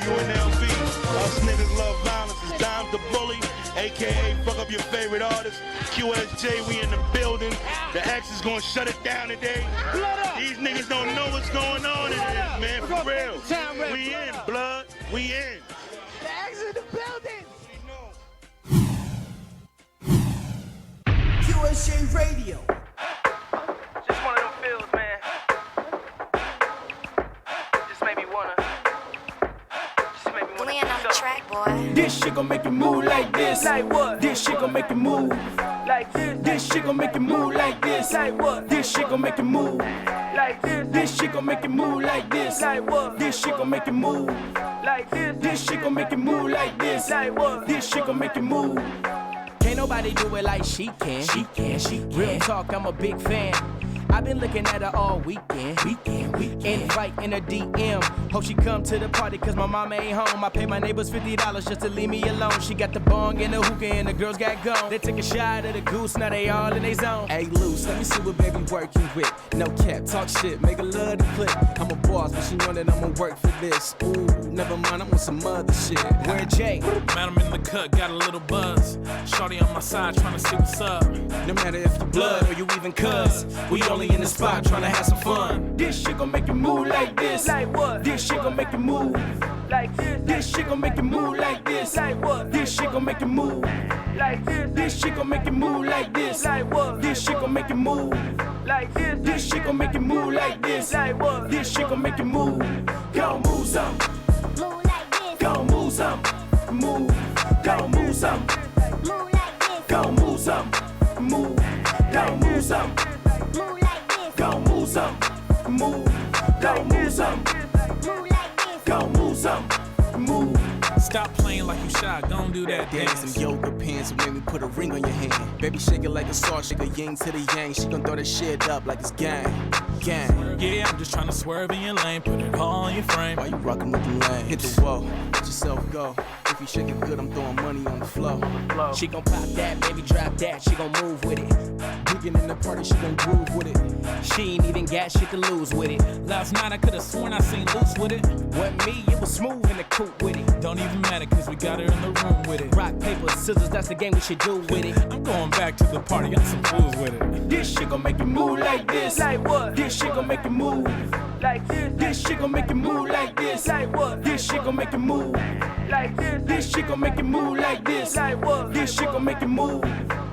UNLV. Us niggas love violence. It's Dime the Bully, a.k.a. fuck up your favorite artist. QSJ, we in the building. The X is gonna shut it down today. These niggas don't know what's going on in this, man, for real. We in, blood. We in. The X in the building. QSJ Radio. Just one of them feels, man. Just made me wanna Glenn on the track, boy. This shit gon' make you move like this. Like what? This shit gon' make you move. like this. This shit gon' make you move like this. Like what? This shit gon' make you move. Like this. This shit gon' make you move like this. Like what? This shit gon' make you move. Like this. This shit gon' make you move like this. Like what? This shit gon' make you move. Can't nobody do it like she can. She can. Real talk, I'm a big fan. I've been looking at her all weekend. Invite in a DM. Hope she come to the party cause my mama ain't home. I pay my neighbors $50 just to leave me alone. She got the bong and the hookah and the girls got gone. They took a shot of the goose, now they all in they zone. Hey loose, let me see what baby working with. No cap, talk shit, make a love to click. I'm a boss, but she know that I'ma work for this. Ooh, never mind, I'm on some other shit. Where Jay? Man, I'm in the cut, got a little buzz. Shorty on my side, tryna see what's up. No matter if you blood or you even cuz, we only in the spot tryna have some fun. This shit gon' make you move like this. Like what? This shit gon' make you move. Like this. This shit gon' make you move like this. Like what? This shit gon' make you move. Like this. This shit gon' make you move like this. Like what? This shit gon' make you move. Like this. This shit gon' make you move like this. Like what? This shit gon' make you move. Go move some. Move like this. Go move some. Move. Go move some. Move like this. Go move some. Move. Go move some. Move like this. Go move some. Move. Go move some. Move like this. Go move some. Move. Stop playing like you shy, don't do that Daddy dance. some yoga pants and make me put a ring on your hand. Baby shake it like a saw, shake a yin to the yang. She gon' throw that shit up like it's gang. Yeah, I'm just tryna swerve in your lane, put it all in your frame. Why you rockin' with the lane? Hit the wall, let yourself go. If you shake it good, I'm throwing money on the floor. She gon' pop that, baby drop that, she gon' move with it. Weekend in the party, she gon' groove with it. She ain't even got shit to lose with it. Last night I could've sworn I seen loose with it. Wasn't me, it was smooth in the coupe with it. Don't even matter cause we got her in the room with it. Rock, paper, scissors, that's the game we should do with it. I'm going back to the party, got some fools with it. This shit gon' make you move like this. Like what? This shit gon' make you move. Like this. This shit gon' make you move like this. Like what? This shit gon' make you move. Like this. This shit gon' make you move like this. Like what? This shit gon' make you move.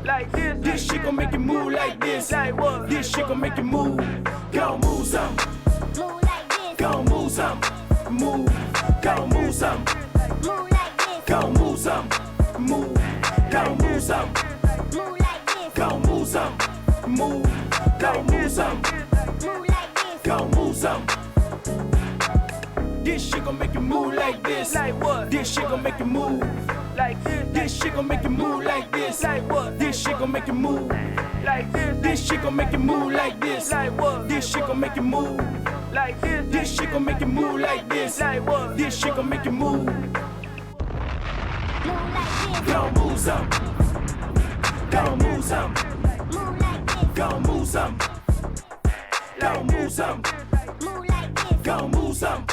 Like this. This shit gon' make you move like this. Like what? This shit gon' make you move. Go move some. Move like this. Go move some. Move. Go move some. Move like this. Go move some. Move. Go move some. Move like this. Go move some. Move. Go move some. Move like this. Go move some. This shit gon' make you move like this. Like what? This shit gon' make you move. Like this. This shit gon' make you move like this. Like what? This shit gon' make you move. Like this. This shit gon' make you move like this. Like what? This shit gon' make you move. Like this. This shit gon' make you move like this. Like what? This shit gon' make you move. Move like this. Go move some. Go move some. Move like this. Go move some. Go move some. Move like this. Go move some.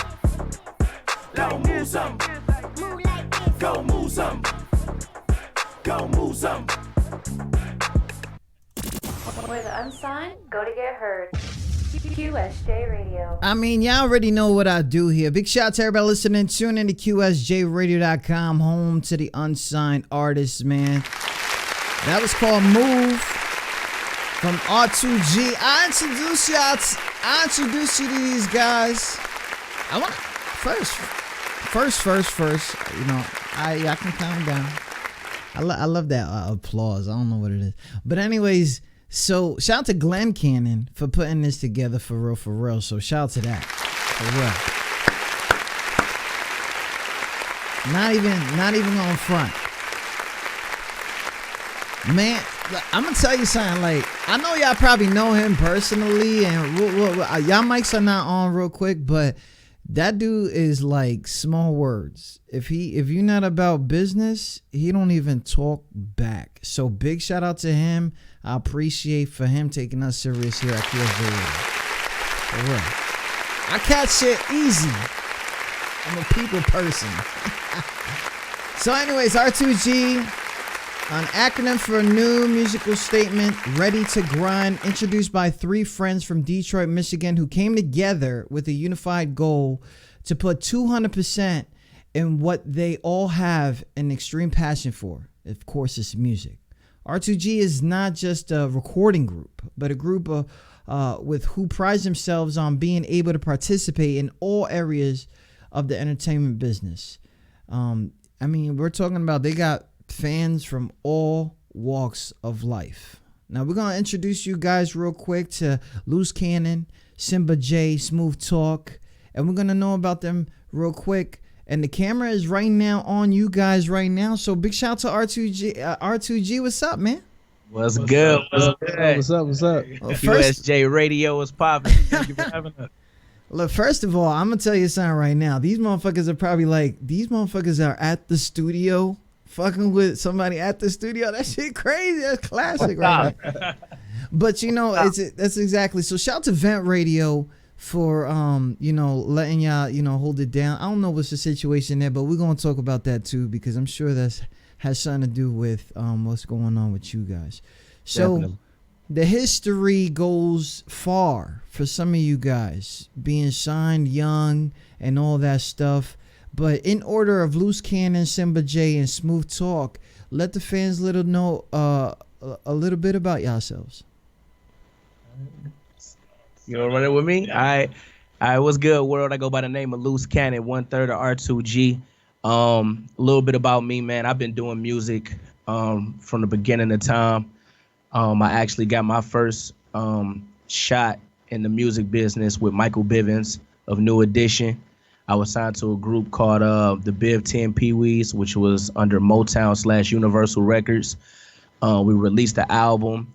Go move some. Move like this. Go move some. Go move some. Where the unsigned go to get heard. QSJ Radio. I mean, y'all already know what I do here. Big shout out to everybody listening. Tune in to QSJRadio.com, home to the unsigned artists, man. That was called Move from R2G. I introduce you to these guys. I want first. You know, I can calm down. I love that applause. I don't know what it is, but anyways. So shout out to Glenn Cannon for putting this together for real. So shout out to that. For real. Not even on front. Man, I'm gonna tell you something. Like, I know y'all probably know him personally, and y'all mics are not on real quick, but that dude is like small words. If you're not about business, he don't even talk back. So big shout out to him. I appreciate for him taking us serious here at QSJ. For real. I catch shit easy. I'm a people person. So anyways, R2G, an acronym for a new musical statement, Ready to Grind, introduced by three friends from Detroit, Michigan, who came together with a unified goal to put 200% in what they all have an extreme passion for. Of course, it's music. R2G is not just a recording group, but a group of with who prides themselves on being able to participate in all areas of the entertainment business. I mean, we're talking about they got fans from all walks of life. Now, we're going to introduce you guys real quick to Loose Cannon, Simba J, Smooth Talk, and we're going to know about them real quick. And the camera is right now on you guys right now. So big shout out to R2G. R2G, what's up, man? What's good? What's good? What's up? What's up? Well, first, QSJ Radio is popping. Thank you for having us. look, first of all, I'm going to tell you something right now. These motherfuckers are probably like, these motherfuckers are at the studio fucking with somebody at the studio. That shit crazy. That's classic right now. But, you know, that's exactly. So shout out to Vent Radio for, you know, letting y'all, you know, hold it down. I don't know what's the situation there, but we're going to talk about that too, because I'm sure that's has something to do with what's going on with you guys. So definitely. The history goes far for some of you guys, being signed young and all that stuff. But in order of Loose Cannon, Simba J, and Smooth Talk, let the fans know a little bit about yourselves. You want to run it with me? I what's good, world? I go by the name of Loose Cannon, 1/3 of R2G. A little bit about me, man. I've been doing music from the beginning of time. I actually got my first shot in the music business with Michael Bivens of New Edition. I was signed to a group called the Biv 10 Pee-wees, which was under Motown/Universal Records. We released the album.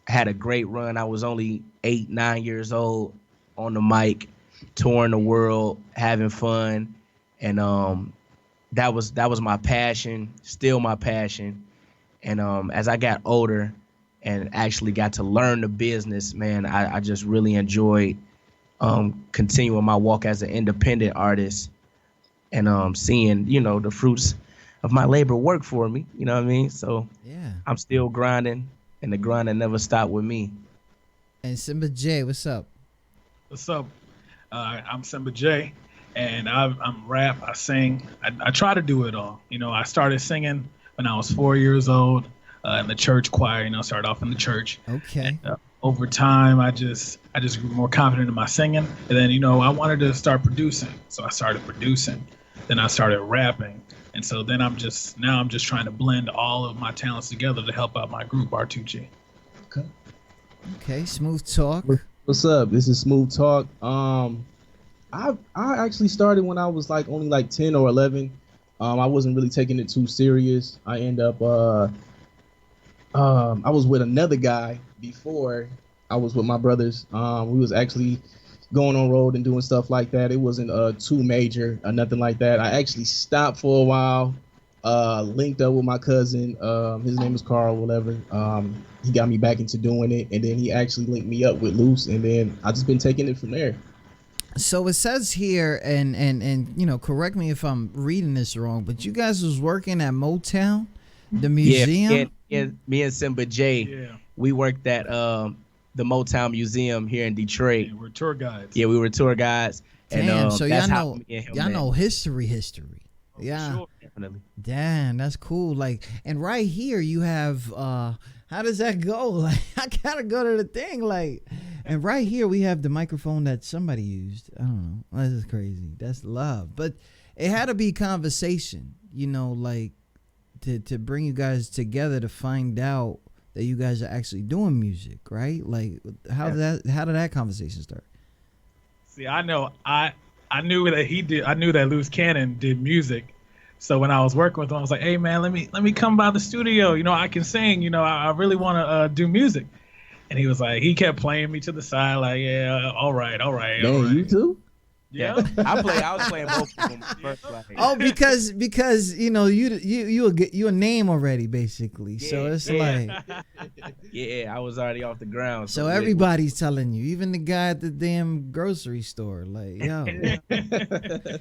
Had a great run. I was only 8, 9 years old on the mic, touring the world, having fun. And that was my passion, still my passion. And as I got older and actually got to learn the business, man, I just really enjoyed continuing my walk as an independent artist and seeing, you know, the fruits of my labor work for me. You know what I mean? So yeah, I'm still grinding, and the grinding never stopped with me. And Simba J, what's up? What's up? I'm Simba J, and I'm rap, I sing. I try to do it all. You know, I started singing when I was 4 years old in the church choir. You know, started off in the church. Okay. And, over time, I just grew more confident in my singing, and then, you know, I wanted to start producing, so I started producing. Then I started rapping, and so then I'm just trying to blend all of my talents together to help out my group R2G. Okay, Smooth Talk. What's up? This is Smooth Talk. I actually started when I was only 10 or 11. I wasn't really taking it too serious. I end up I was with another guy before I was with my brothers. We was actually going on road and doing stuff like that. It wasn't too major or nothing like that. I actually stopped for a while, linked up with my cousin. His name is Carl, whatever. He got me back into doing it, and then he actually linked me up with Luce, and then I just been taking it from there. So it says here, and you know, correct me if I'm reading this wrong, but you guys was working at Motown, the museum? Yeah, me and Simba J, we worked at the Motown Museum here in Detroit. Yeah, we're tour guides. Yeah, we were tour guides. Damn, and so that's y'all know history. Oh, Yeah. sure. Definitely. Damn, that's cool. Like, and right here you have how does that go? Like, I gotta go to the thing. Like, and right here we have the microphone that somebody used. I don't know. This is crazy. That's love. But it had to be conversation, you know, like to bring you guys together to find out that you guys are actually doing music, right? Like, how did that conversation start? See, I know I knew that he did. I knew that Loose Cannon did music. So when I was working with him, I was like, "Hey man, let me come by the studio. You know, I can sing. You know, I really want to do music." And he was like, he kept playing me to the side, like, "Yeah, all right." Man, you too? Yeah. I was playing both of them first. Like, Oh, because you know you a name already basically. So it's like yeah, I was already off the ground. so everybody's telling you, even the guy at the damn grocery store, like, yo,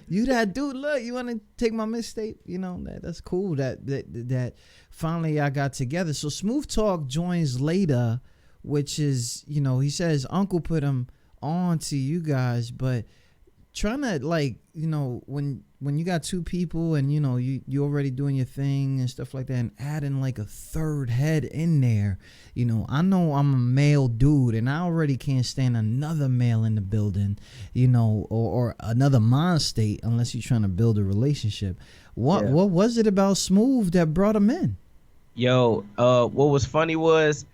you that dude. Look, you want to take my mixtape? You know that's cool. That finally I got together. So Smooth Talk joins later, which is, you know, he says Uncle put him on to you guys, but trying to, like, you know, when you got two people and, you know, you already doing your thing and stuff like that, and adding like a third head in there, you know I'm a male dude and I already can't stand another male in the building, you know, or another mind state unless you're trying to build a relationship. What was it about Smooth that brought him in? Yo, what was funny was,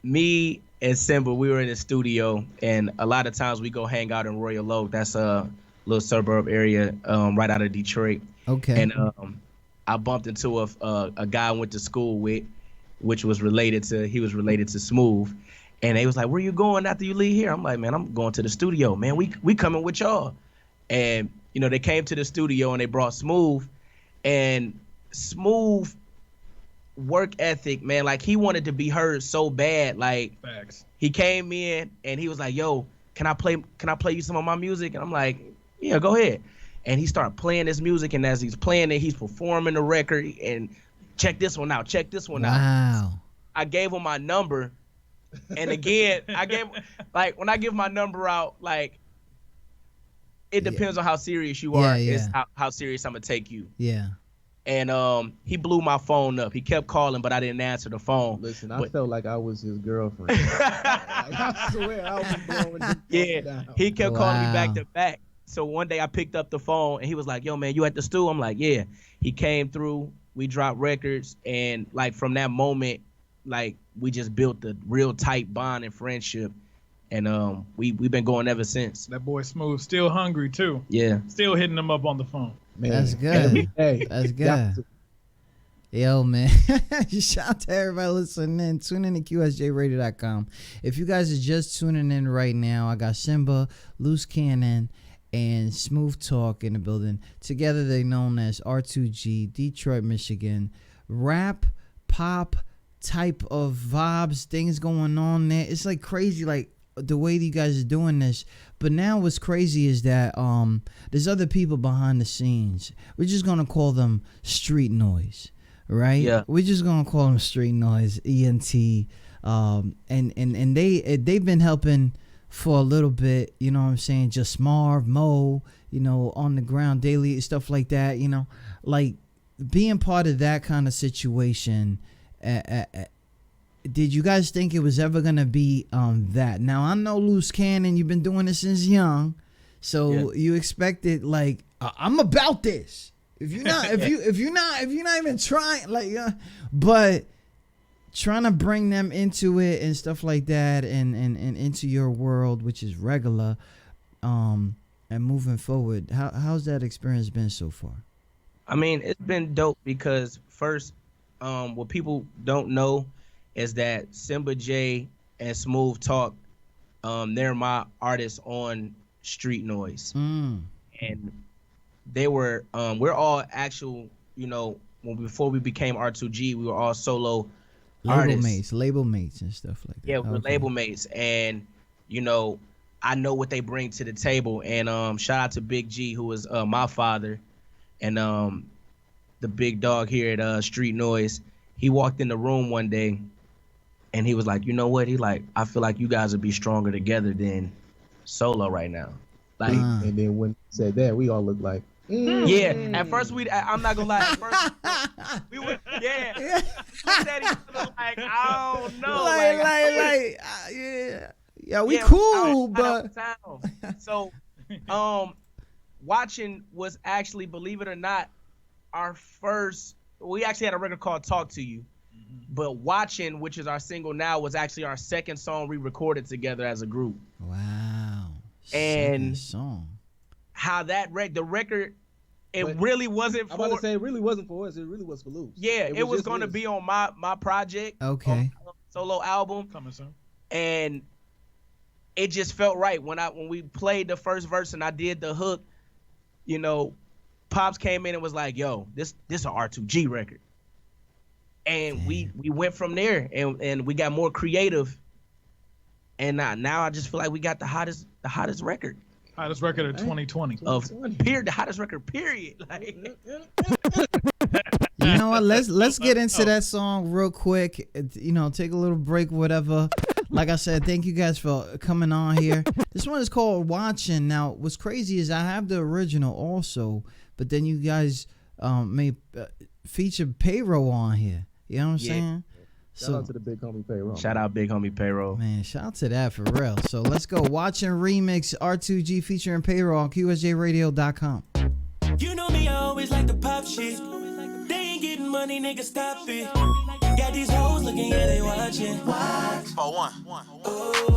me and Simba, we were in the studio, and a lot of times we go hang out in Royal Oak. That's a little suburb area right out of Detroit. Okay. And I bumped into a guy I went to school with, which was related to Smooth. And they was like, where you going after you leave here? I'm like, man, I'm going to the studio, man. We coming with y'all. And, you know, they came to the studio and they brought Smooth. And Smooth work ethic, man, like he wanted to be heard so bad. Like, Facts. He came in and he was like, yo, can I play you some of my music? And I'm like, yeah, go ahead. And he started playing his music, and as he's playing it, he's performing the record, and check this one out. Wow. I gave him my number, and again, when I give my number out, like, it depends on how serious you are. Yeah. Is how serious I'm gonna take you. Yeah. And he blew my phone up. He kept calling, but I didn't answer the phone. Listen, I felt like I was his girlfriend. I swear I was blowing his phone down. He kept calling me back to back. So one day I picked up the phone and he was like, yo, man, you at the stew? I'm like, yeah. He came through. We dropped records. And like from that moment, like we just built a real tight bond and friendship. And we've been going ever since. That boy Smooth still hungry too. Yeah. Still hitting him up on the phone. Man, that's good. Hey, that's good. Yo, man. Shout out to everybody listening in. Tune in to QSJRadio.com. If you guys are just tuning in right now, I got Simba, Loose Cannon, and Smooth Talk in the building. Together they're known as R2G, Detroit, Michigan. Rap, pop type of vibes, things going on there. It's like crazy, like the way that you guys are doing this. But now what's crazy is that there's other people behind the scenes. We're just gonna call them street noise, right? Yeah. We're just gonna call them street noise, ENT. And they've been helping for a little bit, you know what I'm saying? Just Marv, Mo, you know, on the ground daily, stuff like that, you know, like being part of that kind of situation. Did you guys think it was ever gonna be that? Now I know Loose Cannon, you've been doing this since young, so you expected like I'm about this. If you're not, if you're not even trying, like, but trying to bring them into it and stuff like that, and into your world, which is regular, and moving forward. How's that experience been so far? I mean, it's been dope because first, what people don't know is that Simba J and Smooth Talk, they're my artists on Street Noise. And they were, we're all actual, you know, before we became R2G, we were all solo artists. Label mates and stuff like that. Yeah, we're label mates. And, you know, I know what they bring to the table. And shout out to Big G, who was my father, and the big dog here at Street Noise. He walked in the room one day and he was like, you know what? He like, I feel like you guys would be stronger together than solo right now. Like, and then when he said that, we all looked like, yeah. At first, I'm not gonna lie. At first, we would, yeah. We said each other like, I don't know, yeah, we cool, but so, watching was actually, believe it or not, our first. We actually had a record called "Talk to You," but watching, which is our single now, was actually our second song we recorded together as a group. Wow. And second song. How that the record, really wasn't for. I'm about to say it really wasn't for us. It really was for Loose. Yeah, it was going to be on my project. Okay. Solo album. Coming soon. And it just felt right when we played the first verse and I did the hook. You know, Pops came in and was like, "Yo, this a R2G record," and we went from there and we got more creative. And now I just feel like we got the hottest record. Hottest record of 2020. The hottest record, period. Like, you know what? Let's get into that song real quick. You know, take a little break, whatever. Like I said, thank you guys for coming on here. This one is called Watching. Now, what's crazy is I have the original also, but then you guys may feature Payroll on here. You know what I'm saying? Shout out to the big homie Payroll. Shout out big homie Payroll. Man, shout out to that for real. So let's go. Watching Remix R2G featuring Payroll on QSJRadio.com. You know me, I always like to pop shit. They ain't getting money, nigga, stop it. Got these hoes looking, yeah, they watching. For one.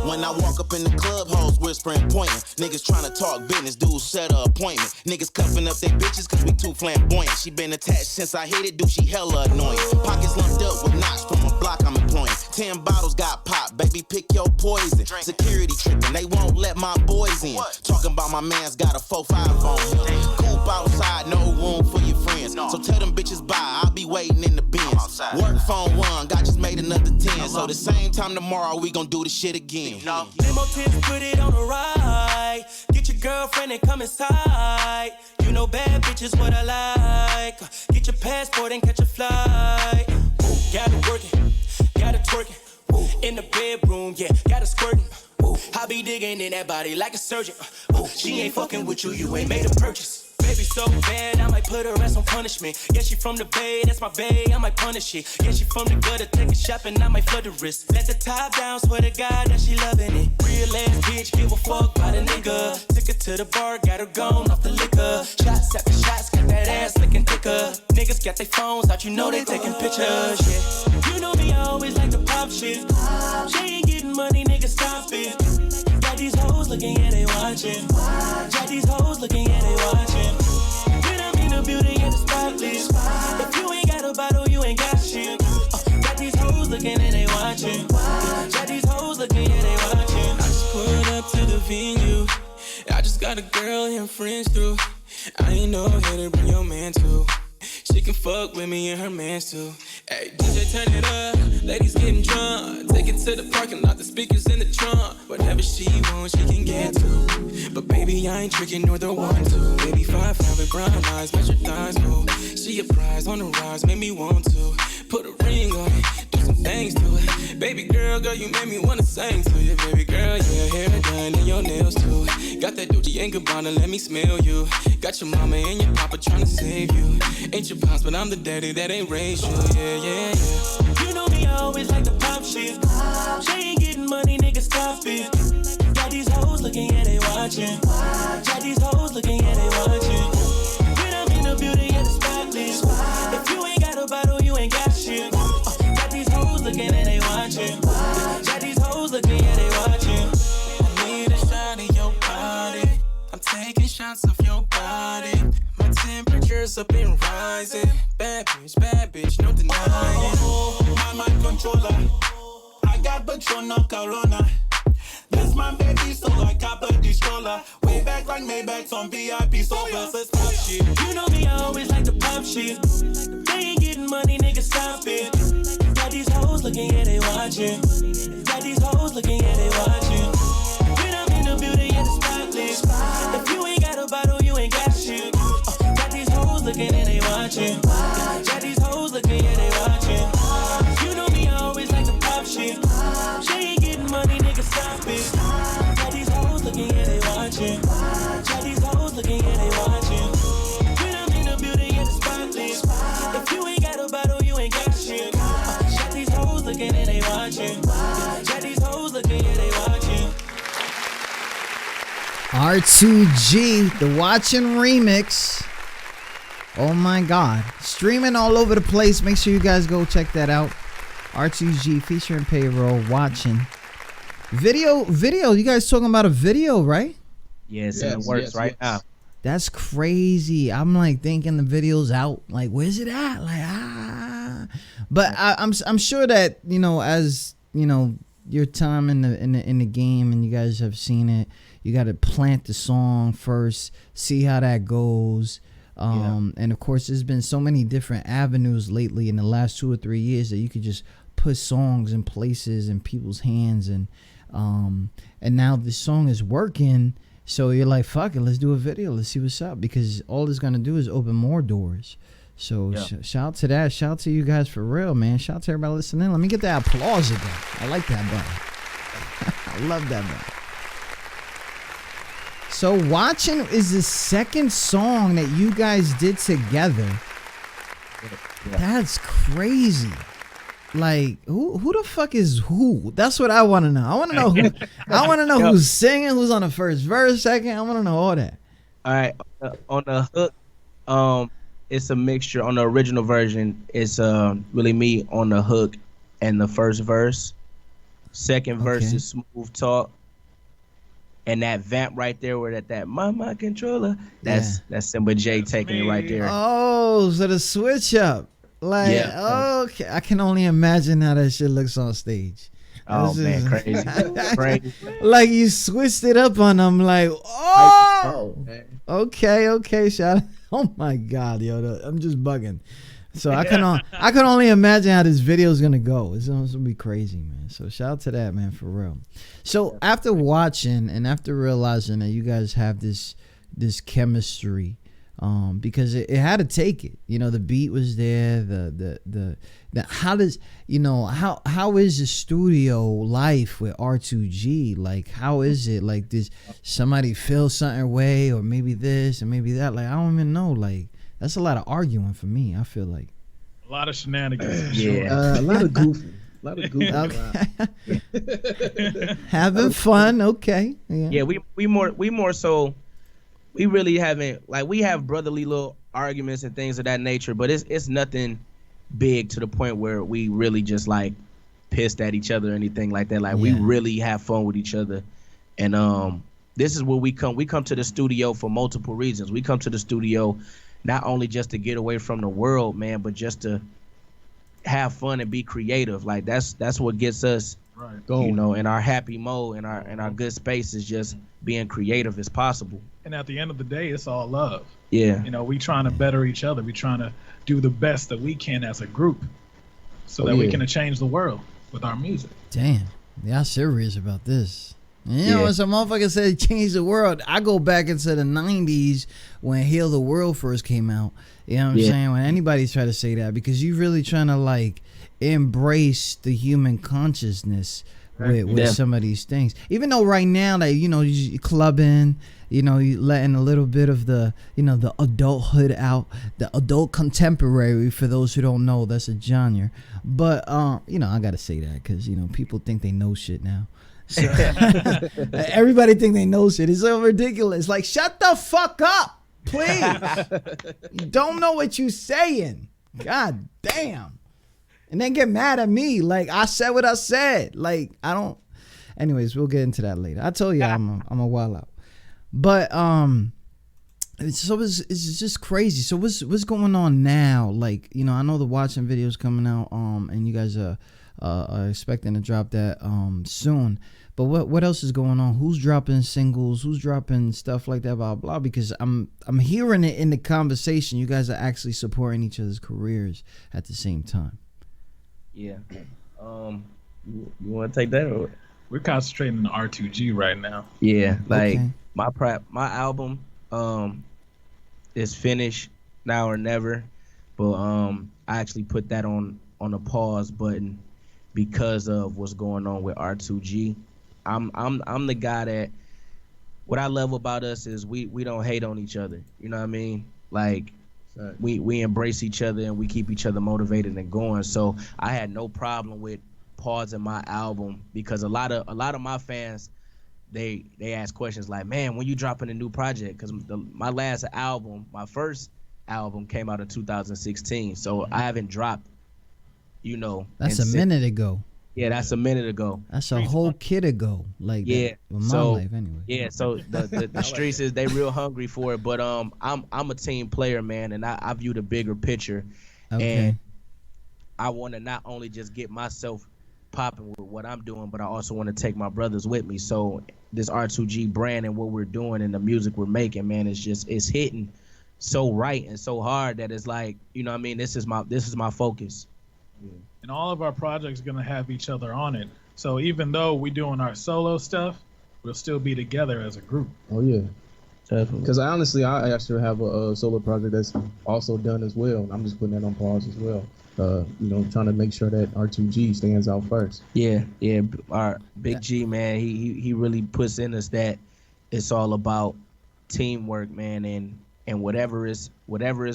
When I walk up in the club, hoes whispering, pointing. Niggas trying to talk business, dudes set a appointment. Niggas cuffing up their bitches cause we too flamboyant. She been attached since I hit it, dude, she hella annoying. Pockets lumped up with knots from a block I'm employing. 10 bottles got popped, baby, pick your poison. Security tripping, they won't let my boys in. Talking about my man's got a 4-5 on him. Coop outside, no room for your friends. So tell them bitches bye, I'll be waiting in the bins. Work phone 1, God just made another 10. So the same time tomorrow, we gon' do the shit again. Limo tips, put it on the ride. Get your girlfriend and come inside. You know bad bitches what I like. Get your passport and catch a flight. Ooh, got it working, got it twerking. Ooh, in the bedroom, yeah, got it squirting. Ooh, I be digging in that body like a surgeon. Ooh, she ain't fucking with you, you ain't made a purchase. Baby so bad, I might put her ass on punishment. Yeah, she from the Bay, that's my bae, I might punish it. Yeah, she from the gutter, take a shopping, I might flood the wrist. Let the top down, swear to God that she loving it. Real ass bitch, give a fuck by the nigga. Took her to the bar, got her gone off the liquor. Shots after shots, got that ass looking thicker. Niggas got their phones out, you know they taking pictures, yeah. You know me, I always like to pop shit. She ain't getting money, nigga, stop it. Got these hoes looking, yeah, they watching. Got these hoes looking, yeah, they watching. When I'm in the building, yeah, the spotless. If you ain't got a bottle, you ain't got shit. Got these hoes looking, and they watching. Got these hoes looking, yeah, they watching. I just pulled up to the venue. I just got a girl and friends through. I ain't no here to bring your man to. She can fuck with me and her mans too. Hey, DJ, turn it up. Ladies getting drunk. Take it to the parking lot, the speakers in the trunk. Whatever she wants, she can get to. But baby, I ain't tricking nor the one to. Baby, 5'5" with brown eyes, measure thighs move. She a prize on the rise, made me want to. Put a ring on it, do some things to it. Baby girl, you made me wanna sing to you. Baby girl, your hair done and your nails too. Got that Dolce & Gabbana, let me smell you. Got your mama and your papa tryna save you. Ain't your pops, but I'm the daddy that ain't raised you. Yeah, yeah, yeah. You know me, I always like to pop shit. She ain't getting money, nigga, stop it. Got these hoes looking, yeah, they watching. Got these hoes looking, yeah, they watching. When I'm in the building, yeah, the spotless. If you ain't got a bottle, you ain't got shit. Got these hoes looking, and they watching. Got these hoes looking, yeah, they watching. I need a shot of your body. I'm taking shots of your body. My temperature's up and rising. Bad bitch, no denying. I'm my controller. I got Patron, no Corona. This my baby, so I cop a stroller. Way back like Maybach's on VIP, so versus pop shit. You know me, I always like to pop shit. They ain't getting money, nigga, stop it. Got these hoes looking, yeah, they watching. Got these hoes looking, yeah, they watching. When I'm in the building, yeah, the spotless. If you ain't got a bottle, you ain't got shit. Got these hoes looking, and they watching. Got these hoes looking, yeah, they watching. You know me, I always like to pop shit. She ain't getting money, nigga, stop it. Got these hoes looking, yeah, they watching. Got these hoes looking, yeah, they watching. When I'm in the building, yeah, the spotless. If you ain't got a bottle, you ain't got shit. Got these hoes looking, and they watching. Got these hoes looking, yeah, they watching. R2G, the Watching Remix. Oh my God. Streaming all over the place. Make sure you guys go check that out. R2G featuring Payroll, Watching. Video. You guys talking about a video, right? Yes, and it works right now. That's crazy. I'm like thinking the video's out. Like, where's it at? Like, But I'm sure that, you know, as, you know, your time in the game, and you guys have seen it. You got to plant the song first, see how that goes. And of course, there's been so many different avenues lately in the last 2 or 3 years that you could just put songs in places in people's hands, and now the song is working. So you're like, fuck it, let's do a video, let's see what's up, because all it's gonna do is open more doors. So shout out to that. Shout out to you guys for real, man. Shout out to everybody listening. Let me get that applause again. I like that button. I love that button. So Watching is the second song that you guys did together. That's crazy. Like, who the fuck is who? That's what I want to know. I want to know who. I want to know who's singing, who's on the first verse, second. I want to know all that. All right, on the hook, it's a mixture. On the original version, it's really me on the hook and the first verse. Second verse is smooth talk, and that vamp right there, where that my controller. That's Simba J taking it right there. Oh, so the switch up. Like, okay, I can only imagine how that shit looks on stage. Oh man, crazy, crazy. Like you switched it up on them. Like, oh, okay, shout. Oh my god, yo, I'm just bugging. So I can only imagine how this video is gonna go. It's gonna be crazy, man. So shout out to that, man, for real. So after watching and after realizing that you guys have this chemistry. Because it had to take it, the beat was there, the how does how is the studio life with R2G? Like, how is it? Like, does somebody feel something way, or maybe this and maybe that? Like, I don't even know. Like, that's a lot of arguing for me. I feel like a lot of shenanigans. A lot of goofy. Having fun. Okay. Yeah, we more so. We really haven't, like, we have brotherly little arguments and things of that nature, but it's nothing big to the point where we really just like pissed at each other or anything like that. Like, we really have fun with each other. And this is where we come. We come to the studio for multiple reasons. We come to the studio not only just to get away from the world, man, but just to have fun and be creative. Like, that's what gets us, in our happy mode and our good space, is just being creative as possible. And at the end of the day, it's all love. Yeah. We trying to better each other. We trying to do the best that we can as a group, so that we can change the world with our music. Damn, y'all serious about this? When some motherfucker said change the world, I go back into the 90s when Heal the World first came out. You know what I'm saying? When anybody's trying to say that, because you really trying to like embrace the human consciousness with some of these things. Even though right now, like, you clubbing, you letting a little bit of the, the adulthood out, the adult contemporary, for those who don't know, that's a genre. But, I got to say that because, people think they know shit now. So everybody think they know shit. It's so ridiculous. Like, shut the fuck up, please. You don't know what you saying. God damn. And then get mad at me. Like, I said what I said. Like, I don't. Anyways, we'll get into that later. I told you I'm a wild out. But so it's just crazy. So what's going on now? Like, I know the Watching video's coming out, and you guys are expecting to drop that soon. But what else is going on? Who's dropping singles? Who's dropping stuff like that? Blah blah. Because I'm hearing it in the conversation. You guys are actually supporting each other's careers at the same time. Yeah. You want to take that? Or? We're concentrating on R2G right now. Yeah, like my album is finished now or never, but I actually put that on a pause button because of what's going on with R2G. I'm the guy that, what I love about us is we don't hate on each other. You know what I mean? Like, we embrace each other and we keep each other motivated and going. So I had no problem with pausing my album, because a lot of my fans, they ask questions like, man, when you dropping a new project? Because my last album, my first album, came out in 2016, so I haven't dropped. That's a minute ago. Yeah, that's a minute ago. That's a whole kid ago. Like, yeah, with my life anyway. Yeah, so the streets is, they real hungry for it. But I'm a team player, man, and I view the bigger picture. Okay. And I want to not only just get myself popping with what I'm doing, but I also want to take my brothers with me. So this R2G brand and what we're doing and the music we're making, man, it's hitting so right and so hard that it's like, you know what I mean, this is my focus. And all of our projects are gonna have each other on it. So even though we're doing our solo stuff, we'll still be together as a group. Oh yeah. Definitely. Because I actually have a solo project that's also done as well. I'm just putting that on pause as well. Trying to make sure that R2G stands out first. Yeah. Our Big G, man, he really puts in us that it's all about teamwork, man, and whatever is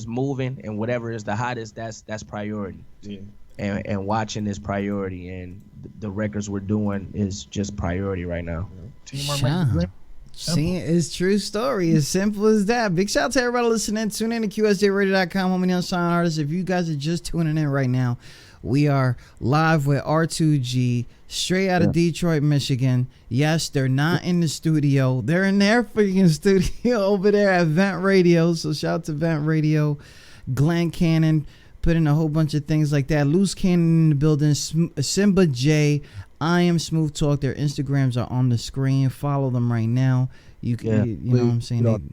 moving and whatever is the hottest, that's priority. Yeah. And watching is priority, and the records we're doing is just priority right now. Teamwork makes the dream. See, it's true story. As simple as that. Big shout out to everybody listening. Tune in to QSJRadio.com, home of the unsigned artists. If you guys are just tuning in right now, we are live with R2G, straight out of Detroit, Michigan. Yes, they're not in the studio. They're in their freaking studio over there at Vent Radio. So shout out to Vent Radio. Glenn Cannon put in a whole bunch of things like that. Loose Cannon in the building. Simba J. I am Smooth Talk. Their Instagrams are on the screen. Follow them right now. You can, you know what I'm saying?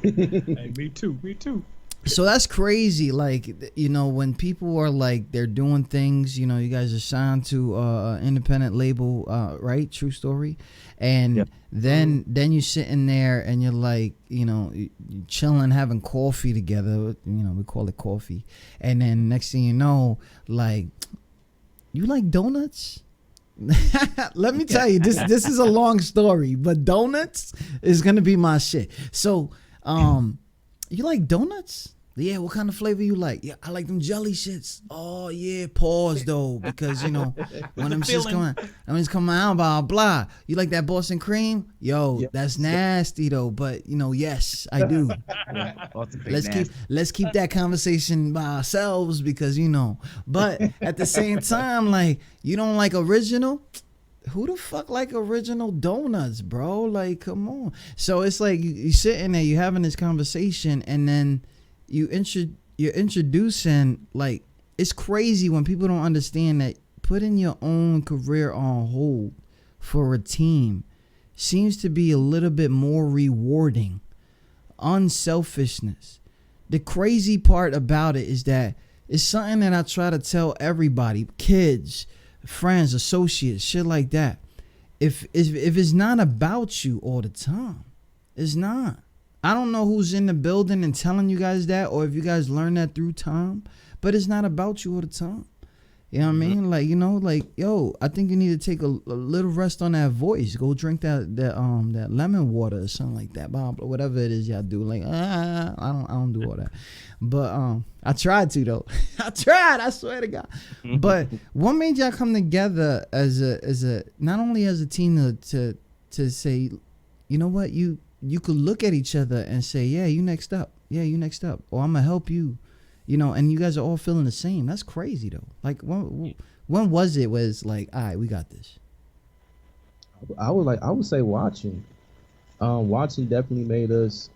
Hey, me too. So that's crazy. Like, when people are like, they're doing things, you guys are signed to an independent label, right? True story. And then you're sitting there and you're like, you chilling, having coffee together. We call it coffee. And then next thing you know, like, you like donuts? Let me tell you, this is a long story, but donuts is gonna be my shit. So, you like donuts? Yeah, what kind of flavor you like? Yeah, I like them jelly shits. Oh yeah, pause though, because when them shits coming out, blah blah. You like that Boston cream? Yo, that's nasty though. But yes, I do. Let's keep that conversation by ourselves because But at the same time, like, you don't like original. Who the fuck like original donuts, bro? Like, come on. So it's like you sitting there, you having this conversation, and then you're introducing, like, it's crazy when people don't understand that putting your own career on hold for a team seems to be a little bit more rewarding. Unselfishness. The crazy part about it is that it's something that I try to tell everybody, kids, friends, associates, shit like that. If it's not about you all the time, it's not. I don't know who's in the building and telling you guys that, or if you guys learn that through time, but it's not about you all the time. You know what I mean? Like, yo, I think you need to take a little rest on that voice. Go drink that lemon water or something like that. Blah, blah, whatever it is y'all do. Like, I don't do all that. But I tried to though. I swear to God. But what made y'all come together as a not only as a team to say, you know what, you could look at each other and say, yeah, you next up. Yeah, you next up. Or I'm gonna help you. And you guys are all feeling the same. That's crazy though. Like, when was it? Was like, all right, we got this. I would say watching. Watching definitely made us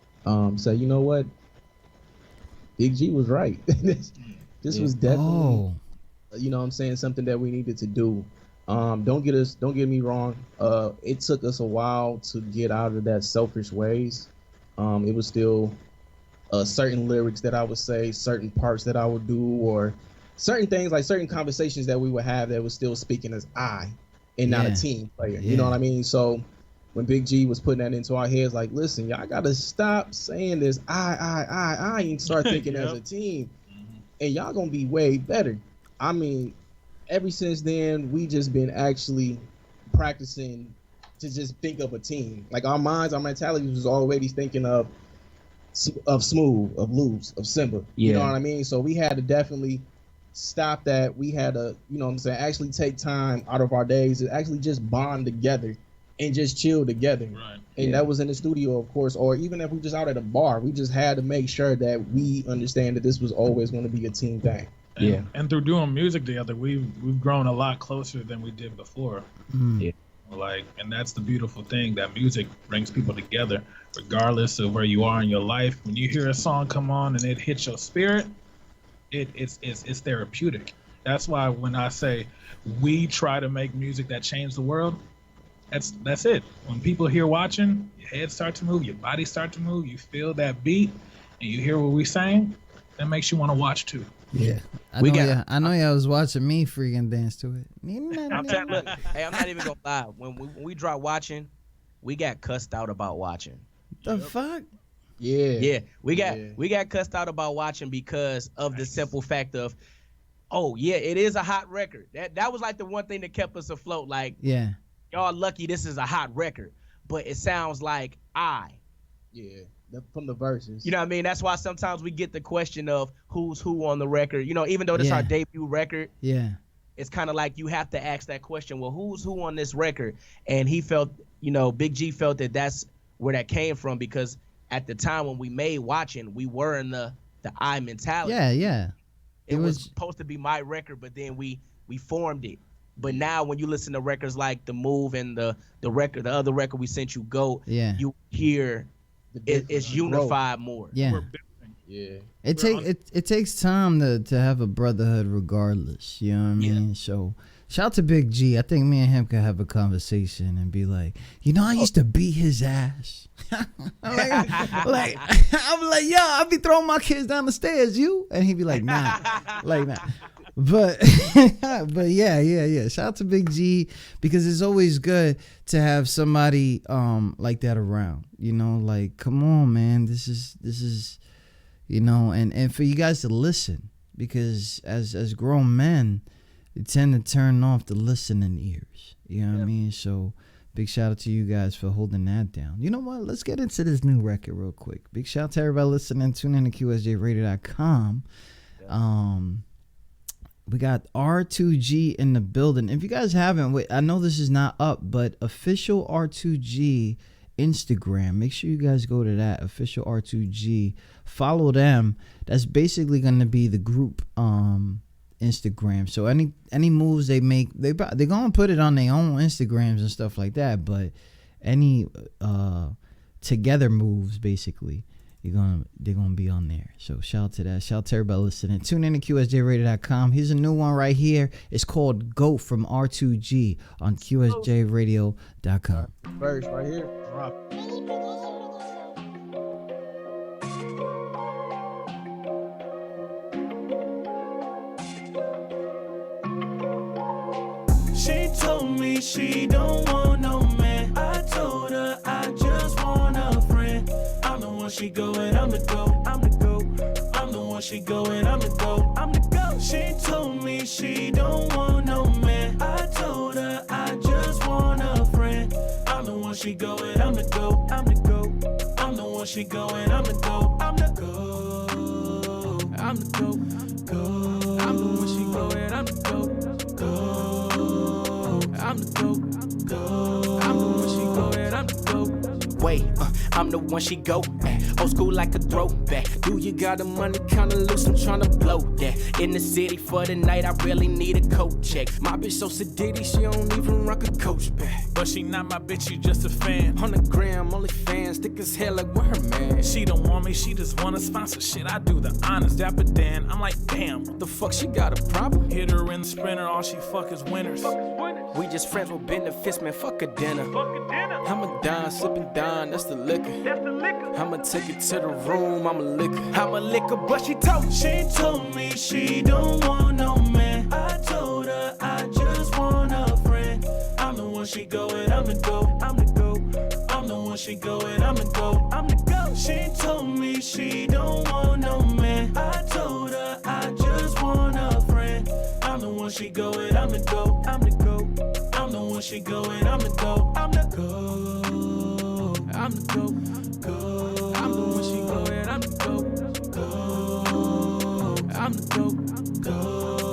say, you know what? Big G was right. this was definitely, you know what I'm saying, something that we needed to do. Don't get me wrong. It took us a while to get out of that selfish ways. It was still certain lyrics that I would say, certain parts that I would do, or certain things, like certain conversations that we would have that was still speaking as I and not a team player. You know what I mean? So when Big G was putting that into our heads, like, listen, y'all gotta stop saying this I and start thinking as a team, and y'all gonna be way better. I mean, ever since then, we just been actually practicing to just think of a team. Like, our minds, our mentality was already thinking of Smooth, of Luz, of Simba. You know what I mean? So we had to definitely stop that. We had to, actually take time out of our days to actually just bond together and just chill together. Right. And that was in the studio, of course, or even if we just out at a bar, we just had to make sure that we understand that this was always going to be a team thing. And through doing music together, we've grown a lot closer than we did before. Like, and that's the beautiful thing, that music brings people together regardless of where you are in your life. When you hear a song come on and it hits your spirit, it's therapeutic. That's why when I say we try to make music that changed the world, that's it. When people hear watching, your head start to move, your body start to move, you feel that beat, and you hear what we saying, that makes you want to watch too. Yeah. I know y'all was watching me freaking dance to it. Look, hey, I'm not even gonna lie. When we drop watching, we got cussed out about watching. The fuck? Yeah. We got cussed out about watching because of the simple fact of, oh yeah, it is a hot record. That was like the one thing that kept us afloat. Like, yeah, y'all lucky this is a hot record, but it sounds like from the verses. You know what I mean? That's why sometimes we get the question of who's who on the record. You know, even though this is our debut record, it's kind of like you have to ask that question. Well, who's who on this record? And he felt, Big G felt that that's where that came from, because at the time when we made Watching, we were in the I mentality. Yeah. It was supposed to be my record, but then we formed it. But now when you listen to records like The Move and the other record we sent you, Go, you hear it's unified more. Yeah. It takes time to have a brotherhood regardless. You know what I mean? So shout out to Big G. I think me and him could have a conversation and be like, I used to beat his ass. I'm like, yo, I be throwing my kids down the stairs, you? And he'd be like, nah. But yeah. Shout out to Big G, because it's always good to have somebody like that around. Like, come on, man. This is and for you guys to listen, because as grown men, they tend to turn off the listening ears. You know what I mean? So big shout out to you guys for holding that down. You know what? Let's get into this new record real quick. Big shout out to everybody listening. Tune in to QSJRadio.com. We got R2G in the building. If you guys haven't, I know this is not up, but official R2G Instagram. Make sure you guys go to that, official R2G. Follow them. That's basically going to be the group Instagram. So any moves they make, they're going to put it on their own Instagrams and stuff like that. But any together moves, basically, they're gonna be on there. So shout out to that. Shout out to everybody listening. Tune in to QSJRadio.com. Here's a new one right here. It's called Go from R2G on QSJRadio.com. First right here. Drop. She told me she don't want no man. I told her I just want a friend. I'm the one she going, I'm the go, I'm the go. I'm the one she going, I'm the go, I'm the go. She told me she don't want no man. I told her I just want a friend. I'm the one she going, I'm the go, I'm the go. I'm the one she going, I'm the go, I'm the go. I'm the go. I'm the one she going, I'm the go. I'm the go. I'm the one she go and I'm the go. Wait, I'm the one she go. Old school like a throwback. Do you got the money kinda loose? I'm tryna blow that. In the city for the night, I really need a coat check. My bitch so sedity, she don't even rock a coach back. But she not my bitch, she just a fan. 100 gram, only fans, thick as hell like what her man. She don't want me, she just wanna sponsor shit. I do the honors, Dapper Dan. I'm like, damn, what the fuck, she got a problem? Hit her in the sprinter, all she fuck is winners. We just friends with benefits, man, fuck a dinner. I'ma dine, sippin' dine, that's the liquor. I'ma take it to the room, I'm a liquor, but she told me she don't want no man. I told her I just want a friend. I'm the one she going, I'm the go, I'm the go. I'm the one she going, I'm the go, I'm the go. She told me she don't want no man. I told her I just want a friend. I'm the one she going, I'm the go, I'm the go. I'm the one she going, I'm the go, I'm the go. I'm the go. I'm the one she going, I'm the go. I'm the go.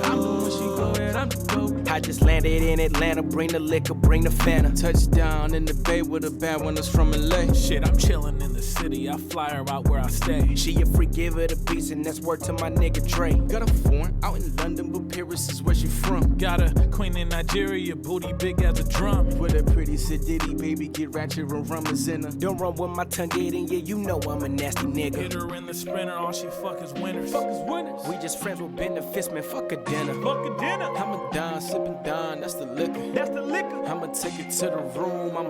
I'm the one she going, I'm the go. I just landed in Atlanta, bring the liquor, bring the Fanta. Touchdown in the Bay with a bad one that's from LA. Shit, I'm chillin' in the city, I fly her out where I stay. She a freak, give her the beats, and that's word to my nigga Dre. Got a foreign out in London, but Paris is where she from. Got a queen in Nigeria, booty big as a drum. With a pretty sedity, baby, get ratchet and rum is in her. Don't run with my tongue getting, yeah, you know I'm a nasty nigga. Hit her in the sprinter, all she fuck is winners. We just friends with benefits, man, fuck a dinner. I'ma dine, sippin' dine, that's the liquor. I'ma take it to the room, I'm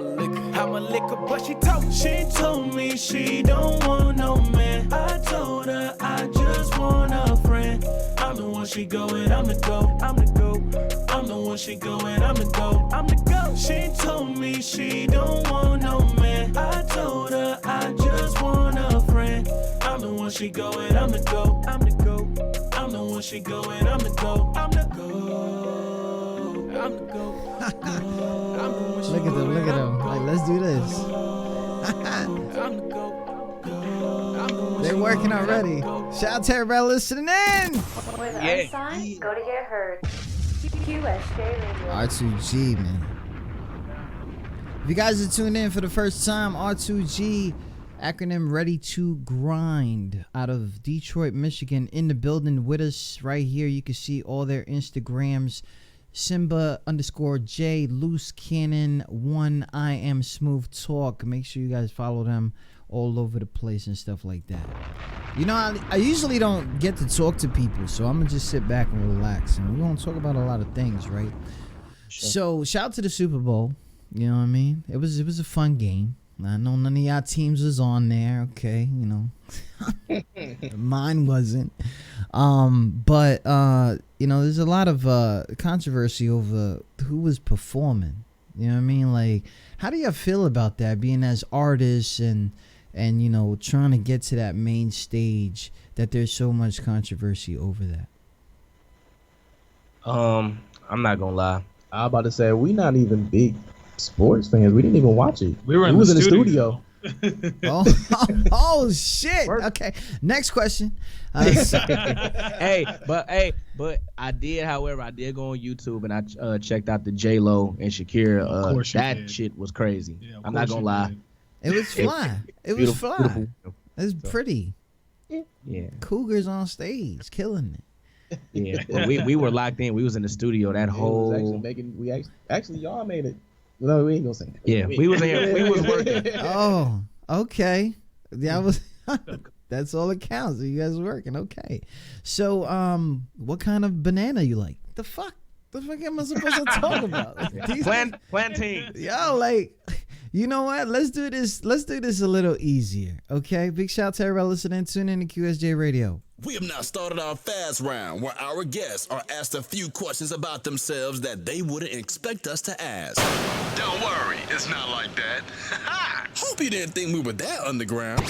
a liquor, but she told me. She told me she don't want no man. I told her I just want a friend. I'm the one she go and I'm the go. I'm the one she go and I'm the go. She told me she don't want no man. I told her I just want a friend. I'm the one she go and I'm the go. I'm the one she go and I'm the go. I'm the go. Look at them. Like, let's do this. They're working already. Shout out to everybody listening in. With Unsigned, go to get heard. QSJ Radio. R2G, man. If you guys are tuned in for the first time, R2G, acronym Ready to Grind, out of Detroit, Michigan, in the building with us right here. You can see all their Instagrams. Simba_J, Loose Cannon 1, I Am Smooth Talk. Make sure you guys follow them all over the place and stuff like that. You know, I usually don't get to talk to people, so I'm gonna just sit back and relax, and we're gonna talk about a lot of things, right? Sure. So shout out to the Super Bowl. You know what I mean? It was a fun game. I know none of y'all teams was on there, okay, you know. Mine wasn't. But you know, there's a lot of controversy over who was performing. You know what I mean? Like, how do you feel about that, being as artists and you know, trying to get to that main stage, that there's so much controversy over that? I'm not gonna lie. I was about to say, we not even big sports fans. We didn't even watch it. We were in the studio. Oh shit. Okay. Next question. Hey, but I did, however, I did go on YouTube and I checked out the J-Lo and Shakira. That shit was crazy. Yeah, I'm not gonna lie. It was fly. It was fly. Beautiful. It was pretty. Yeah. Cougars on stage, killing it. Yeah, well, we were locked in. We was in the studio that whole. Actually y'all made it. No, we ain't gonna say that. Yeah, we was in here. We was working. Oh, okay. That was. That's all that counts. You guys working, okay? So, what kind of banana you like? The fuck am I supposed to talk about? Plantain. Yo, like, you know what? Let's do this. Let's do this a little easier, okay? Big shout out to everybody listening. Tune in to QSJ Radio. We have now started our fast round, where our guests are asked a few questions about themselves that they wouldn't expect us to ask. Don't worry, it's not like that. Hope you didn't think we were that underground.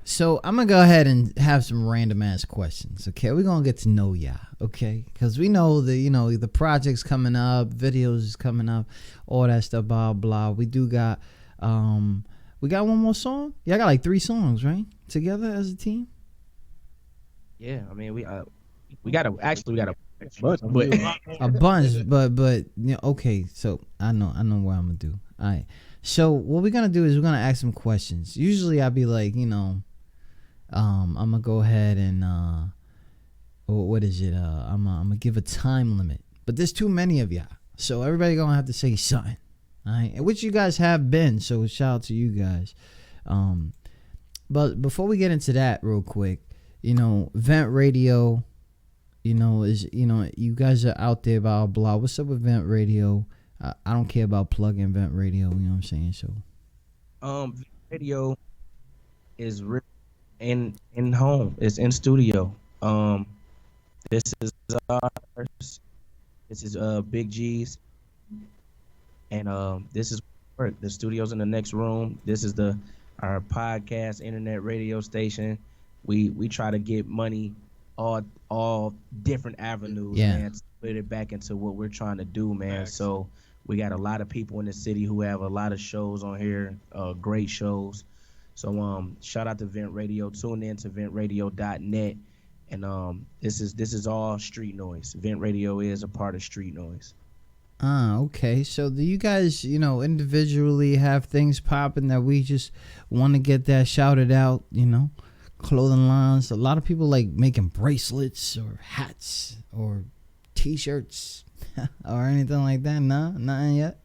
So I'm gonna go ahead and have some random ass questions. Okay, we're gonna get to know y'all. Okay, because we know that, you know, the project's coming up, videos is coming up, all that stuff. Blah blah. We got one more song. Y'all got like 3 songs, right? Together as a team. Yeah, I mean we got a bunch, a bunch, but you know, okay. So I know what I'm gonna do. All right. So what we're gonna do is we're gonna ask some questions. Usually I'd be like, you know, I'm gonna go ahead and what is it? I'm gonna give a time limit, but there's too many of y'all, so everybody gonna have to say something. All right, which you guys have been. So shout out to you guys. But before we get into that, real quick. You know, Vent Radio, you know, you guys are out there, blah, blah. What's up with Vent Radio? I don't care about plug-in Vent Radio, you know what I'm saying? So, radio is in home. It's in studio. This is ours. This is Big G's. And this is work. The studio's in the next room. This is our podcast, internet radio station. We try to get money all different avenues, man, to put it back into what we're trying to do, man. Thanks. So we got a lot of people in the city who have a lot of shows on here, great shows. So shout out to Vent Radio. Tune in to ventradio.net And this is all street noise. Vent Radio is a part of street noise. Okay. So do you guys, individually have things popping that we just want to get that shouted out, clothing lines? A lot of people like making bracelets or hats or t-shirts or anything like that. No, nothing yet.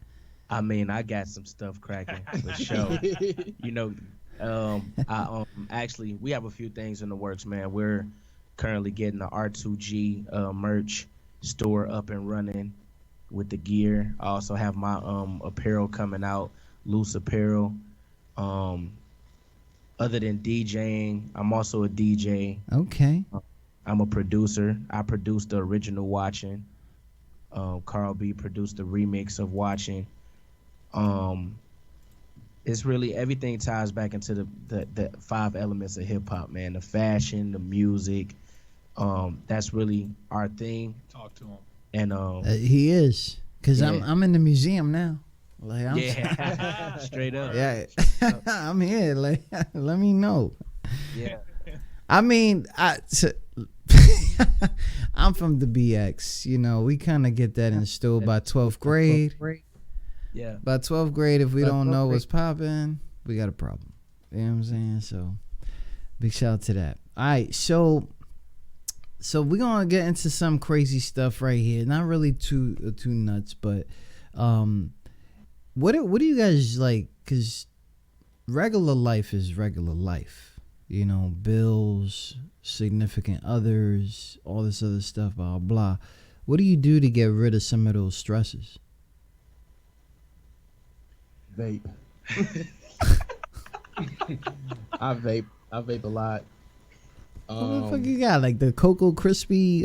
I mean, I got some stuff cracking for sure. Actually, we have a few things in the works, man. We're currently getting the R2G merch store up and running with the gear. I also have my apparel coming out, loose apparel. Other than DJing, I'm also a DJ. Okay. I'm a producer. I produced the original Watching. Carl B produced the remix of Watching. It's really everything ties back into the 5 elements of hip hop, man. The fashion, the music. That's really our thing. Talk to him. And he is, cause yeah. I'm in the museum now. Like straight up. Yeah, I'm here. Like, let me know. Yeah. I mean, I'm from the BX. We kind of get that instilled by 12th grade. Yeah. By 12th grade, if we don't know what's popping, we got a problem. You know what I'm saying? So, big shout out to that. All right, so we're gonna get into some crazy stuff right here. Not really too nuts, but what do you guys like? Cause regular life is regular life. Bills, significant others, all this other stuff, blah blah. What do you do to get rid of some of those stresses? Vape. I vape a lot. What the fuck you got? Like the Cocoa Crispy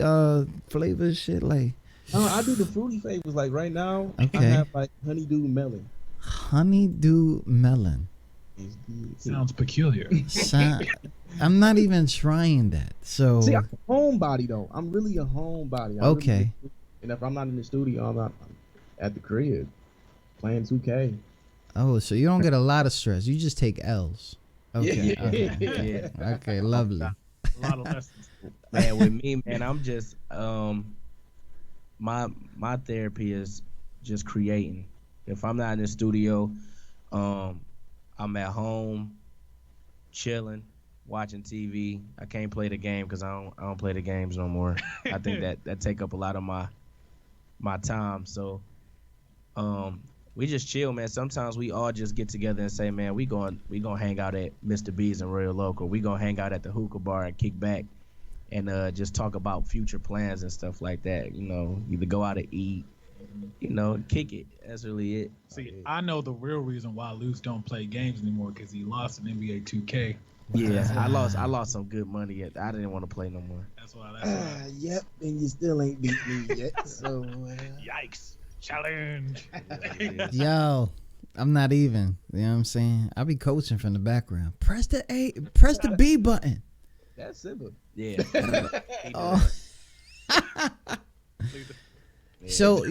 flavor shit? Like, I do the fruity flavors. Like right now, okay. I have like honeydew melon. Honeydew melon. Sounds peculiar. I'm not even trying that. So see, I'm a homebody though. I'm really a homebody. Okay. And if I'm not in the studio, I'm at the crib playing 2K. Oh, so you don't get a lot of stress. You just take L's. Okay. Yeah. Okay. Okay. Lovely. A lot of lessons. Man, with me, man, I'm just my therapy is just creating. If I'm not in the studio, I'm at home chilling, watching TV. I can't play the game because I don't play the games no more. I think that take up a lot of my time. So we just chill, man. Sometimes we all just get together and say, man, we gonna hang out at Mr. B's and Royal Local. We gonna hang out at the hookah bar and kick back and just talk about future plans and stuff like that. Either go out to eat, kick it. That's really it. See, I know the real reason why Luce don't play games anymore because he lost in NBA 2K. Yeah, I lost some good money. I didn't want to play no more. That's why. Yep, and you still ain't beat me yet. So Yikes. Challenge. Yo, I'm not even. You know what I'm saying? I'll be coaching from the background. Press the B button. That's simple. Yeah. Oh. So,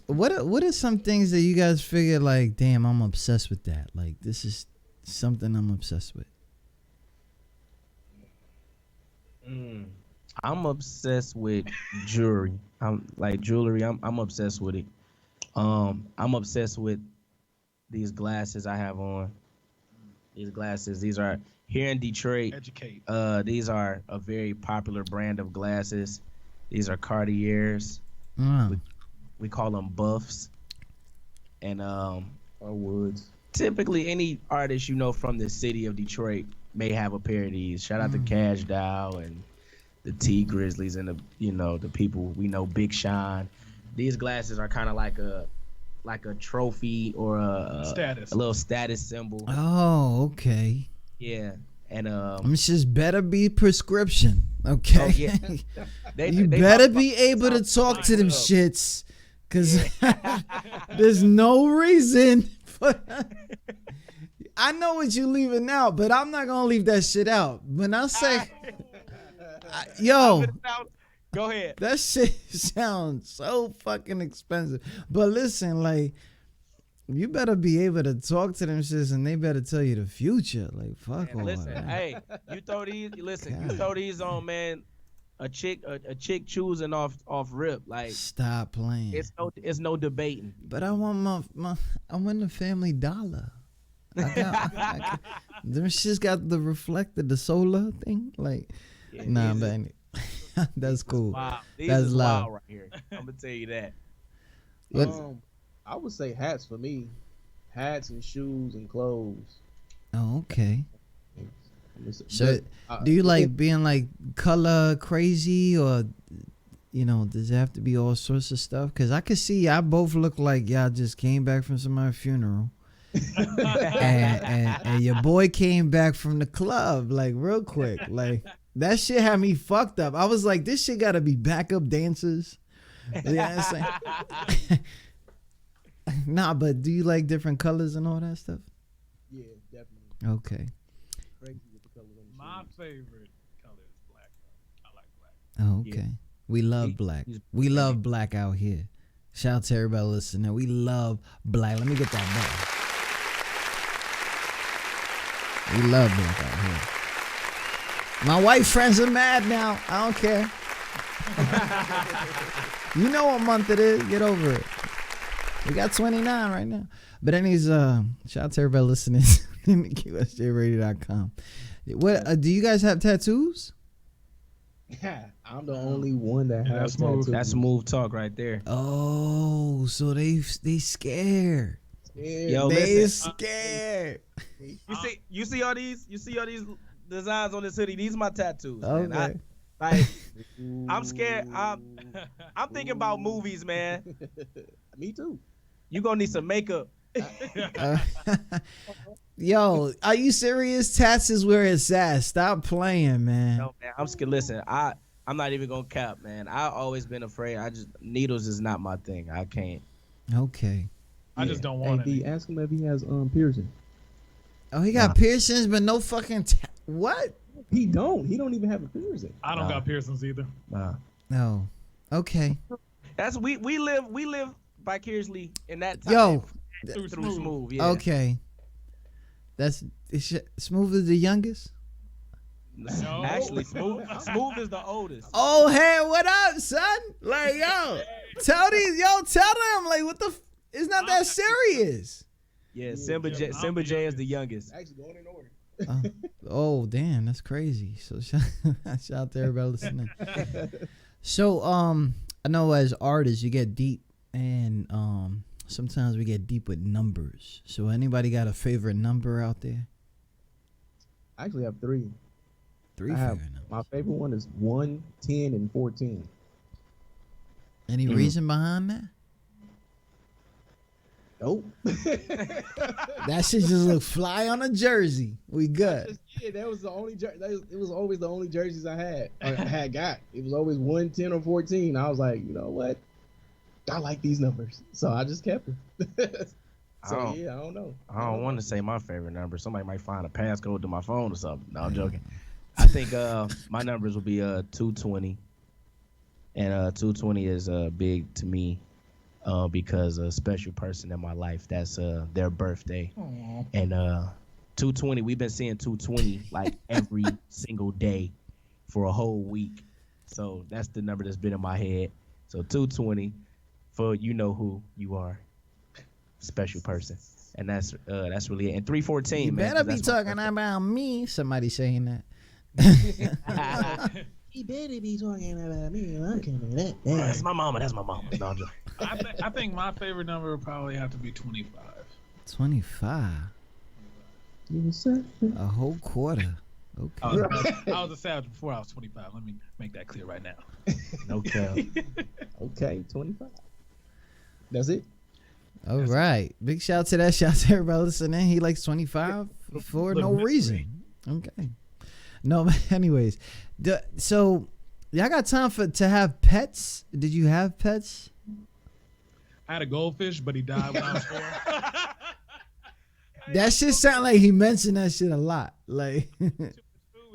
what are some things that you guys figure like, damn, I'm obsessed with that. Like, this is something I'm obsessed with. I'm obsessed with jewelry. I'm obsessed with it. I'm obsessed with these glasses I have on. These glasses, these are here in Detroit. Educate. These are a very popular brand of glasses. These are Cartiers. We call them buffs. And or woods. Typically any artist from the city of Detroit may have a pair of these. Shout out to Cash Dow and the T Grizzlies and the people we know, Big Sean. These glasses are kind of like a trophy or a little status symbol. Oh, okay. Yeah. And it's just better be prescription. Okay. Oh, yeah. You better be able to talk to them shits. Cause there's no reason for I know what you leaving out, but I'm not gonna leave that shit out. When I say yo, go ahead. That shit sounds so fucking expensive. But listen, like You better be able to talk to them shits, and they better tell you the future. Like, fuck Man, all listen, that. hey, you throw these. Listen, you God. throw these on, man. A chick choosing off rip. Like, Stop playing. it's no debating. But I want I want the Family Dollar. Them shits got the reflector, the solar thing. Like, Yeah, nah, these man. That's cool. Wow, these That's is loud. wild right here. I'm gonna tell you that. What? I would say hats for me. Hats and shoes and clothes. Oh, okay. So, But, do you like being like color crazy, or does it have to be all sorts of stuff? Cause I could see y'all both look like y'all just came back from somebody's funeral, and your boy came back from the club like real quick. Like that shit had me fucked up. I was like, this shit gotta be backup dancers. You know what I'm saying? Nah, but do you like different colors and all that stuff? Yeah, definitely. Okay. Crazy with the colors on the My shoes. favorite color is black. I like black. Oh, okay. Yeah. We love black. We love black out here. Shout out to everybody listening. We love black. Let me get that back. We love black out here. My white friends are mad now. I don't care. You know what month it is. Get over it. We got 29 right now. But anyways, shout out to everybody listening. QSJRadio.com. What do you guys have tattoos? I'm the only one that has that's smooth. tattoos. That's smooth talk right there. Oh, so they scared. Yeah. Yo, They listen. scared. You see all these designs on this hoodie. These are my tattoos. Man. Okay. I'm scared. I'm thinking about movies, man. Me too. You gonna need some makeup. Yo, are you serious? Tats is where it's at. Stop playing, man. No, man, I'm scared. Listen, I'm not even gonna cap, man. I've always been afraid. Needles is not my thing. I can't. Okay. I just don't want Hey, it. D, ask him if he has piercing. Oh, he got piercings, but no fucking what? He don't even have a piercing. I don't got piercings either. No. Okay. That's we live vicariously in that time. Yo. through smooth. Yeah. Okay. Smooth is the youngest. No. Actually, smooth is the oldest. Oh, hey, what up, son? Like, yo, tell them, like, what the? It's not that serious. Yeah, Simba J is the youngest. Actually, going in order. Oh, damn, that's crazy. So shout out to everybody listening. So, I know as artists you get deep, and sometimes we get deep with numbers. So, anybody got a favorite number out there? I actually have three. Three I have, favorite numbers. my favorite one is 1, 10, and 14. Any reason behind that? Nope. That shit just look fly on a jersey. We good. Yeah, that was the only it was always the only jerseys I had got. It was always 1, 10, or 14. I was like, you know what? I like these numbers, so I just kept them. I don't know. I don't want to say my favorite number. Somebody might find a passcode to my phone or something. No, I'm joking. I think my numbers will be 220, and 220 is big to me because a special person in my life, that's their birthday. Aww. And 220, we've been seeing 220 like every single day for a whole week. So that's the number that's been in my head. So 220 for you know who you are, special person. And that's really it. And 314, You man. better be talking about me. Somebody saying that. He better be talking about me. I'm coming that. That's my mama. No, I'm joking. I think my favorite number would probably have to be 25. 25. A whole quarter. Okay. I was a savage before I was 25. Let me make that clear right now. No cap. Okay, 25. That's it. All right. Big shout out to that. Shout out to everybody listening. He likes 25 for no reason. Okay. No, but anyways. So, y'all got time to have pets? Did you have pets? I had a goldfish, but he died when I was 4. That shit sound like he mentioned that shit a lot. Like Food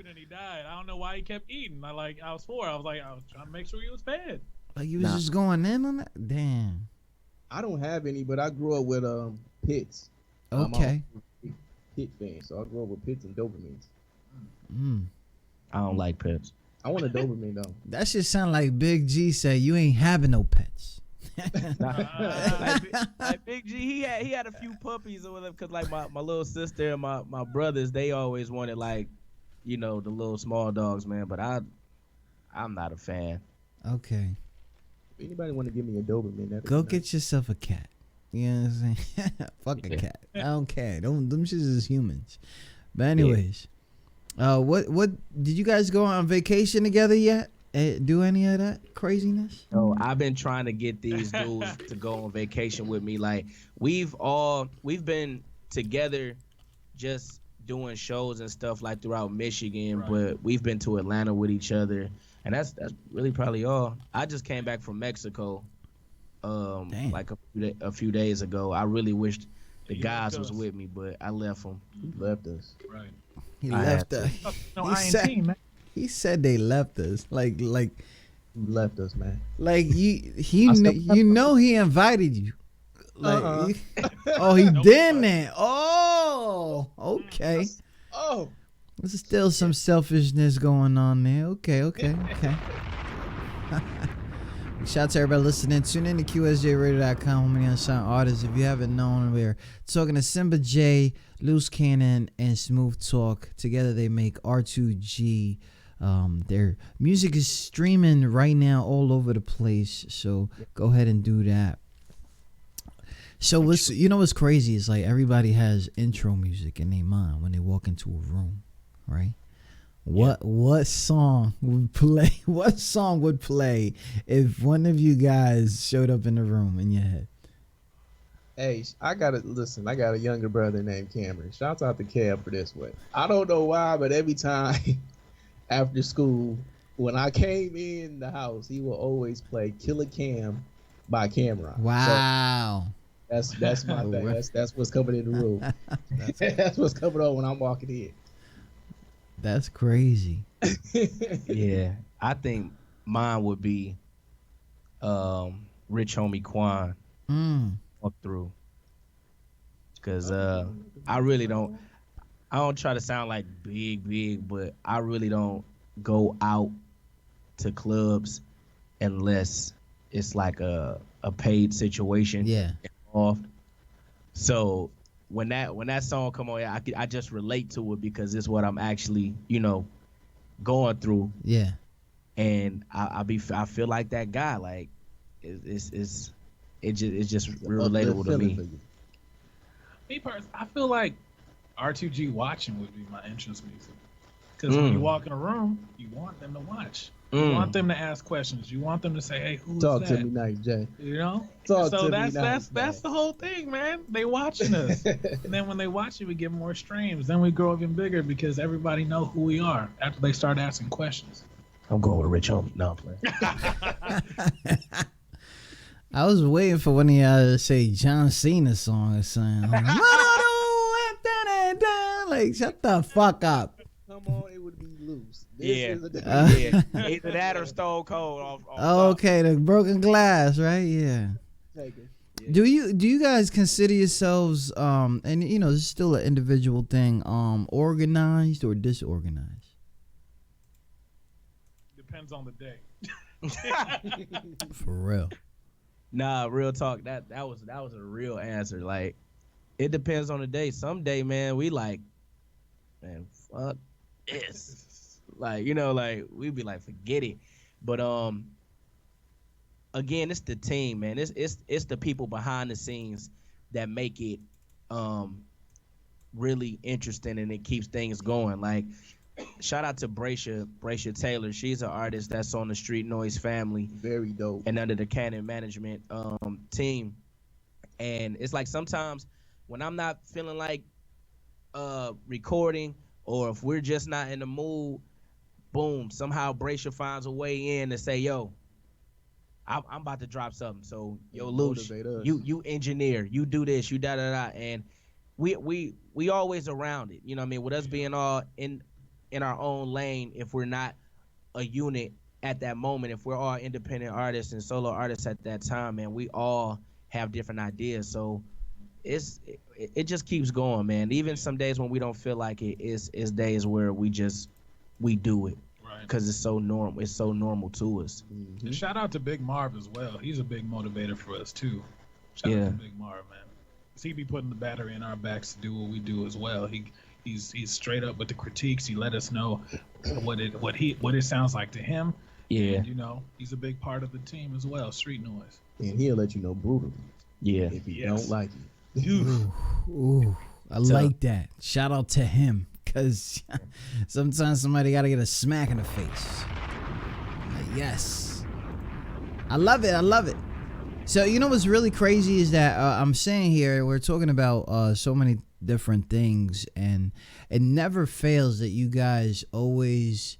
and he died. I don't know why he kept eating. I was 4. I was trying to make sure he was fed. Like you was just going in on that? Damn. I don't have any, but I grew up with Pitts. Okay. I'm a Pitt fan, so I grew up with Pitts and Dobermans. I don't like pets. I want a Doberman though. That shit sound like Big G said you ain't having no pets. Like Big G, he had a few puppies or whatever. Cause like my little sister and my brothers, they always wanted like, the little small dogs, man. But I'm not a fan. Okay. If anybody want to give me a Doberman, that'd Go be get nice. yourself a cat. You know what I'm saying? Fuck a cat. I don't care. Them shits is humans. But anyways, what did you guys go on vacation together yet? Do any of that craziness? So I've been trying to get these dudes to go on vacation with me. Like we've been together, just doing shows and stuff like throughout Michigan, but we've been to Atlanta with each other, and that's really probably all. I just came back from Mexico, like a few days ago. I really wished the guys was with me, but I left them. He left us. Right. He left us. No, He I ain't said- team, man. He said they left us. Like He left us, man. Like he he invited you. Like he didn't. Oh, okay. Oh, There's still some selfishness going on there. Okay. Shout out to everybody listening. Tune in to QSJRadio.com. Many unsigned artists. If you haven't known, we're talking to Simba J, Loose Cannon, and Smooth Talk. Together they make R2G. Their music is streaming right now all over the place. So go ahead and do that. So what's crazy is like everybody has intro music in their mind when they walk into a room, right? What song would play? What song would play if one of you guys showed up in the room in your head? hey, I got a younger brother named Cameron. Shouts out to Cam for this one. I don't know why, but every time after school, when I came in the house, he will always play Killer Cam by Cameron. Wow. So that's my thing. That's what's coming in the room. That's what's coming on when I'm walking in. That's crazy. Yeah, I think mine would be Rich Homie Quan up through, because I don't try to sound like big, but I really don't go out to clubs unless it's like a paid situation involved. So when that song come on, I just relate to it because it's what I'm actually going through. Yeah. And I feel like that guy. Like it's just real relatable to me. Me personally, I feel like R2G watching would be my entrance music. Because when you walk in a room, you want them to watch. You want them to ask questions. You want them to say, "Hey, who's Talk that?" to me nice, Jay. You know. Talk So to that's me nice, that's the whole thing, man. They watching us, and then when they watch it, we get more streams. Then we grow even bigger because everybody know who we are after they start asking questions. I'm going with Rich Homie. No, I'm playing. I was waiting for one of y'all to say John Cena song or something. Like, shut the fuck up. Come on, it would be loose. Yeah. Either that or Stone Cold. Okay, the broken glass, right? Yeah. Take it. Do you guys consider yourselves and this is still an individual thing, organized or disorganized? Depends on the day. For real. Nah, real talk. That was a real answer. Like, it depends on the day. Some day, man, we like, man, fuck this. Like, like we be like, forget it. But again, it's the team, man. It's the people behind the scenes that make it really interesting, and it keeps things going. Like, shout out to Bracia Taylor. She's an artist that's on the Street Noise family. Very dope. And under the Cannon management team. And it's like sometimes when I'm not feeling like recording, or if we're just not in the mood, boom, somehow Bracia finds a way in to say, yo, I'm about to drop something. So, yo, Luch, you engineer, you do this, you da-da-da. And we always around it. You know what I mean? With us being all in our own lane, if we're not a unit at that moment, if we're all independent artists and solo artists at that time, man, we all have different ideas. So it just keeps going, man. Even some days when we don't feel like it, is days where we do it because it's so normal. It's so normal to us. And shout out to Big Marv as well. He's a big motivator for us too. Shout out to Big Marv, man. 'Cause he be putting the battery in our backs to do what we do as well. He's straight up with the critiques. He let us know what it sounds like to him. Yeah. And, he's a big part of the team as well. Street Noise. And he'll let you know brutally. Yeah. If he don't like you. Ooh, I like that. Shout out to him, because sometimes somebody got to get a smack in the face. Yes. I love it. So, what's really crazy is that I'm saying here, we're talking about so many different things, and it never fails that you guys always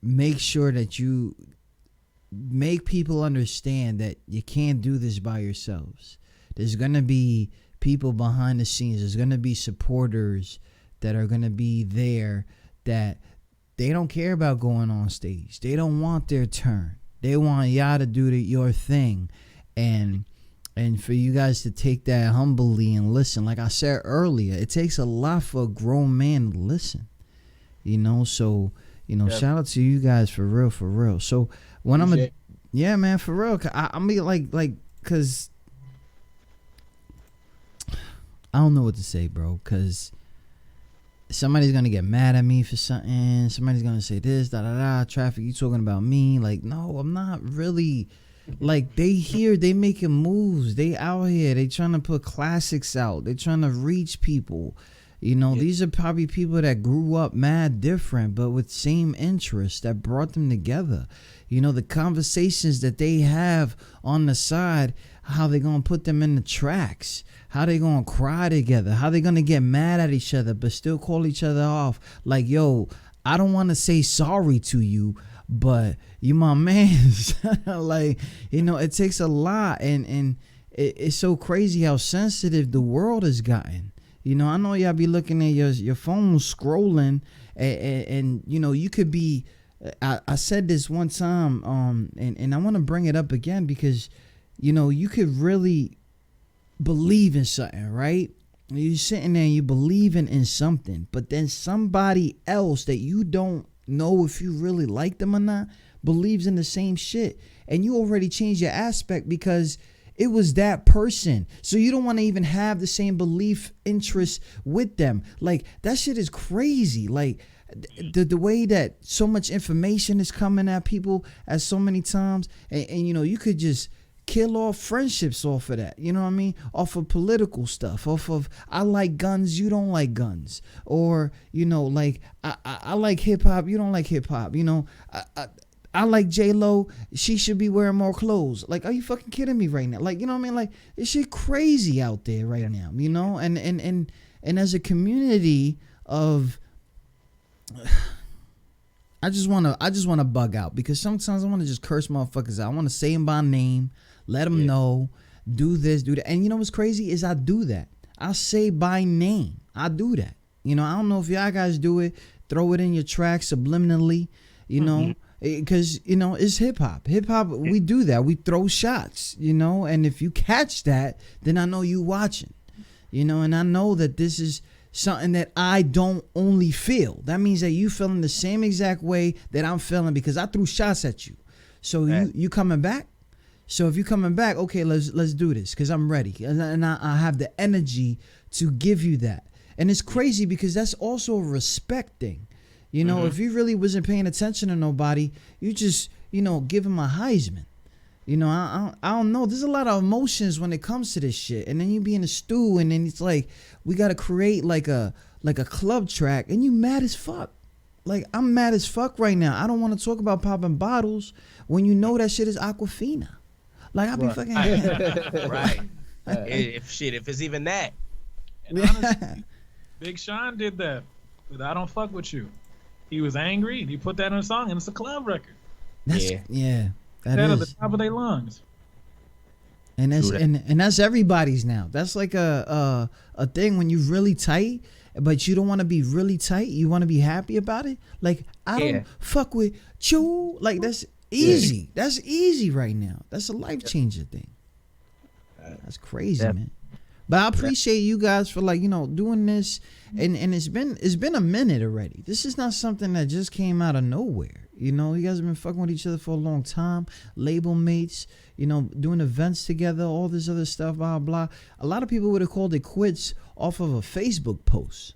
make sure that you make people understand that you can't do this by yourselves. There's going to be people behind the scenes. There's going to be supporters that are going to be there that they don't care about going on stage. They don't want their turn. They want y'all to do your thing. And for you guys to take that humbly and listen. Like I said earlier, it takes a lot for a grown man to listen. So, shout out to you guys for real. So when yeah, man, for real. I mean, like, cause I don't know what to say, bro. Cause somebody's gonna get mad at me for something. Somebody's gonna say this, Traffic, you talking about me? Like, no, I'm not really. Like, they making moves. They out here. They trying to put classics out. They trying to reach people. These are probably people that grew up mad different, but with same interests that brought them together. The conversations that they have on the side, how they gonna put them in the tracks, how they gonna cry together, how they gonna get mad at each other but still call each other off. Like, yo, I don't want to say sorry to you, but you my mans. Like, it takes a lot, and it's so crazy how sensitive the world has gotten. I know y'all be looking at your phone scrolling, and you could be. I said this one time, and I want to bring it up again because, you could really believe in something, right? You're sitting there, you believing in something, but then somebody else that you don't know if you really like them or not believes in the same shit, and you already changed your aspect because it was that person. So you don't want to even have the same belief interest with them. Like, that shit is crazy. Like, the way that so much information is coming at people at so many times, and you could just kill off friendships off of that. You know what I mean? Off of political stuff, off of I like guns, you don't like guns, or like I like hip hop, you don't like hip hop. I like J-Lo, she should be wearing more clothes. Like, are you fucking kidding me right now? Like, you know what I mean? Like, this shit crazy out there right now, and as a community of, I just wanna bug out, because sometimes I wanna just curse motherfuckers out. I wanna say them by name, let them know, do this, do that. And what's crazy is I do that. I say by name. I do that. I don't know if y'all guys do it. Throw it in your track subliminally, because it's hip-hop. We do that. We throw shots, and if you catch that, then I know you watching, and I know that this is something that I don't only feel. That means that you feeling the same exact way that I'm feeling, because I threw shots at you. So you coming back? So if you coming back, okay, let's do this, because I'm ready, and I have the energy to give you that. And it's crazy because that's also a respect thing. If you really wasn't paying attention to nobody, you just, give him a Heisman. I don't know. There's a lot of emotions when it comes to this shit. And then you be in a stew, and then it's like, we got to create like a club track, and you mad as fuck. Like, I'm mad as fuck right now. I don't want to talk about popping bottles when you know that shit is Aquafina. Like, I be fucking... Right. If it's even that. And honestly, Big Sean did that with I Don't Fuck With You. He was angry, and he put that in a song, and it's a club record. That at the top of their lungs. And that's everybody's now. That's like a thing when you really tight, but you don't want to be really tight. You want to be happy about it. Like, I don't fuck with you. Like, that's easy. That's easy right now. That's a life changer thing. That's crazy, man. But I appreciate you guys for like, doing this, and it's been a minute already. This is not something that just came out of nowhere. You guys have been fucking with each other for a long time, label mates, doing events together, all this other stuff, blah blah. A lot of people would have called it quits off of a Facebook post.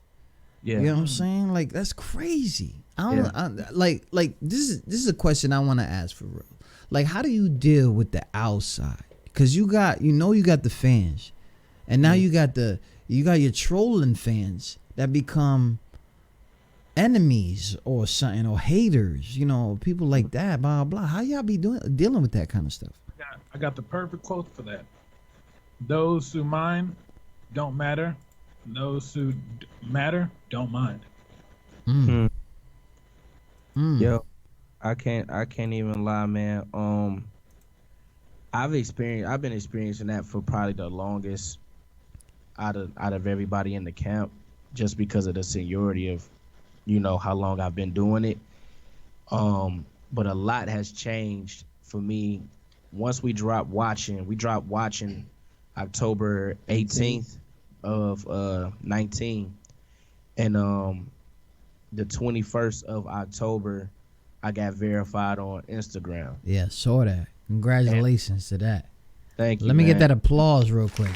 Yeah. You know what I'm saying? Like, that's crazy. Like this is a question I want to ask for real. Like, how do you deal with the outside? Because you got the fans. And now you got your trolling fans that become enemies or something, or haters, people like that, blah blah. How y'all be dealing with that kind of stuff? I got the perfect quote for that. Those who mind don't matter. Those who matter don't mind. Yo, I can't even lie, man. I've been experiencing that for probably the longest out of everybody in the camp, just because of the seniority of, how long I've been doing it. But a lot has changed for me once we dropped watching October 18th of 19, and the 21st of October I got verified on Instagram. Yeah, saw that. Congratulations to that. Thank you. Let me get that applause real quick.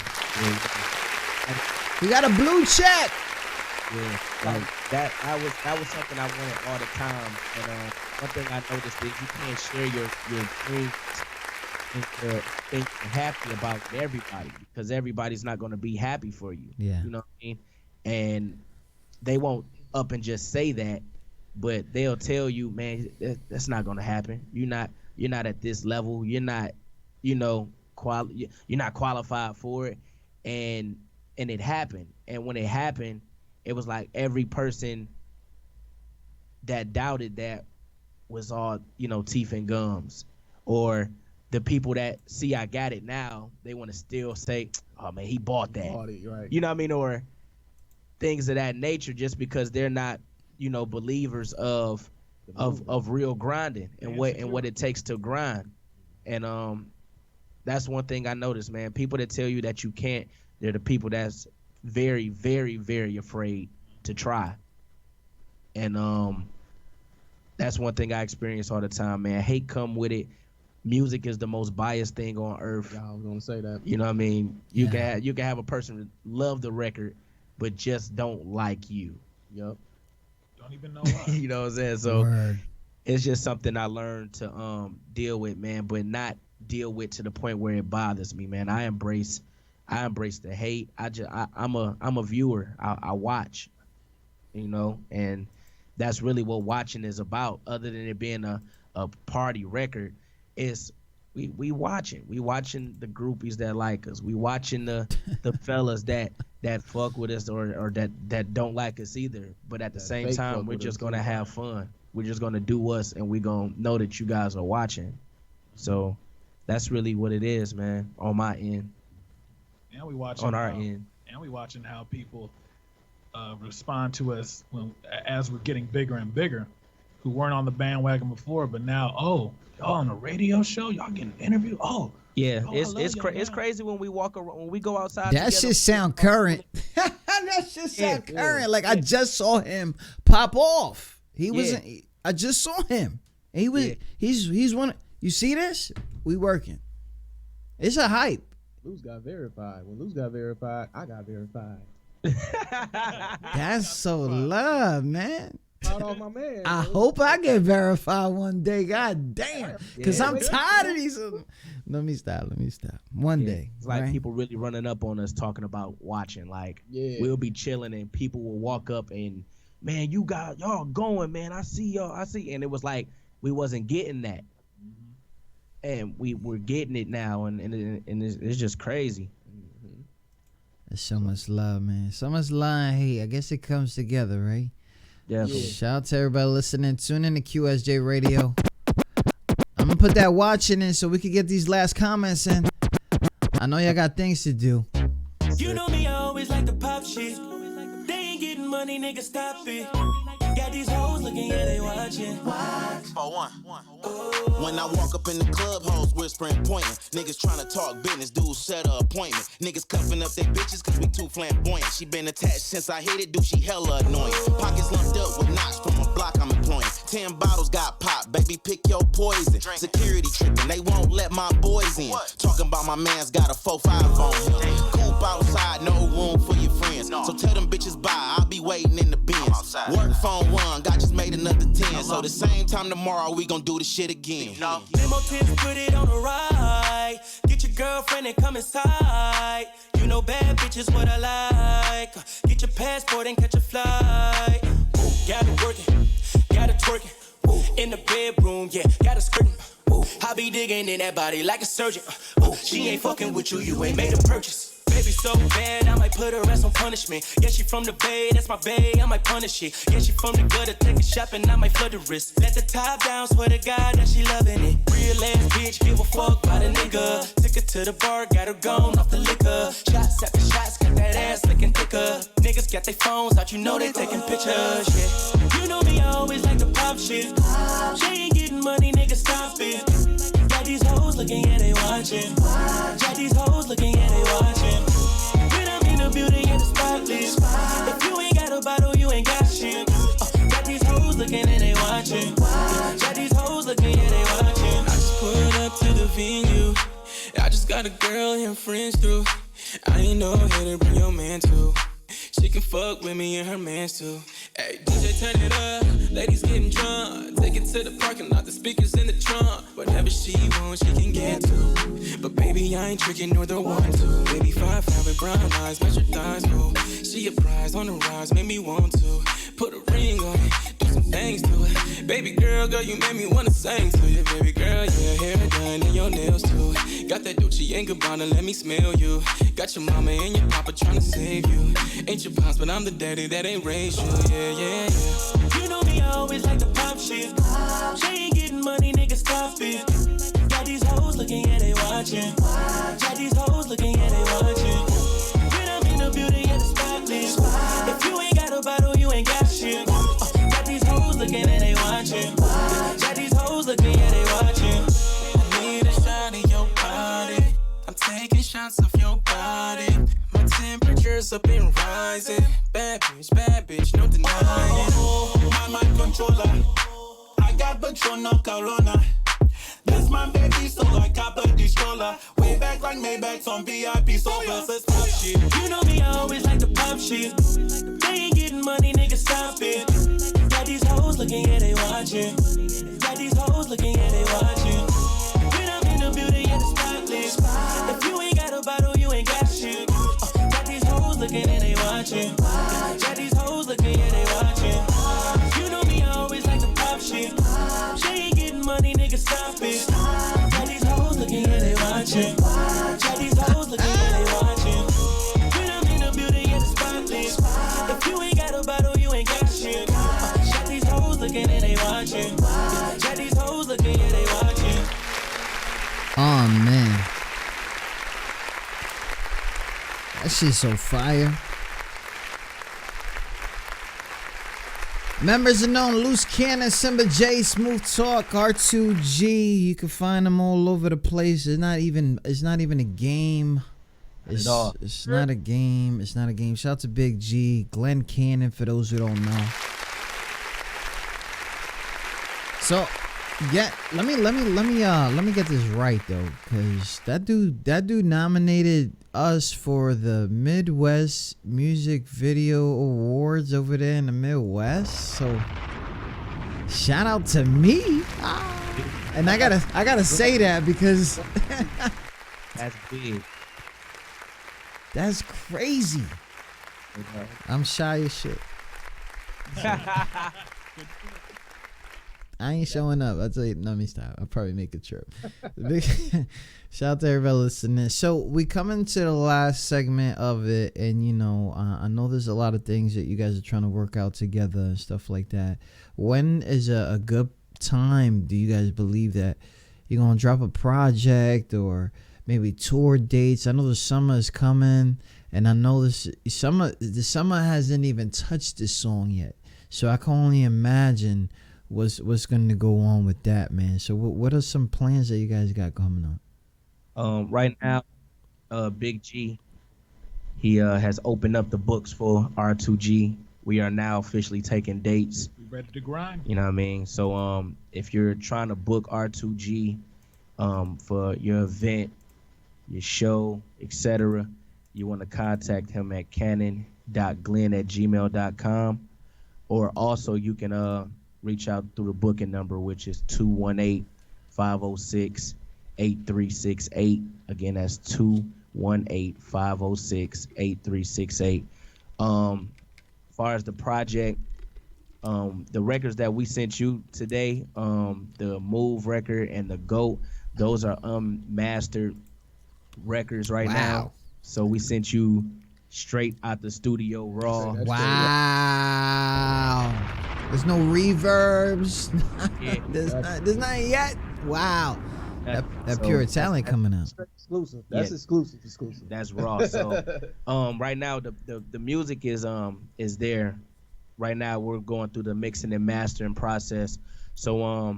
We got a blue check. Yeah, like that was something I wanted all the time. And one thing I noticed is you can't share your dreams and think happy about everybody, because everybody's not going to be happy for you. Yeah. You know what I mean? And they won't up and just say that, but they'll tell you, man, that's not going to happen. You're not at this level. You're not, you're not qualified for it. And it happened. And when it happened, it was like every person that doubted that was all, teeth and gums. Or the people that see I got it now, they want to still say, oh man, he bought that. Right. You know what I mean? Or things of that nature, just because they're not, believers of real grinding and what it takes to grind. And that's one thing I noticed, man. People that tell you that you can't, they're the people that's very, very, very afraid to try. And that's one thing I experience all the time, man. Hate come with it. Music is the most biased thing on earth. Yeah, I was gonna say that. You know what I mean? You can have a person love the record, but just don't like you. Yep. Don't even know why. You know what I'm saying? So Word. It's just something I learned to deal with, man, but not deal with to the point where it bothers me, man. I embrace the hate. I'm a viewer. I watch, and that's really what watching is about. Other than it being a party record, is we watching the groupies that like us. We watching the fellas that fuck with us or that don't like us either. But at the same time, we're just gonna have fun. We're just gonna do us, and we're gonna know that you guys are watching. So that's really what it is, man. On my end. And we watching on our end. And we watching how people respond to us as we're getting bigger and bigger, who weren't on the bandwagon before, but now, y'all on a radio show, y'all getting interviewed. Yeah, it's crazy when we walk around, when we go outside. That shit sound current. That shit sound current. Like I just saw him pop off. I just saw him. He was. He's one. You see this? We working. It's a hype. Luz got verified. When Luz got verified, I got verified. That's so love, man. Shout out my man. I hope I get verified one day. God damn. Because I'm tired of these. Let me stop. One day. It's like people really running up on us talking about watching. Like, we'll be chilling and people will walk up and, man, y'all going, man. I see y'all. And it was like we wasn't getting that. And we're getting it now, and it's just crazy. There's so much love, man. So much love and hate. I guess it comes together, right? Yeah. Shout out to everybody listening. Tune in to QSJ Radio. I'm going to put that watching in so we can get these last comments in. I know y'all got things to do. You know me, I always like to pop shit. They ain't getting money, nigga, stop it. Got Got these hoes looking, yeah, they watching. For one. When I walk up in the club, hoes whispering, pointing. Niggas tryna talk business, dudes set a appointment. Niggas cuffing up their bitches cause we too flamboyant. She been attached since I hit it, dude, she hella annoying. Pockets lumped up with knots from a block I'm employing. 10 bottles got popped, baby, pick your poison. Security tripping, they won't let my boys in. Talking about my man's got a 4-5 on him. Coop outside, no room for your friends. So tell them bitches bye, I'll be waiting in the bins. Work phone 1, God just made another 10. So the same time tomorrow, we gon' do the shit again. Demo tips, put it on the right. Get your girlfriend and come inside. You know bad bitches what I like. Get your passport and catch a flight. Ooh, got it working, got it twerking. Ooh, in the bedroom, yeah, got it skirting. Ooh, I be digging in that body like a surgeon. Ooh, she ain't fucking with you, you ain't made a purchase. Baby so bad, I might put her ass on punishment. Yeah, she from the Bay, that's my bae, I might punish it. Yeah, she from the gutter, take a shopping, I might flood the wrist. Let the top down, swear to God that she loving it. Real ass bitch, give a fuck by the nigga. Took her to the bar, got her gone off the liquor. Shots after shots, got that ass looking thicker. Niggas got their phones out, you know they taking pictures, yeah. You know me, I always like to pop shit. She ain't getting money, nigga, stop it. Got these hoes looking, yeah, they watching. Got these hoes looking, yeah, they watching. When I'm in the building, yeah, the spotless. If you ain't got a bottle, you ain't got shit. Got these hoes looking, and they watching. Got these hoes looking, yeah, they watching. I just pulled up to the venue. I just got a girl and friends through. I ain't no here to bring your man to. She can fuck with me and her mans too. Hey, DJ, turn it up. Ladies getting drunk. Take it to the parking lot. The speakers in the trunk. Whatever she wants, she can get to. But baby, I ain't tricking nor the one to. Baby, 5'5" with brown eyes, match her thighs, bro. She a prize on the rise, made me want to put a ring on it, do some things to it. Baby girl, you made me wanna sing to you. Baby girl, yeah, hair done and your nails too. Got that Dolce & Gabbana, let me smell you. Got your mama and your papa tryna save you. Ain't your pops, but I'm the daddy that ain't raised you. Yeah, yeah, yeah. You know me, I always like to pop shit. She ain't getting money, nigga, stop it. Got these hoes looking, yeah, they watching. Got these hoes looking, yeah, they watching. When I'm in the building, yeah, the spotless. If you ain't got a bottle, you ain't got shit. Got these hoes looking, and they watching. Got these hoes looking, yeah, they watching. I need a shot of your body. I'm taking shots of your body. My temperature's up and rising. Bad bitch, no denying. My mind controller. I got Patron, no Corona. That's my baby, so I got a stroller. Way back like Maybach on VIP, so versus pop shit. You know me, I always like to pop shit. They ain't getting money, nigga, stop it. Got these hoes looking, yeah, they watching. Got these hoes looking, yeah, they watching. When I'm in the building, yeah, the spotless. If you ain't got a bottle, you ain't got shit. Got these hoes looking, and they watching. Got these hoes looking, yeah, they watching. You know me, I always like to pop shit. She ain't getting money, nigga, stop it. Got these hoes looking, yeah, they watching. Got these hoes looking, yeah, they watching. When I'm in the building, yeah, the spotless. If you ain't got a bottle, you ain't got shit. Got these hoes looking, and they watching. Got these hoes looking, yeah, they watching. Oh man, that shit's so fire. Members are known: Loose Cannon, Simba J, Smooth Talk, R2G. You can find them all over the place. It's not even a game. It's not a game. It's not a game. Shout out to Big G, Glenn Cannon, for those who don't know. So, yeah, let me get this right though, cause that dude nominated us for the Midwest Music Video Awards over there in the Midwest. So, shout out to me. And I gotta say that because That's big. That's crazy. I'm shy as shit. I ain't showing up. I'll tell you. Let me stop. I'll probably make a trip. Shout out to everybody listening. So we coming to the last segment of it, and I know there's a lot of things that you guys are trying to work out together and stuff like that. When is a good time? Do you guys believe that you're gonna drop a project or maybe tour dates? I know the summer is coming, and I know the summer hasn't even touched this song yet. So I can only imagine what's going to go on with that, man. So what are some plans that you guys got coming on? Right now, Big G, he has opened up the books for R2G. We are now officially taking dates. We ready to grind. You know what I mean? So if you're trying to book R2G for your event, your show, etc., you want to contact him at cannon.glenn@gmail.com, or also you can reach out through the booking number, which is 218-506-8368. Again, that's 218-506-8368. As far as the project, the records that we sent you today, the Move record and the GOAT, those are unmastered records right now. So we sent you straight out the studio raw. Wow. There's no reverbs. There's nothing yet. Wow. That pure talent coming out. Exclusive. That's exclusive. That's raw. So right now the music is there. Right now we're going through the mixing and mastering process. So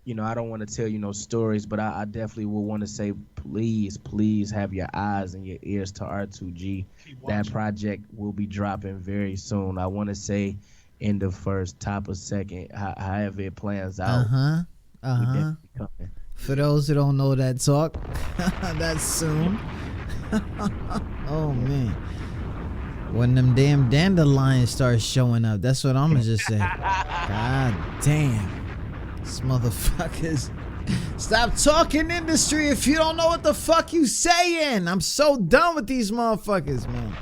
you know, I don't want to tell you no stories, but I definitely will want to say, please have your eyes and your ears to R2G. That project will be dropping very soon. I want to say end of first, top of second, however it plans out. We definitely coming. For those who don't know that talk, that's soon. Oh man. When them damn dandelions start showing up, that's what I'm gonna just say. God damn. These motherfuckers. Stop talking industry if you don't know what the fuck you saying. I'm so done with these motherfuckers, man.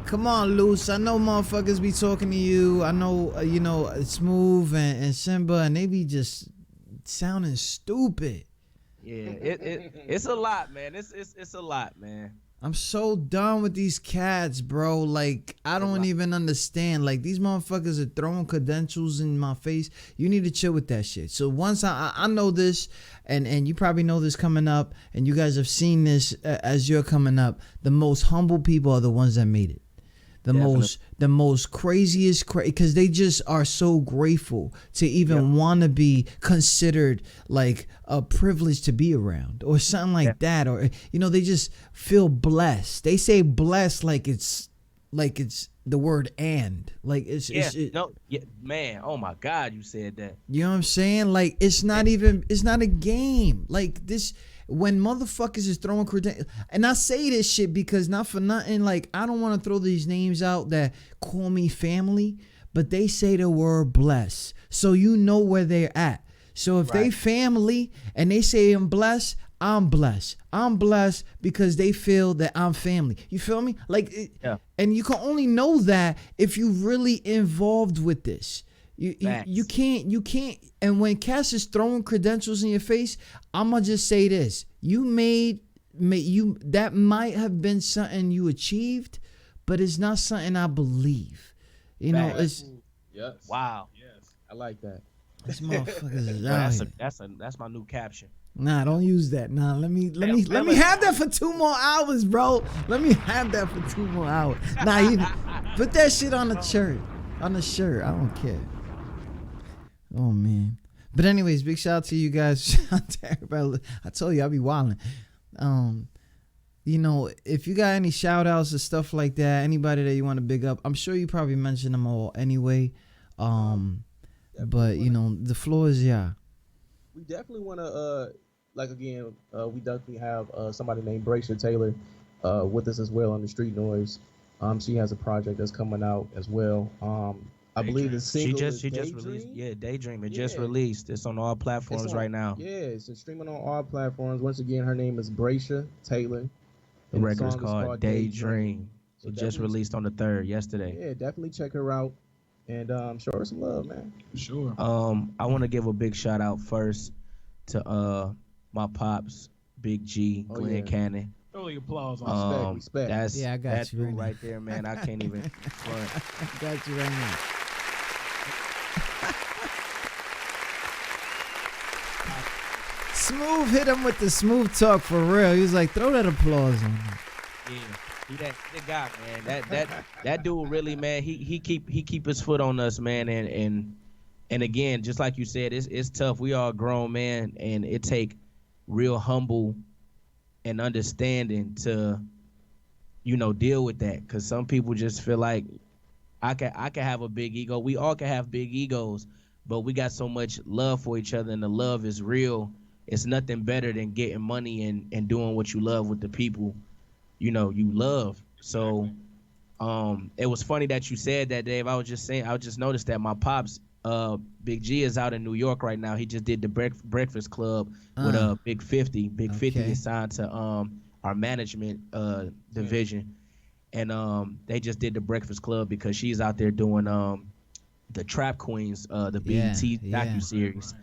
Come on, Luce. I know motherfuckers be talking to you. I know, you know, Smooth and Simba, and they be just sounding stupid. Yeah, it's a lot, man. It's a lot, man. I'm so done with these cats, bro. Like, I don't even understand. Like, these motherfuckers are throwing credentials in my face. You need to chill with that shit. So once I know this, and you probably know this coming up, and you guys have seen this as you're coming up, the most humble people are the ones that made it. The most craziest, because they just are so grateful to even want to be considered like a privilege to be around or something like that, or you know, they just feel blessed. They say blessed like it's the word and like man. Oh my God, you said that. You know what I'm saying? Like it's not a game. Like this. When motherfuckers is throwing credentials, and I say this shit because not for nothing, like I don't want to throw these names out that call me family, but they say the word bless, so you know where they're at. So if they family and they say I'm blessed, I'm blessed. I'm blessed because they feel that I'm family. You feel me? Like, and you can only know that if you really involved with this. You can't. And when Cass is throwing credentials in your face, I'ma just say this: you made that might have been something you achieved, but it's not something I believe. You know, it's wow. Yes, I like that. This motherfuckers is out here. That's my new caption. Nah, don't use that. Nah, let me have that for 2 more hours, bro. Let me have that for 2 more hours. Nah, you put that shit on the shirt. On the shirt. I don't care. Oh man. But anyways, big shout out to you guys. Shout out to everybody. I told you I'll be wilding. You know, if you got any shout outs or stuff like that, anybody that you want to big up, I'm sure you probably mentioned them all anyway. But you know, the floor is We definitely want to like again, we definitely have somebody named Bracia Taylor with us as well on the Street Noise. She has a project that's coming out as well. I believe the single she just released. Yeah, Daydream. It just released. It's on all platforms right now. Yeah, it's streaming on all platforms. Once again, her name is Bracia Taylor. The record is called Daydream. It just released on the 3rd yesterday. Yeah, definitely check her out and show her some love, man. Sure. I want to give a big shout out first to my pops, Big G, Glenn Cannon. Early applause on respect. That's I got that you dude right there, man. I can't even front. I got you right now. Smooth hit him with the smooth talk for real. He was like, throw that applause on him. He that guy, man. That dude really, man. He keep his foot on us, man. And again, just like you said, it's tough. We all grown, man, and it take real humble and understanding to, deal with that. Cause some people just feel like I can have a big ego. We all can have big egos, but we got so much love for each other, and the love is real. It's nothing better than getting money and doing what you love with the people, you love. So, it was funny that you said that, Dave. I just noticed that my pops, Big G, is out in New York right now. He just did the Breakfast Club with Big 50. Big 50 is signed to our management division. And they just did the Breakfast Club because she's out there doing the Trap Queens, the BET docuseries.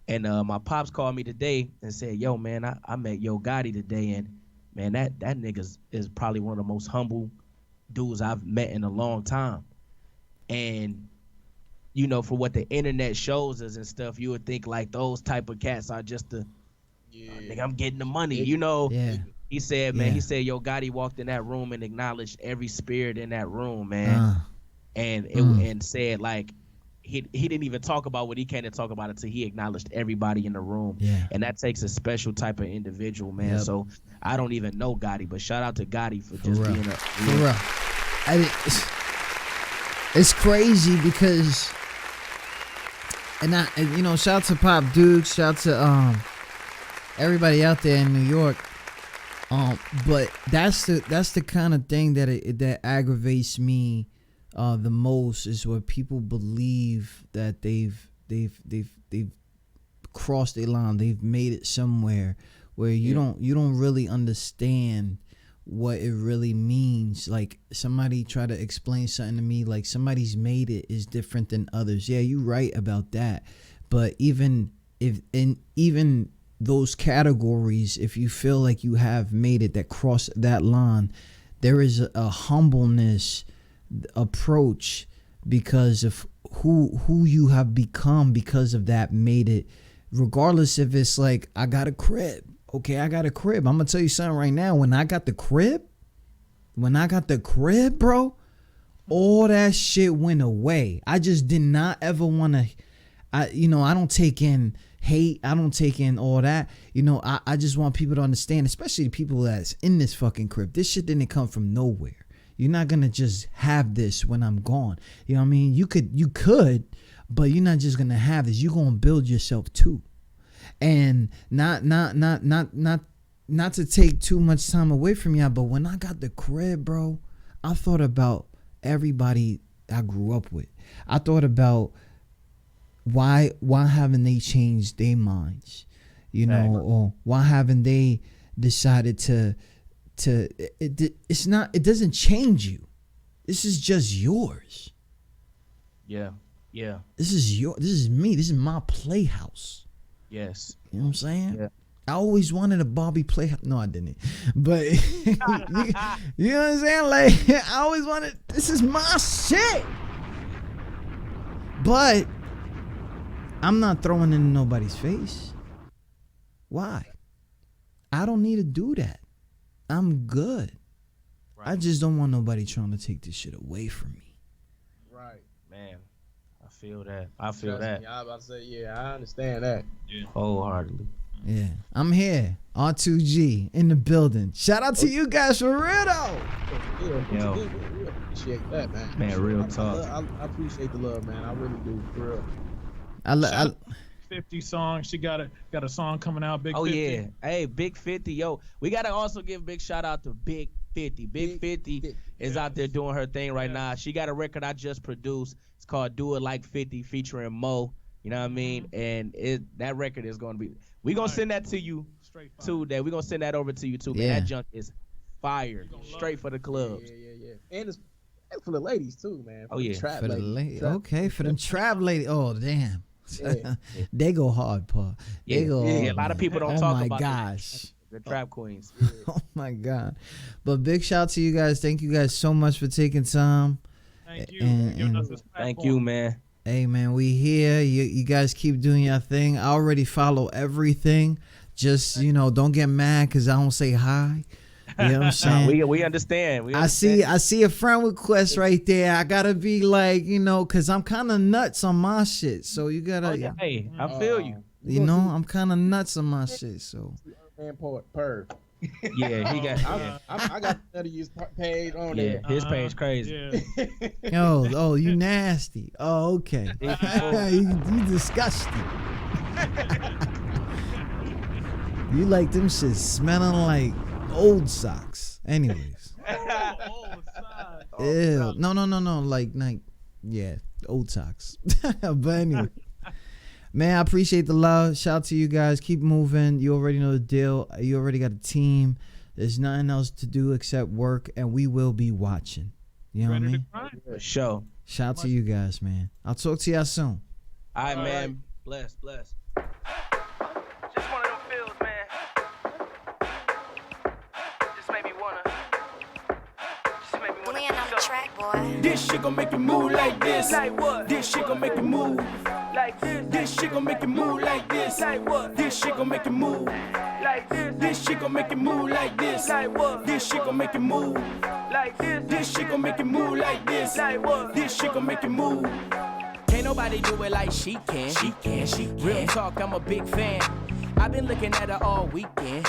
And my pops called me today and said, "Yo, man, I met Yo Gotti today, and man, that nigga is probably one of the most humble dudes I've met in a long time." And for what the internet shows us and stuff, you would think like those type of cats are just nigga, I'm getting the money, Yeah. He said, man, he said, Yo Gotti walked in that room and acknowledged every spirit in that room, man. And said, like, he didn't even talk about what he came to talk about until he acknowledged everybody in the room. Yeah. And that takes a special type of individual, man. Yep. So I don't even know Gotti, but shout out to Gotti for just real. being a for real. It's crazy because, shout out to Pop Duke, shout out to everybody out there in New York. But that's the kind of thing that aggravates me the most, is where people believe that they've crossed a line, they've made it somewhere where you don't really understand what it really means. Like, somebody try to explain something to me, like somebody's made it is different than others. Yeah, you're right about that. But even those categories, if you feel like you have made it, that cross that line, there is a humbleness approach because of who you have become because of that made it. Regardless if it's like, I got a crib. Okay, I got a crib. I'm gonna tell you something right now. When I got the crib, bro, all that shit went away. I just did not ever want to. I don't take in hate. I don't take in all that. I just want people to understand, especially the people that's in this fucking crib. This shit didn't come from nowhere. You're not gonna just have this when I'm gone. You know what I mean? You could, but you're not just gonna have this. You're gonna build yourself too. And not to take too much time away from y'all, but when I got the crib, bro, I thought about everybody I grew up with. I thought about why haven't they changed their minds, or why haven't they decided it doesn't change you. This is just yours. Yeah. This is me. This is my playhouse. Yes. You know what I'm saying? Yeah. I always wanted a Barbie playhouse. No, I didn't. But you know what I'm saying? Like, I always wanted, this is my shit. But I'm not throwing it in nobody's face. Why? I don't need to do that. I'm good. Right. I just don't want nobody trying to take this shit away from me. Right. Man, I feel that. I feel that. I was about to say, yeah, I understand that. Yeah. Wholeheartedly. Yeah. I'm here. R2G in the building. Shout out to you guys for real though. Yeah, we appreciate that, man. Man, real talk. I appreciate the love, man. I really do, for real. I 50 songs. She got a song coming out. Big 50. Yeah. Hey, Big 50. Yo, we gotta also give a big shout out to Big 50. Big 50 is out there doing her thing right now. She got a record I just produced. It's called Do It Like 50 featuring Mo. You know what I mean? And that record is gonna be. We gonna send that to you too. That we gonna send that over to you too. Yeah. Man, that junk is fire. Straight for the clubs. Yeah. And it's for the ladies too, man. Oh yeah. For the ladies. Okay, for them trap ladies. Oh damn. Yeah. They go hard, Paul. They go hard. Yeah, a lot of people don't talk about gosh. The trap queens. Oh my God. But big shout out to you guys. Thank you guys so much for taking time. Thank you. Thank you, man. Hey man, we here. You guys keep doing your thing. I already follow everything. Just, don't get mad because I don't say hi. You know what I'm saying? We understand. I see a friend request right there. I gotta be like, cause I'm kind of nuts on my shit. So you gotta. Hey, I feel you. You know, I'm kind of nuts on my shit. So. Man, Perv. Yeah, he got. I got the his page on there. His page crazy. Oh, you nasty. Oh, okay. you disgusting. You like them shit smelling like old socks. Anyways. Ew. No. Like, yeah, old socks. But anyway. Man, I appreciate the love. Shout out to you guys. Keep moving. You already know the deal. You already got a team. There's nothing else to do except work, and we will be watching. You know what I mean? For sure. Shout out to you guys, man. I'll talk to y'all soon. All right, man. Bless. Just one of them feels, man. Just made me wanna. Glenn on the track, boy. This shit gon' make you move like this. Like what? This shit gon' make you move. Like this. This shit gon' make you move like this. Like what? This shit gon' make you move. Like this. This shit gon' make you move like this. Like what? This shit gon' make you move. Like this. This shit gon' make you move like this. Like what? This shit gon' make you move. Can't nobody do it like she can. She can. Real talk, I'm a big fan. I've been looking at her all weekend.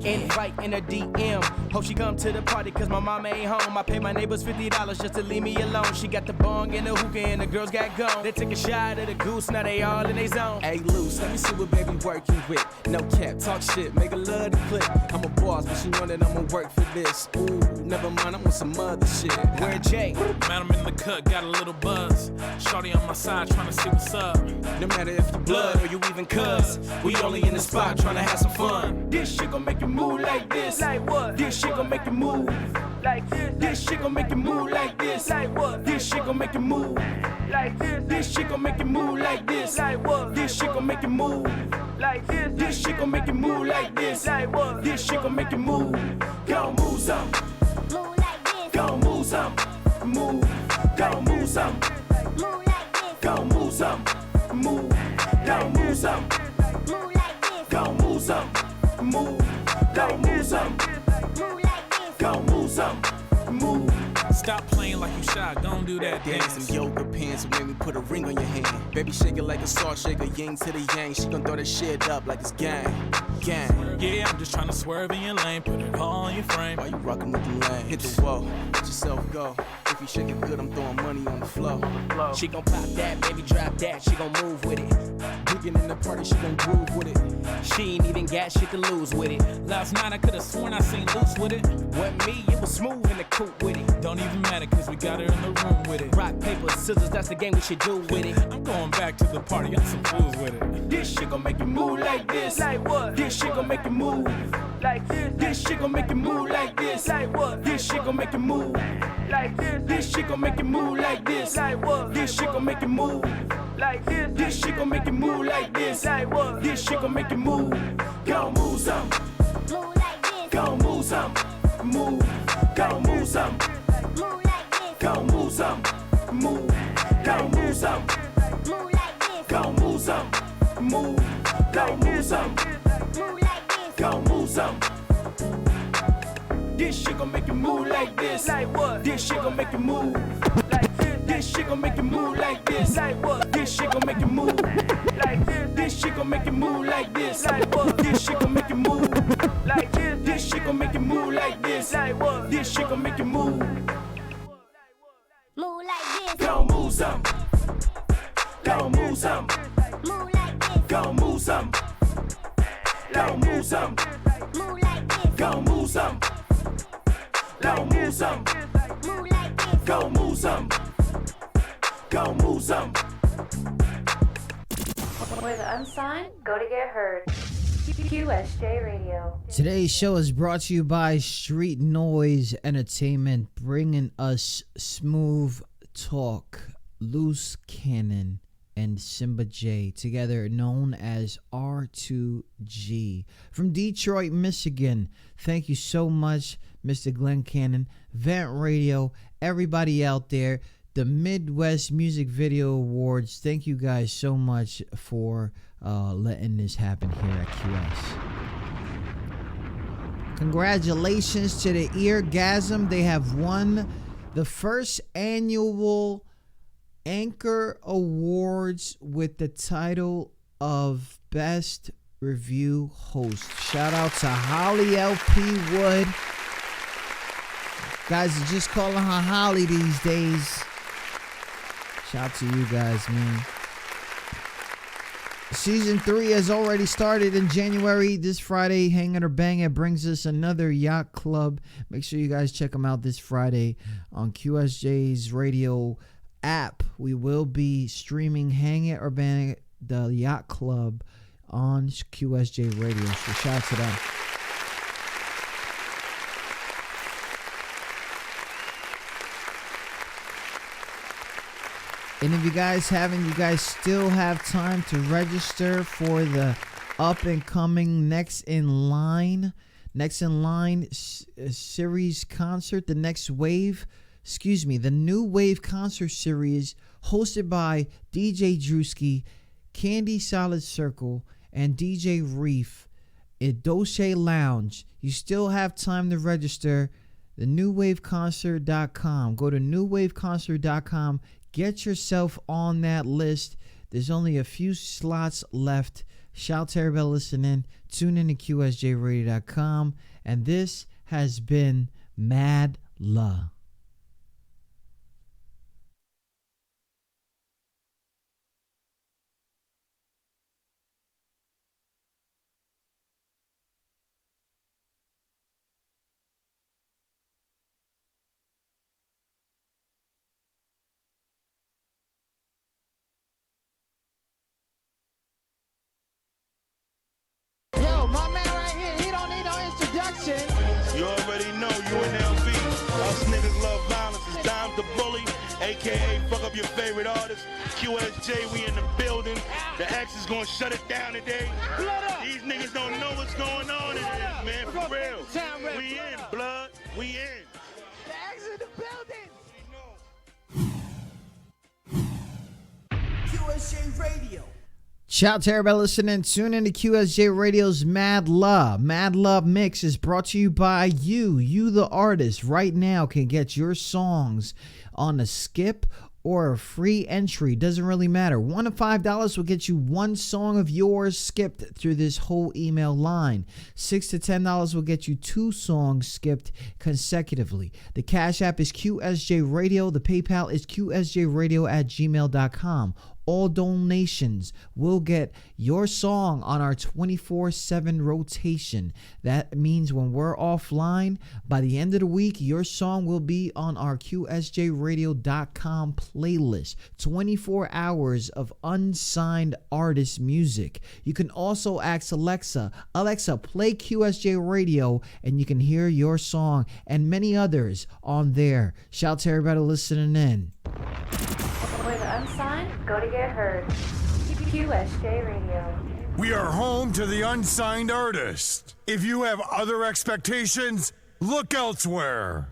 Invite in a DM. Hope she come to the party cause my mama ain't home. I pay my neighbors $50 just to leave me alone. She got the bong and the hookah and the girls got gone. They took a shot of the goose, now they all in they zone. Hey, loose, let me see what baby working with. No cap, talk shit, make a love to click. I'm a boss, but she know that I'ma work for this. Ooh, never mind, I'm on some other shit. Where Jay? Man, I'm in the cut, got a little buzz. Shorty on my side, trying to see what's up. No matter if you blood or you even cuz, we only in the spot trying to have some fun. This shit gon' make you move like this. Like what? This shit gon' make you move. Like this. This shit gon' make you move like this. Like what? This shit gon' make you move. Like this. This shit gon' make you move like this. Like what? This shit gon' make you move. Like this. This shit gon' make you move like this. Like what? This shit gon' make you move. Go move some. Move like this. Go move some. Move. Go move some. Move like this. Go move some. Move. Go move some. Move like this. Go move some. Move. Go move some. Move like this. Go move some. Move. Stop playing like you shy, don't do that Dance dance. some yoga pants and make me put a ring on your hand. Baby, shake it like a salt shaker, yin to the yang. She gon' throw that shit up like it's gang. Yeah, I'm just trying to swerve in your lane, put it all on your frame. Why you rockin' with the lane? Hit the wall, let yourself go. If you shake it good, I'm throwing money on the floor. She gon' pop that, baby, drop that. She gon' move with it. Digging in the party, she gon' groove with it. She ain't even got shit to lose with it. Last night I could've sworn I seen loose with it. Wasn't me, it was smooth in the coupe with it. Don't even matter cause we got her in the room with it. Rock, paper, scissors, that's the game we should do with it. I'm going back to the party, got some fools with it. This shit gon' make you move like this. Like what? This shit gon' make you move. Like this. This shit gon' make you move like this. Like what? This shit gon' make you move. Like this. This shit gon' make you move like this. Like what? This shit gon' make you move. Like this. This shit gon' make you move like this. Like what? This shit gon' make you move. Go move some. Move like this. Go move some. Move. Go move some. Move like this. Go move some. Move. Go move some. Move like this. Go move some. Move. Go move some. Move like this. Go move some. This shit gon' make you move like this. Like what? This shit gon' make you move. Like this. This shit gon' make you move like this. Like what? This shit gon' make you move. Like this. This shit gon' make you move like this. Like what? This shit gon' make you move. Like this. This shit gon' make you move like this. Like what? This shit gon' make you move. Move like this. Go move some. Go move some. Move like this. Go move some. Go move some. Move like this. Go move some. Go move some. Move like this. Go move some. Go move some. Where the unsigned go to get heard. QSJ Radio. Today's show is brought to you by Street Noise Entertainment, bringing us smooth talk. Loose Cannon and Simba J, together known as R2G, from Detroit, Michigan. Thank you so much, Mr. Glenn Cannon, Vent Radio, everybody out there. The Midwest Music Video Awards, thank you guys so much for letting this happen here at QS. Congratulations to the Eargasm. They have won the first annual Anchor Awards with the title of Best Review Host. Shout out to Holly LP Wood. Guys are just calling her Holly these days. Shout out to you guys, man. Season 3 has already started in January. This Friday, Hang It or Bang It brings us another yacht club. Make sure you guys check them out this Friday on QSJ's radio app. We will be streaming Hang It or Bang It, the yacht club, on QSJ radio. So shout out to them. And if you guys haven't, you guys still have time to register for the up and coming Next in Line series concert, the New Wave concert series hosted by DJ Drewski, Candy Solid Circle, and DJ Reef at Dolce Lounge. You still have time to register. The newwaveconcert.com. Go to newwaveconcert.com. Get yourself on that list. There's only a few slots left. Shout to everybody listening. Tune in to QSJRadio.com. And this has been Mad Love. You already know UNLV. Us niggas love violence. It's Dime the Bully, aka fuck up your favorite artist. QSJ, we in the building. The X is gonna shut it down today. These niggas don't know what's going on in here, man. For real. We in, blood. We in. The X in the building. QSJ Radio. Shout out to everybody listening. Tune in to QSJ Radio's Mad Love. Mad Love Mix is brought to you by you the artist. Right now can get your songs on a skip or a free entry. Doesn't really matter. $1 to $5 will get you one song of yours skipped through this whole email line. $6 to $10 will get you two songs skipped consecutively. The Cash App is QSJ Radio. The PayPal is qsjradio@gmail.com. All donations will get your song on our 24/7 rotation. That means when we're offline, by the end of the week, your song will be on our qsjradio.com playlist. 24 hours of unsigned artist music. You can also ask Alexa, play QSJ Radio, and you can hear your song and many others on there. Shout out to everybody listening in. For the unsigned, go to get heard. QSJ Radio. We are home to the unsigned artist. If you have other expectations, look elsewhere.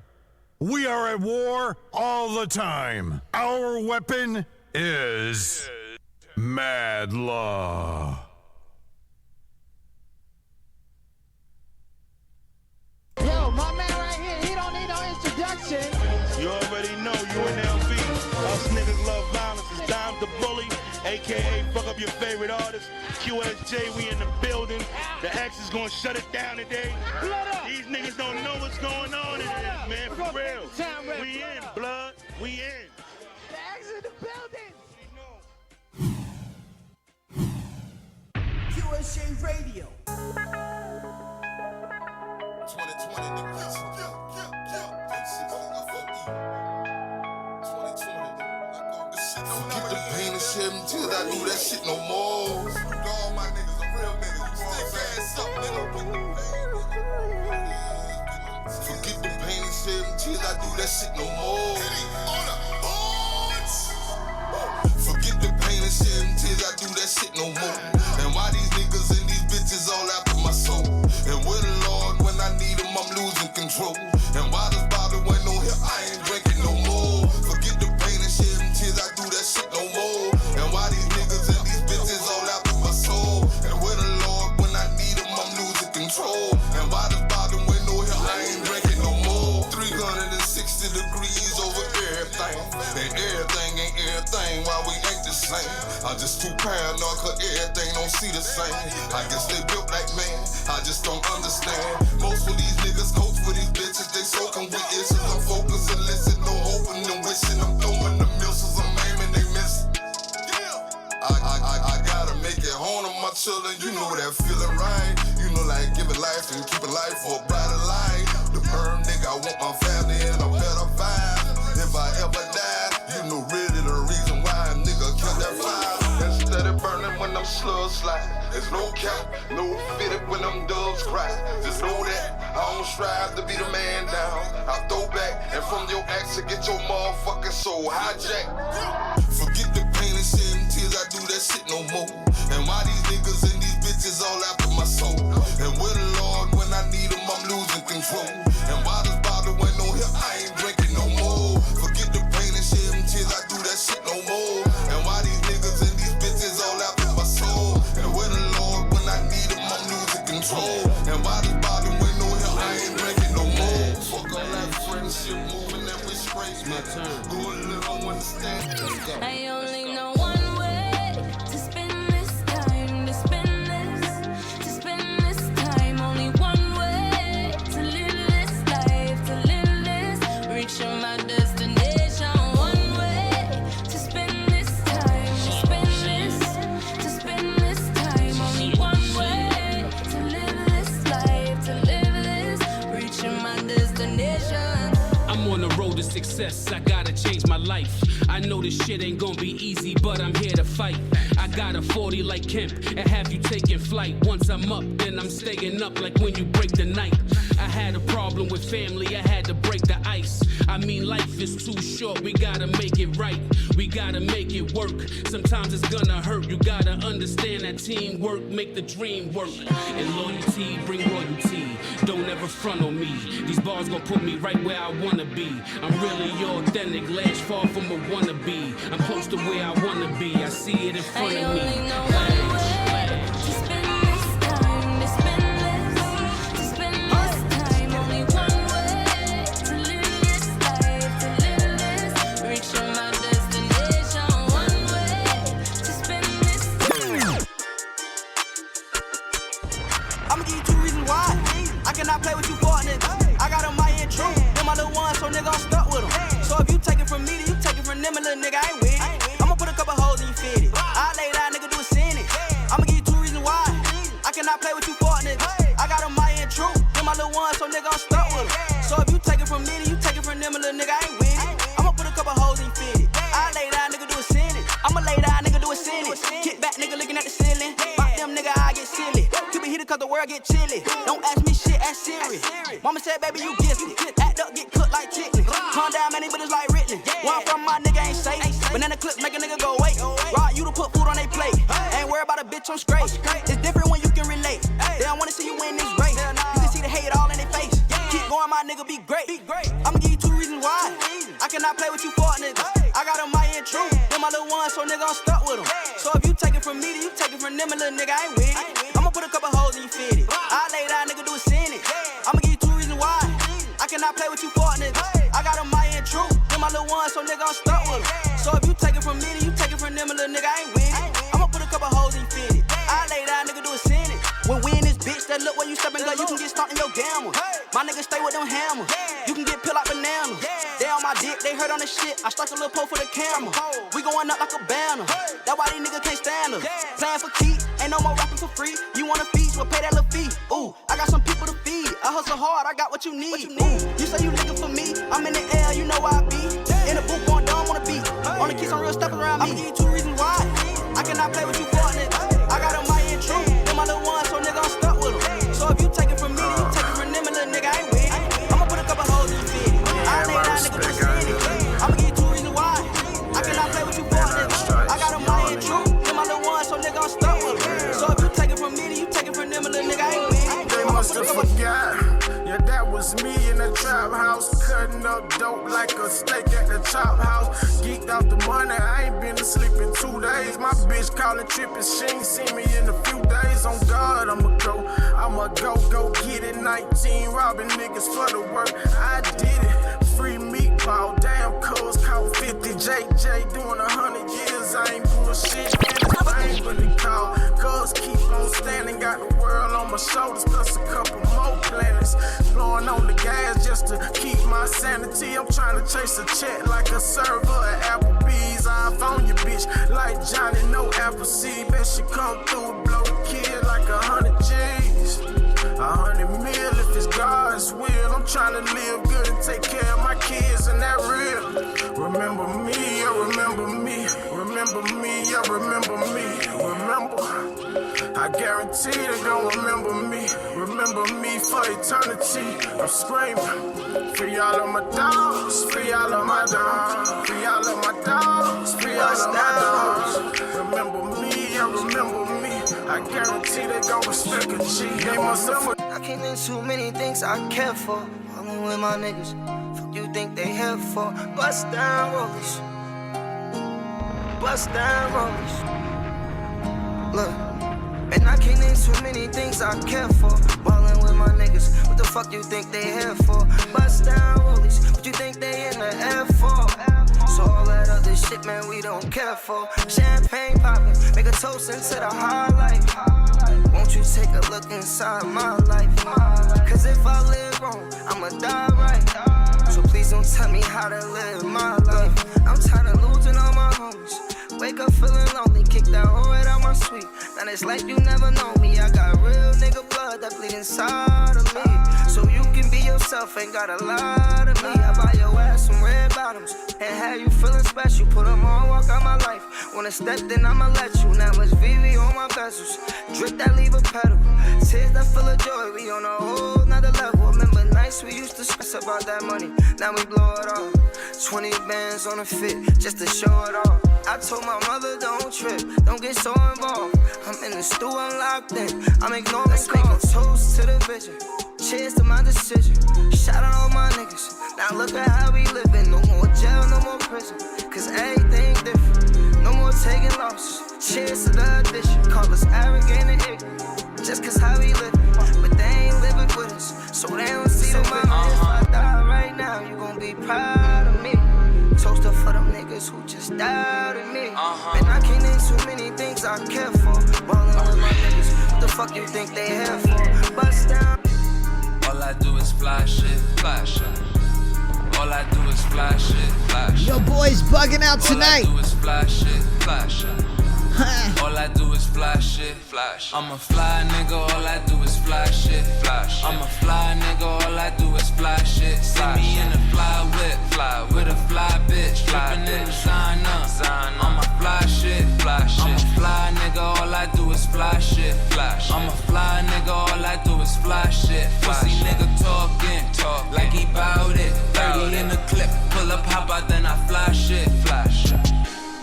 We are at war all the time. Our weapon is Mad Law. Yo, my man right here, he don't need no introduction. You already know UNLV. Us niggas love violence. It's Dime the Bully, aka fuck up your favorite artist. QSJ, we in the building. The X is gonna shut it down today. These niggas don't know what's going on in here, man. For real. We in, blood. We in. The X in the building. QSJ Radio. 2020 niggas. Forget the pain and shed them tears, I do that shit no more. All my niggas are real niggas. Stick ass up, nigga. Forget the pain and shed them tears, I do that shit no more. Forget the pain and shed them tears, I do that shit no more. And why these niggas and these bitches all after my soul? And with the Lord, when I need them, I'm losing control. And why this bottle went on here, I ain't drinking no more. Forget the pain and shed them tears, I do that shit no more. And why these niggas and these bitches all after my soul? And with the Lord, when I need them, I'm losing control. And why this bottle went same. I'm just too paranoid cause everything don't see the same. I guess they built like man, I just don't understand. Most of these niggas coach for these bitches, they soaking with issues. I'm focused and listen, no hoping and wishing. I'm throwing the missiles, I'm aiming, they miss. I gotta make it home to my children, you know that feeling right. You know like giving life and keeping life for a brighter light. The burn nigga, I want my family in a better vibe. If I ever die, you know really the reason why a nigga killed that fire. Instead of burning when them slugs slide. There's no cap, no fitted when them doves cry. Just know that I don't strive to be the man down. I throw back and from your axe to get your motherfucking soul hijacked. Forget the pain and shit and tears, I do that shit no more. And why these niggas and these bitches all after my soul? And with the Lord, when I need them, I'm losing control. And why this bottle when no help, I ain't drinking no more. Forget the pain and shit and tears, I do that shit no more. And why these niggas and these bitches all after my soul? And with the Lord, when I need them, I'm losing control. And why this bottle when no help, I ain't drinking no more. Fuck all that friendship, moving that we straight. My turn. Go a little understand. I only know one way to spend this time, to spend this time. Only one way to live this life, to live this, reaching my destination. One way to spend this time, to spend this time. Only one way to live this life, to live this, reaching my destination. I'm on the road to success, I gotta change my life. I know this shit ain't gonna be easy, but I'm here to fight. I got a 40 like Kemp and have you taking flight. Once I'm up, then I'm staying up like when you break the night. I had a problem with family, I had to break the ice. I mean, life is too short, we gotta make it right. We gotta make it work. Sometimes it's gonna hurt, you gotta understand that teamwork make the dream work. And loyalty bring royalty, don't ever front on me. These bars gon' put me right where I wanna be. I'm really authentic, ledge far from a wannabe. I'm close to where I wanna be, I see it in front of me. I'ma give you 2 reasons why I cannot play with you partners. I got them my in true, them my little ones, so nigga I'm stuck with them. So if you take it from me, then you take it from them, a little nigga I ain't with it. I'ma put a couple holes in you fitted. I lay down, nigga do a sin it. I'ma give you 2 reasons why I cannot play with you partners. I got them my in true, them my little ones, so nigga I'm stuck with them. So if you take it from me, then you take it from them, a little nigga I ain't with it. I'ma put a couple holes in you fitted. I lay down, nigga do a sin it. I'ma lay down, nigga do a sin it. Kick back, nigga looking at the ceiling. Fuck them, nigga, I get silly. Keep it heated cause the world get chilly. Don't ask me shit, ask Siri. Mama said, baby, you gifted. Act up, get cooked like chicken. Calm down, man, but it's like Ridley. Where I'm from, my nigga ain't safe. Banana clips make a nigga go wait. Rock you to put food on they plate. Ain't worried about a bitch, I'm straight. It's different when you can relate. They don't wanna see you win this race. You can see the hate all in their face. Keep going, my nigga, be great. I'ma give you 2 reasons why I cannot play with you partners. I got them my in true, them my little ones, so nigga I'm stuck with them. So if you take it from me, then you take it from them, a little nigga I ain't with it. I'ma put a couple holes in you fitted. I lay down, nigga do a sin it. I'ma give you 2 reasons why I cannot play with you partners. I got them my in true, them my little ones, so nigga I'm stuck with them. So if you take it from me, then you take it from them, a little nigga I ain't with it. I'ma put a couple holes in you fitted. I lay down, nigga do a sin it. When we in this bitch, that look where you stepping, girl, you can get stuck in your gamble. My niggas stay with them hammers. You can get peeled like bananas. They on my dick, they hurt on the shit. I stuck a little pole for the camera. We going up like a banner. That's why these niggas can't stand us. Playing for keeps, ain't no more rapping for free. You want a feast, well pay that little fee. Ooh, I got some people to feed. I hustle hard, I got what you need. Ooh, you say you looking for me, I'm in the air, you know where I be. In the booth going dumb on the beat. On the keys, some real steppers around me. I'ma give you 2 reasons why I cannot play with you partners. I got them my in true, them my little ones, so nigga I'm stuck with them. So if you take it from me, then you take it from them, a little nigga I ain't with it. I'ma put a couple holes in you fitted. I lay down, nigga do a sin it. I'ma give you 2 reasons why I cannot play with you partners. I got them my in true, them my little ones, so nigga I'm stuck with them. So if you take it from me, then you take it from them, a little nigga I ain't with it. They must have forgot. Yeah, that was me in the trap house, cutting up dope like a steak at the chop house. Geeked out the money, I ain't been asleep in 2 days. My bitch calling tripping, she ain't seen me in a few days. On God, I'ma go get it. 19, robbing niggas for the work. I did it. Free meatball, damn cuz caught 50. JJ doing 100 years, I ain't bullshit. shoulders, plus a couple more planets. Blowing on the gas just to keep my sanity. I'm trying to chase a check like a server at Applebee's. I found your bitch like Johnny, no Appleseed. Bet she come through, blow the kid like 100 G's. 100 mil if it's God's will. I'm trying to live good and take care of my kids, and that real. Remember me, yeah, remember me. Remember me, yeah, remember me. Remember, I guarantee they gon' remember me. Remember me for eternity. I'm screaming, free all of my dogs, free all of my dogs, free all of my dogs, free all of my dogs. Remember me, yeah, remember me. I guarantee they gon' respect a G. They must have. I can't name too many things I care for. Hanging with my niggas. Fuck you think they here for? Bust down rollies. Bust down rollies. Look. And I can't name too many things I care for. Ballin' with my niggas. What the fuck you think they here for? Bust down rollies. What you think they in the air for? So all that other shit, man, we don't care for. Champagne poppin', make a toast into the high life. Won't you take a look inside my life? Cause if I live wrong, I'ma die right. So please don't tell me how to live my life. I'm tired of losing all my homies. Wake up feeling lonely, kick that hoe right out my suite. Now it's like you never know me. I got real nigga blood that bleed inside of me. So you can be yourself, ain't got a lot of me. I buy your ass some red bottoms and have you feeling special. Put them on, walk out my life. Wanna step, then I'ma let you. Now it's VV on my bezels. Drip that, leave a pedal. Tears that full of joy, we on a whole nother level. Remember nights we used to stress about that money. Now we blow it off. 20 bands on a fit, just to show it off. I told my mother, don't trip, don't get so involved. I'm in the stew, I'm locked in, I'm ignoring calls. Make a toast to the vision, cheers to my decision. Shout out all my niggas, now look at how we living. No more jail, no more prison, cause everything different. No more taking losses, cheers to the addition. Call us arrogant and ignorant, just cause how we living. But they ain't living with us, so they don't see the money. If I die right now, you gon' be proud of me. Toaster for them niggas who just doubted me. And I can't name too many things I care for. Ballin' with my niggas, what the fuck you think they here for? Bust down. All I do is fly shit, fly shit. All I do is fly shit, fly shit. Your boy's bugging out tonight. All I do is fly shit, fly shit. All I do is fly shit, fly shit. I'm a fly nigga, all I do is fly shit, fly shit. I'm a fly nigga, all I do is fly shit. See me in a fly whip, with a fly bitch, flippin' in designer. I'm a fly shit, fly shit. I'm a fly nigga, all I do is fly shit, fly shit. I'm a fly nigga, all I do is fly shit. Pussy nigga talking, like he bout it. 30 in the clip, pull up, hop out, then I fly shit, fly shit.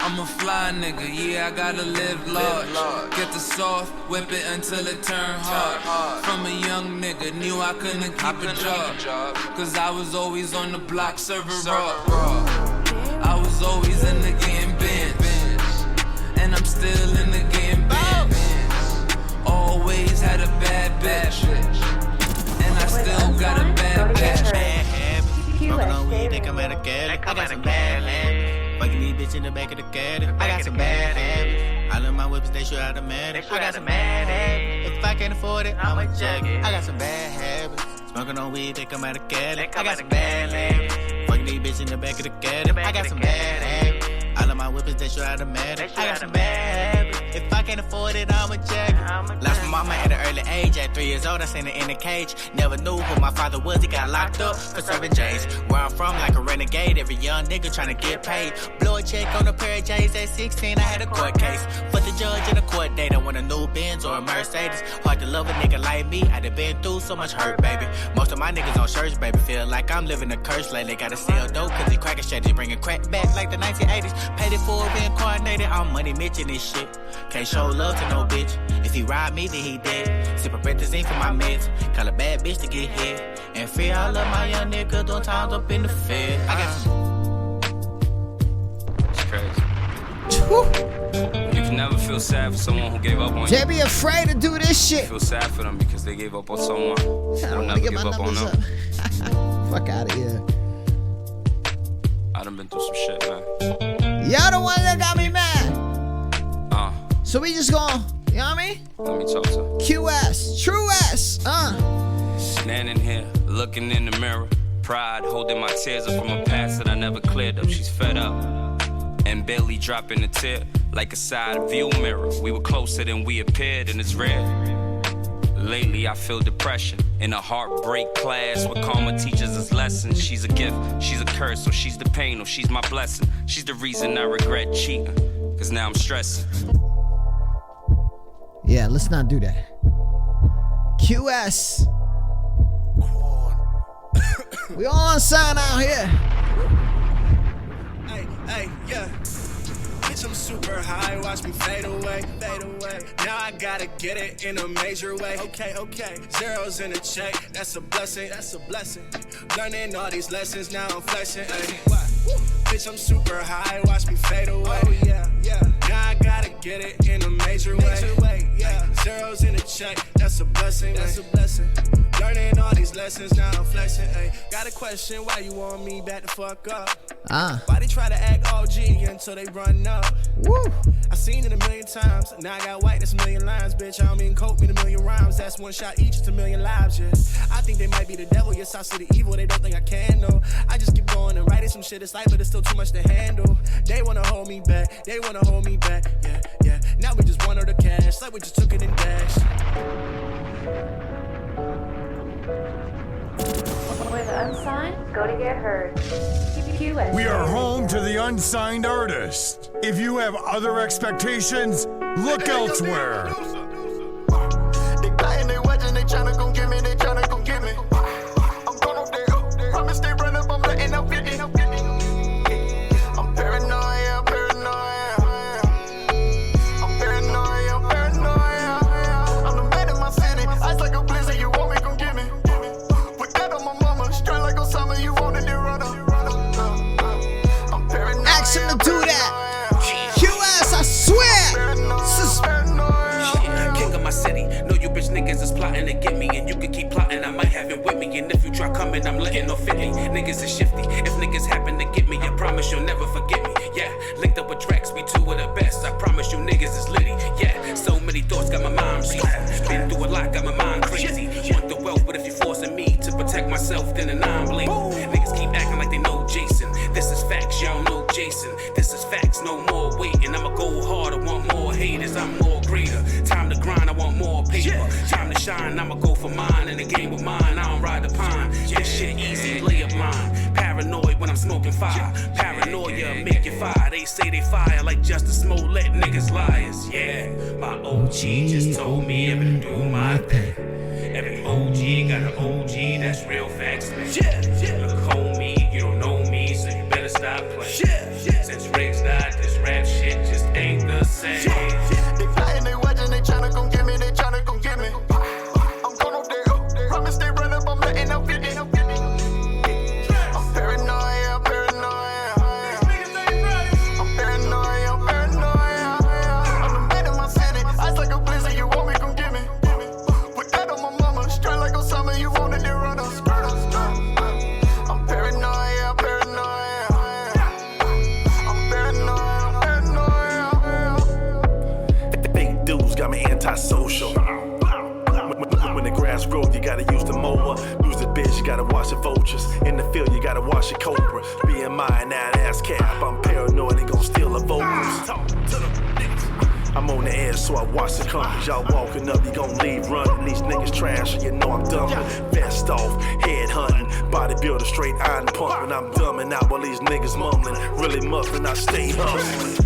I'm a fly nigga, yeah, I gotta live large. Get the soft, whip it until it turn hard. From a young nigga, knew I couldn't keep a job. Cause I was always on the block serving raw. I was always in the getting bins. And I'm still in the getting bins. Always had a bad bitch. And I still got a bad bitch. Smoking on weed, think I'm at a Cali. I got some bad habits. Fucking these bitch in the back of the caddy. I got some bad habits. All of my whips, they shoot automatic. I got some bad habits. If I can't afford it, I'ma check it. I got some bad habits. Smoking on weed, think I'm at a Cali. I got some bad habits. Fucking these bitch in the back of the caddy. I got some bad habits. All of my whippers, they shoot automatic. I got some bad habits. If I can't afford it, I'ma check it. Lost my mama at an early age. At 3 years old, I seen her in a cage. Never knew who my father was. He got locked up for serving J's. Where I'm from, like a renegade. Every young nigga tryna get paid. Blow a check on a pair of J's. At 16, I had a court case. For the judge in a court date, I want a new Benz or a Mercedes. Hard to love a nigga like me. I done been through so much hurt, baby. Most of my niggas on church, baby. Feel like I'm living a curse lately. Gotta sell dope, cause he cracking shit. Just bringing crack back like the 1980s. Paid it for reincarnated. I'm money Mitching this shit. Can't show love to no bitch. If he ride me, then he dead. Sip a practicing for my meds. Call a bad bitch to get hit. And free all of my young niggas doing times up in the fed. I got some. It's crazy. You can never feel sad for someone who gave up on you. They be afraid to do this shit. You feel sad for them because they gave up on someone. I don't never get give my up on numbers them. up. Fuck out of here. I done been through some shit, man. Y'all the one that got me mad. So we just gonna You know what I mean? Let me talk to her. QS, True S, Standing here, looking in the mirror. Pride holding my tears up from a past that I never cleared up. She's fed up and barely dropping a tear like a side view mirror. We were closer than we appeared, and it's rare. Lately, I feel depression in a heartbreak class where karma teaches us lessons. She's a gift, she's a curse, or she's the pain, or she's my blessing. She's the reason I regret cheating, cause now I'm stressing. Yeah, let's not do that. QS. We all on sign out here. Hey, yeah. Bitch, I'm super high, watch me fade away. Now I gotta get it in a major way. Okay. Zeros in a check, that's a blessing. Learning all these lessons, now I'm flexing. Bitch, I'm super high, watch me fade away. Oh, yeah. Now I gotta get it in a major way. Yeah. Zeros in a check, that's a blessing. Learning all these lessons, now I'm flexing. Got a question, why you want me back the fuck up? Why they try to act OG until they run up? Woo. I seen it a million times, now I got white, that's a million lines, bitch. I don't mean coke, mean a million rhymes, that's one shot each, it's a million lives, yeah. I think they might be the devil, yes, I see the evil, they don't think I can, no. I just keep going and writing some shit, it's life, but it's still too much to handle. They wanna hold me back, yeah. Now we just want all the cash, like we just took it and dashed. For the unsigned, go to get heard. QSJ. We are home to the unsigned artist. If you have other expectations, look elsewhere. They plotting, they watching, they tryna gon' get me, I'm going up there, promise they run up, I'm letting up 50. I'm paranoid. I'm the man in my city, ice like a blizzard, you want me, gon' get me. Put that on my mama, straight like Osama, you wanted to run up. I'm paranoid. Ask him to do that. QS, I swear. King of my city, know you bitch niggas is plotting to get me, and you can keep plotting, I might have it with me, and if you try coming, I'm letting no 50. Niggas is shifty, if niggas happen to get me, I promise you'll never forget me. Yeah, linked up with Drex, we two of the best, I promise you niggas is litty. Yeah, so many thoughts got my mind beat. Been through a lot, got my mind crazy. Want the wealth, but if you're forcing me to protect myself, then a non-bleed. Niggas keep acting like they know Jason. This is facts, y'all know Jason. This is facts, no more waiting. I'ma go hard, I want more haters, I'm more greater. Time to grind, I want more paper. Time to shine, I'ma go for mine. In the game with mine, I don't ride the pine. This shit easy, lay up mine. Paranoid when I'm smoking fire. Paranoia make you fire. They say they fire like Justice Smollett, niggas liars. Yeah, my OG just told me I'm gonna do my thing. Every OG got an OG, that's real facts, man. Look, homie, you don't know me, so you better stop playing. Since Riggs died, this rap shit just ain't the same. They plotting, they watching, they tryna gon' get me, I'm going up there, promise they run up, I'm letting up 50. I'm paranoid. I'm the man in my city, ice like a blizzard, you want me, gon' get me. Put that on my mama, straight like Osama, you wanted to run up. I'm paranoid. Fake dudes got me antisocial. When the grass grows, you gotta use the mower. Lose the bitch, you gotta watch the vultures. In the field, you gotta watch the cobra. BMI and that ass cap, I'm paranoid, they gon' steal the vocals. Talk to them niggas. I'm on the edge, so I watch the companies. Y'all walking up, you gon' leave running. These niggas trash, so you know I'm dumping. Vest off, head hunting. Bodybuilder straight iron pumping. I'm dumbing out while these niggas mumbling. Really muffling, I stay hustling.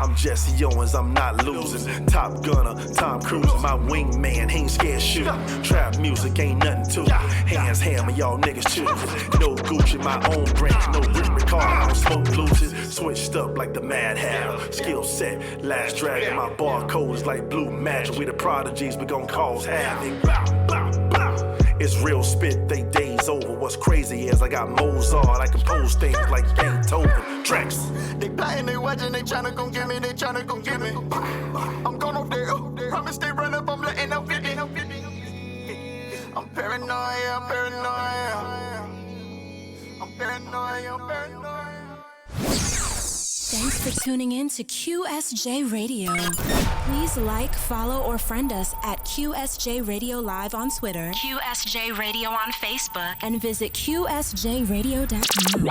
I'm Jesse Owens, I'm not losing. Top gunner, Tom Cruise, my wingman, he ain't scared shooting. Trap music ain't nothing to it. Hands hammer, y'all niggas choosing. No Gucci, my own brand, no Rich Ricard, I don't smoke loses. Switched up like the Mad Hatter. Skill set, Last Dragon, my barcode is like blue magic. We the prodigies, we gon' cause havoc. It's real spit, they days over. What's crazy is I got Mozart, I compose things like Beethoven. Tracks. They plotting, they watching, they tryna gon' get me, I'm going up there, promise they run up, I'm letting up 50. I'm paranoid. Thanks for tuning in to QSJ Radio. Please like, follow, or friend us at QSJ Radio Live on Twitter, QSJ Radio on Facebook, and visit QSJRadio.com.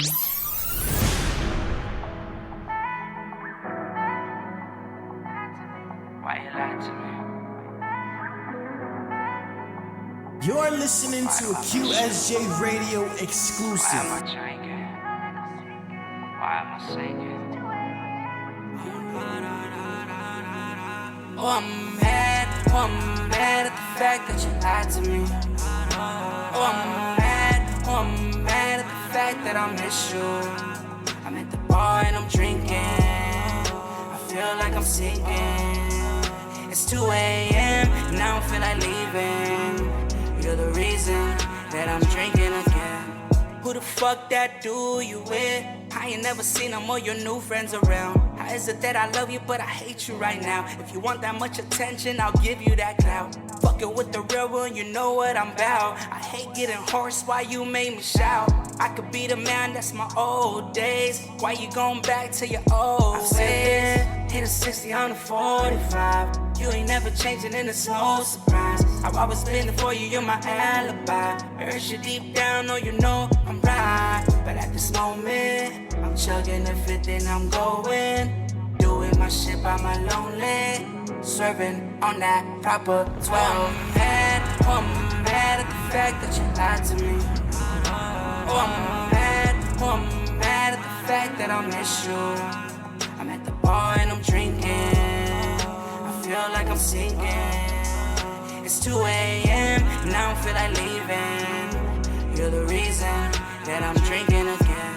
Why you lie to me? You're listening to a QSJ Radio exclusive. Why am I drinking? Why am I singing? Oh, I'm mad at the fact that you lied to me. Oh, I'm mad at the fact that I miss you. I'm at the bar and I'm drinking. I feel like I'm sinking. It's 2 a.m. and I don't feel like leaving. You're the reason that I'm drinking again. Who the fuck that dude you with? I ain't never seen them or your new friends around. How is it that I love you but I hate you right now? If you want that much attention, I'll give you that clout. Fucking with the real one, you know what I'm about. I hate getting hoarse, why you made me shout? I could be the man, that's my old days. Why you going back to your old ways? Hit a 60 on a 45. You ain't never changing and it's no surprise. I've always been there for you, you're my alibi. Heard you deep down, oh you know I'm right. But at this moment, I'm chugging the 50 and I'm going. Doing my shit by my lonely. Swerving on that proper 12. I'm mad at the fact that you lied to me. Oh, I'm mad at the fact that I miss you. I'm at the bar and I'm drinking. I feel like I'm sinking. It's 2 a.m. and I don't feel like leaving. You're the reason that I'm drinking again.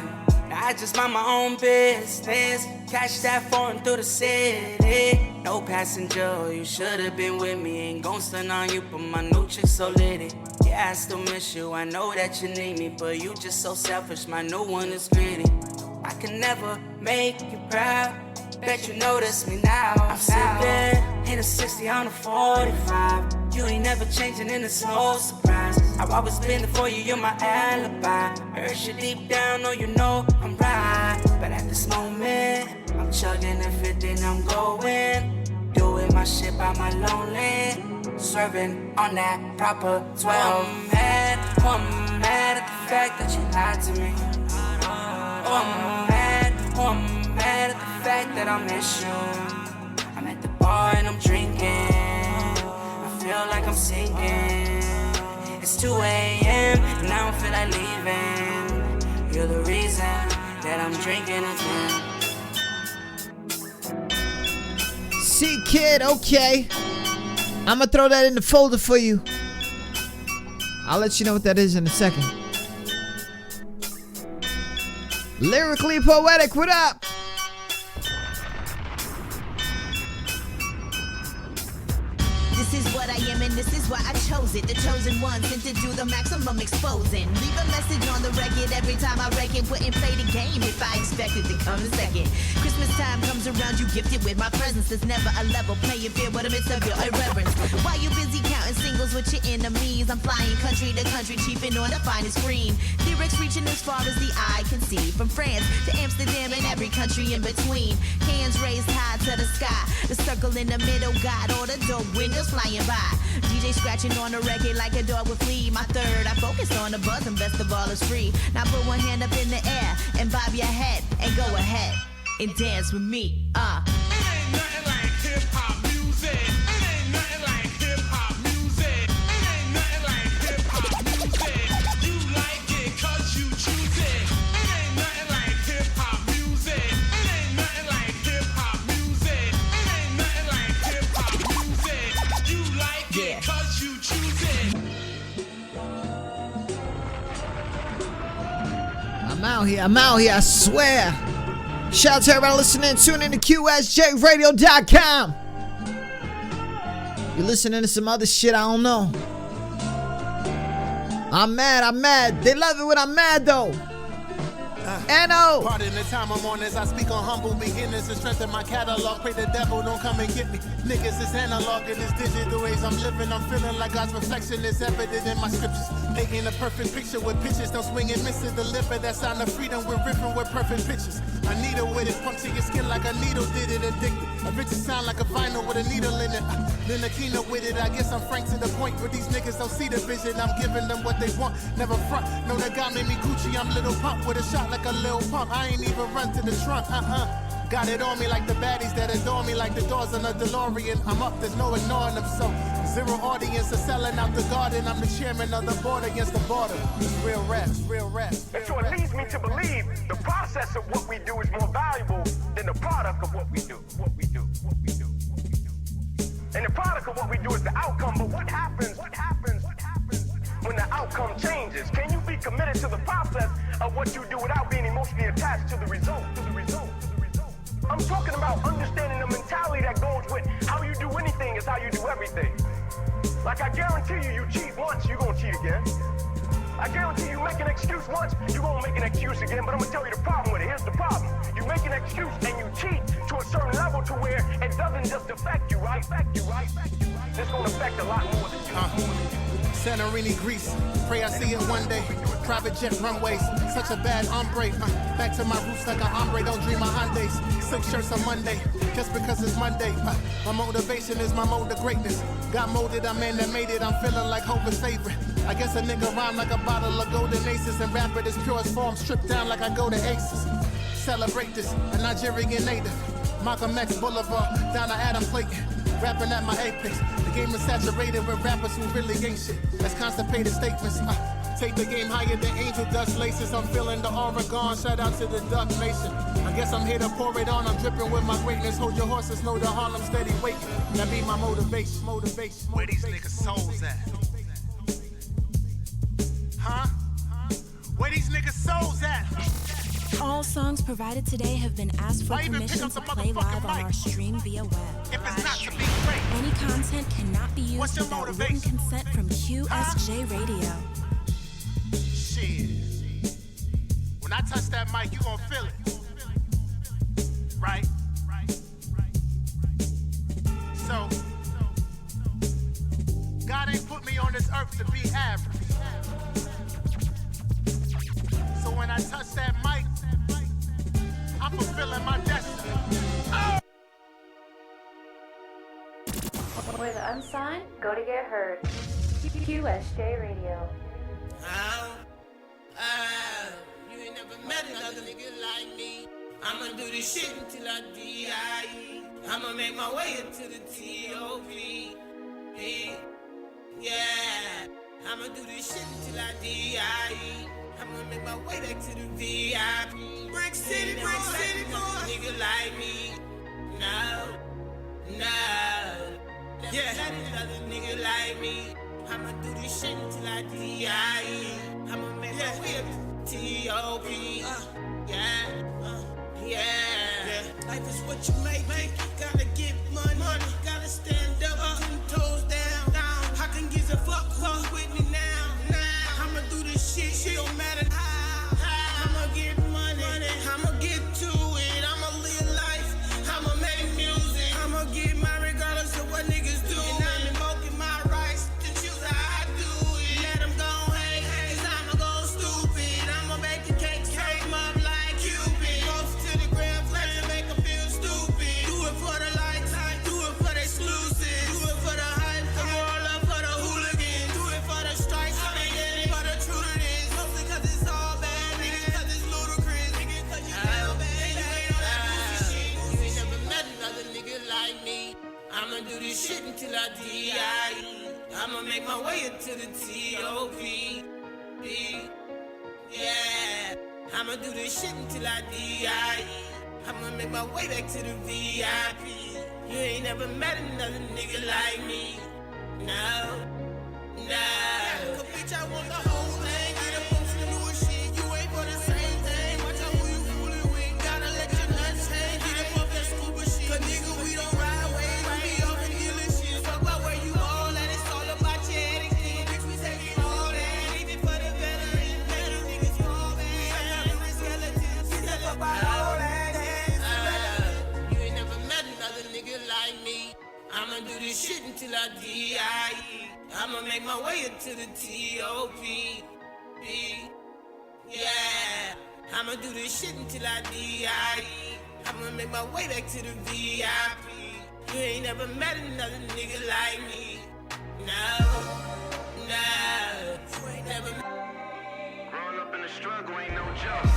I just mind my own business. Catch that foreign through the city. No passenger, you should've been with me. Ain't gon' stun on you, but my new chick so litty. Yeah, I still miss you, I know that you need me, but you just so selfish, my new one is greedy. I can never make you proud, bet you notice me now. I'm sipping, hit a 60 on a 45. You ain't never changing and it's no surprise. I've always been there for you, you're my alibi. Heard you deep down, oh you know I'm right. But at this moment, I'm chugging the 50 and I'm going. Doing my shit by my lonely. Swerving on that proper 12. I'm mad at the fact that you lied to me. Oh, I'm mad at the fact that I miss you. I'm at the bar and I'm drinking. I feel like I'm sinking. It's 2 a.m. and I don't feel like leaving. You're the reason that I'm drinking again. See, kid, okay. I'ma throw that in the folder for you. I'll let you know what that is in a second. Lyrically Poetic, what up? This is what I am and this is why I chose it. The chosen one sent to do the maximum exposing. Leave a message on the record every time I wreck it. Wouldn't play the game if I expected to come second. Christmas time comes around, you gifted with my presence. There's never a level playing field with a midst of your irreverence. While you busy counting singles with your enemies, I'm flying country to country, cheaping on the finest green. Lyrics reaching as far as the eye can see. From France to Amsterdam and every country in between. Hands raised high to the sky. The circle in the middle got all the dope windows flying by. DJ scratching on the record like a dog would flee. My third, I focused on the buzz and best of all is free. Now put one hand up in the air and bob your head and go ahead and dance with me. It ain't nothing like hip-hop music. It ain't nothing like hip-hop music. It ain't nothing like hip-hop music. You like it 'cause you choose it. It ain't nothing like hip-hop music. It ain't nothing like hip-hop music. It ain't nothing like hip-hop music. You like it 'cause you choose it. I'm out here, I swear. Shout out to everybody listening. Tune in to QSJRadio.com. You're listening to some other shit I don't know. I'm mad. They love it when I'm mad though. N.O. Pardon the time I'm on as I speak on humble beginners and strengthen my catalog. Pray the devil don't come and get me. Niggas is analog in this digital age I'm living. I'm feeling like God's reflection is evident in my scriptures. Painting a perfect picture with pictures, don't swing and miss it. Deliver that sound of freedom, we're riffing with perfect pictures. A needle with it, puncture your skin like a needle did it, addicted. A richer sound like a vinyl with a needle in it. Then a keynote with it, I guess I'm frank to the point where these niggas don't see the vision. I'm giving them what they want, never front. No, that guy made me Gucci, I'm little pump with a shot like a little pump. I ain't even run to the trunk, Got it on me like the baddies that adore me like the doors on a DeLorean. I'm up, there's no ignoring them, so zero audience is selling out the garden. I'm the chairman of the board against the border. Real raps, real raps. And so it leads me to believe the process of what we do is more valuable than the product of what we do. And the product of what we do is the outcome, but what happens when the outcome changes? Can you be committed to the process of what you do without being emotionally attached to the result? I'm talking about understanding the mentality that goes with how you do anything is how you do everything. Like I guarantee you cheat once, you gonna cheat again. I guarantee you make an excuse once, you gonna make an excuse again, but I'm gonna tell you the problem with it. Here's the problem. You make an excuse and you cheat to a certain level to where it doesn't just affect you, right? It's gonna affect a lot more than you. Santorini, Greece, pray I see it one day. Private jet runways, such a bad hombre. Back to my roots like a hombre, don't dream of Hyundais. Silk shirts on Monday, just because it's Monday. My motivation is my mode of greatness. Got molded, I'm man that made it, I'm feeling like Homer's favorite. I guess a nigga rhyme like a bottle of golden aces and rap it as purest form, stripped down like I go to Aces. Celebrate this, a Nigerian native. Malcolm X Boulevard, down to Adam Clayton. Rapping at my apex. The game is saturated with rappers who really ain't shit. That's constipated statements. Take the game higher than angel dust laces. I'm feeling the Oregon. Shout out to the Duck Nation. I guess I'm here to pour it on. I'm dripping with my greatness. Hold your horses, know the Harlem steady waiting. That be my motivation. Where these niggas' souls at? Huh? Where these niggas' souls at? All songs provided today have been asked for permission to play live on our stream via web. If it's not to be great, any content cannot be used without written consent from QSJ Radio. Shit. When I touch that mic, you gon' feel it. Right? So, God ain't put me on this earth to be average. So when I touch that mic, I'm fulfilling my destiny. Oh! Where the unsigned go to get heard. QSJ Radio. You ain't never met another nigga like me. I'ma do this shit until I die. I'ma make my way into the T.O.P. Yeah, I'ma do this shit until I die. I'ma make my way back to the VIP. Brick City, boy. Nigga like me. No. Yeah, another nigga like me. I'ma do this shit until I die. I'ma make my way up to T.O.P. Yeah. Life is what you make. Gotta get money. Gotta stand up, 10 toes down. I can give a fuck who's with me now. I'ma do this shit, don't matter how. I'ma get money, I'ma get to it. I'ma live life, I'ma make music. I'ma get mine regardless of what niggas do. And I'm invoking my rights to choose how I do it. Let them go hate, cause I'ma go stupid. I'ma make the cake, serve them up like Cupid. Post to the gram, flash and make them feel stupid. Do it for the likes, do it for the exclusives. Do it for the hype, the moral up for the hooligans. Do it for the strikes, I mean it for the truth it is. Mostly cause it's all bad, nigga, cause it's ludicrous. Nigga, cause you feel bad, you ain't on that pussy shit. You ain't never met another nigga like me. I'ma do this shit until I die. I'ma make my way into the T.O.P. Yeah, I'ma do this shit until I die. I'ma make my way back to the VIP. You ain't never met another nigga like me. No. Cause bitch, I want the whole thing. Get up on some newer shit. You ain't for the same thing. Watch out who you fooling with. Gotta let your nuts hang. Get up off that scuba shit. Cause nigga, we don't ride waves. We be off and dealing shit. Fuck about where you all at. It's all about your etiquette. Bitch, we taking all that. Even for the veterans. Better niggas fall back. We ain't having with skeletons. Get the fuck about all that. You ain't never met another nigga like me. I'ma do this shit until I die. I'ma make my way into the T.O.P. Yeah, I'ma do this shit until I die. I'ma make my way back to the VIP. You ain't never met another nigga like me. No, you ain't never met. Growing up in the struggle ain't no joke.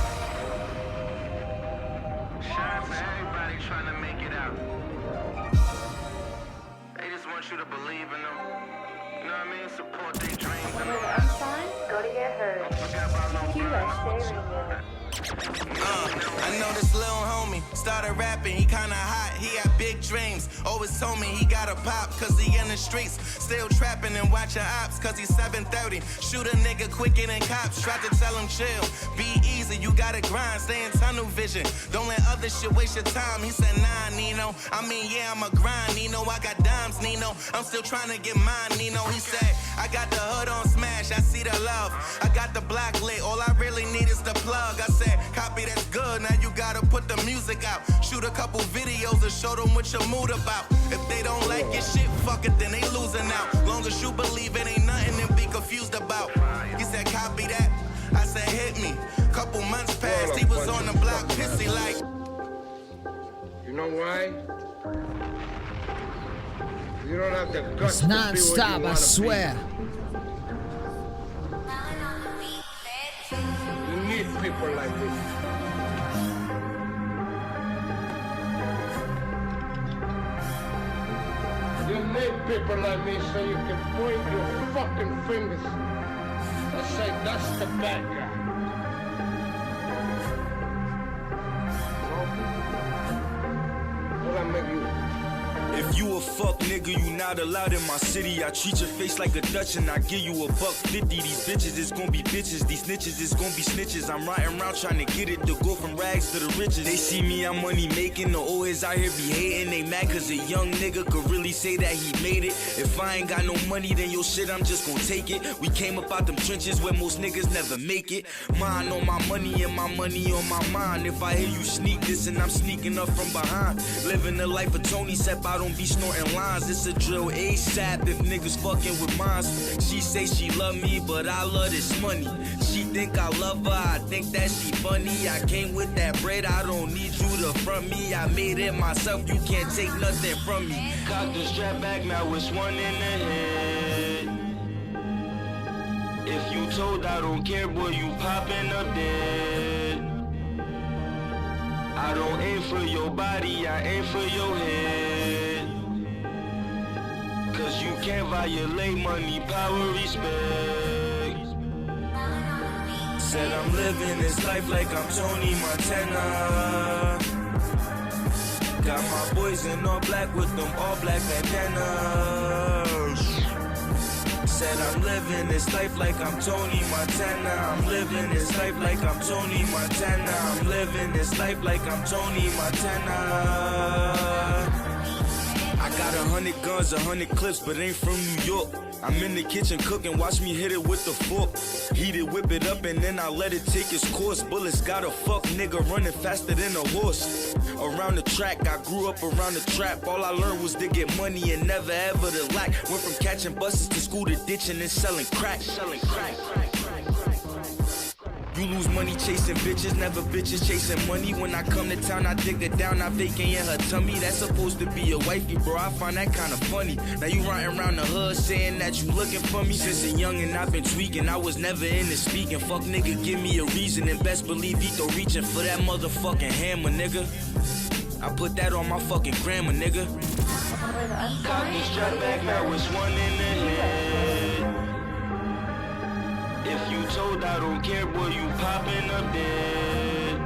Shout out to everybody trying to make it out. They just want you to believe in them. You know what I mean? Support their dreams. When you're unsigned, go to get heard. QSJ Radio. I know this little homie started rapping, he kinda hot, he had big dreams. Always told me he got a pop, cause he in the streets. Still trapping and watching ops, cause he's 730. Shoot a nigga quicker than cops, tried to tell him chill. Be easy, you gotta grind, stay in tunnel vision. Don't let other shit waste your time. He said, nah, Nino. I mean, yeah, I'm a grind, Nino. I got dimes, Nino. I'm still trying to get mine, Nino. He said, I got the hood on smash, I see the love. I got the block lit, all I really need is the plug. I said, copy, that's good, now you gotta put the music out. Shoot a couple videos and show them what your mood about. If they don't like your shit, fuck it, then they losing out. Long as you believe it ain't nothing to be confused about. He said, copy that, I said, hit me. Couple months passed, he was on the block pissy like. You know why? You don't have the guts It's to be non-stop, what you I wanna swear. Be. You need people like this. You need people like me so you can point your fucking fingers and say that's the bad guy. What I make you? If you a fuck nigga, you not allowed in my city. I treat your face like a Dutch and I give you $1.50. These bitches is gon' be bitches, these snitches is gon' be snitches. I'm riding around trying to get it to go from rags to the riches. They see me, I'm money making, the old heads out here be hating. They mad cause a young nigga could really say that he made it. If I ain't got no money, then your shit, I'm just gon' take it. We came up out them trenches where most niggas never make it. Mine on my money and my money on my mind. If I hear you sneak this and I'm sneaking up from behind. Living the life of Tony Sepp, I don't be snorting lines. It's a drill ASAP if niggas fucking with mines. She say she love me, but I love this money. She think I love her, I think that she funny. I came with that bread, I don't need you to front me. I made it myself, you can't take nothing from me. Cock the strap back, now it's one in the head. If you told I don't care, boy, you popping up dead. I don't aim for your body, I aim for your head. Cause you can't violate money, power, respect. Said I'm living this life like I'm Tony Montana. Got my boys in all black with them all black bandanas. Said I'm living this life like I'm Tony Montana. I'm living this life like I'm Tony Montana. I'm living this life like I'm Tony Montana. I got 100 guns, 100 clips, but ain't from New York. I'm in the kitchen cooking, watch me hit it with the fork. Heat it, whip it up, and then I let it take its course. Bullets got a fuck nigga running faster than a horse. Around the track, I grew up around the trap. All I learned was to get money and never ever to lack. Went from catching buses to school to ditching and selling crack. You lose money chasing bitches, never bitches chasing money. When I come to town, I dig her down, I vacate in her tummy. That's supposed to be your wifey, bro, I find that kinda funny. Now you riding around the hood saying that you looking for me. Since a youngin' I've been tweaking, I was never into speaking. Fuck nigga, give me a reason, and best believe Vito reaching for that motherfucking hammer, nigga. I put that on my fucking grandma, nigga. Got me strapped back, now it's one in the head. If you told I don't care, boy, you popping up dead.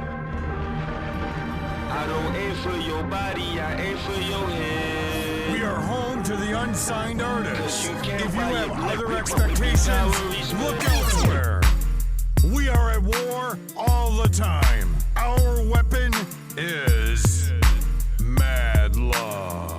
I don't aim for your body, I aim for your head. We are home to the unsigned artist. If you have other expectations, look elsewhere. We are at war all the time. Our weapon is mad love.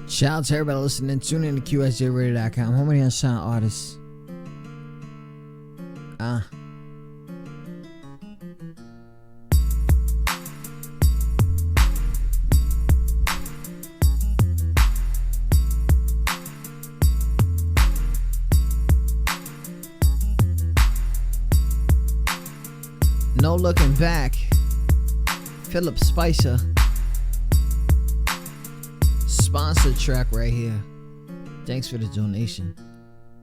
Shout out to everybody listening. Tune in to QSJRadio.com. How many unsigned artists? No Looking Back. Philip Spicer. Sponsored track right here. Thanks for the donation.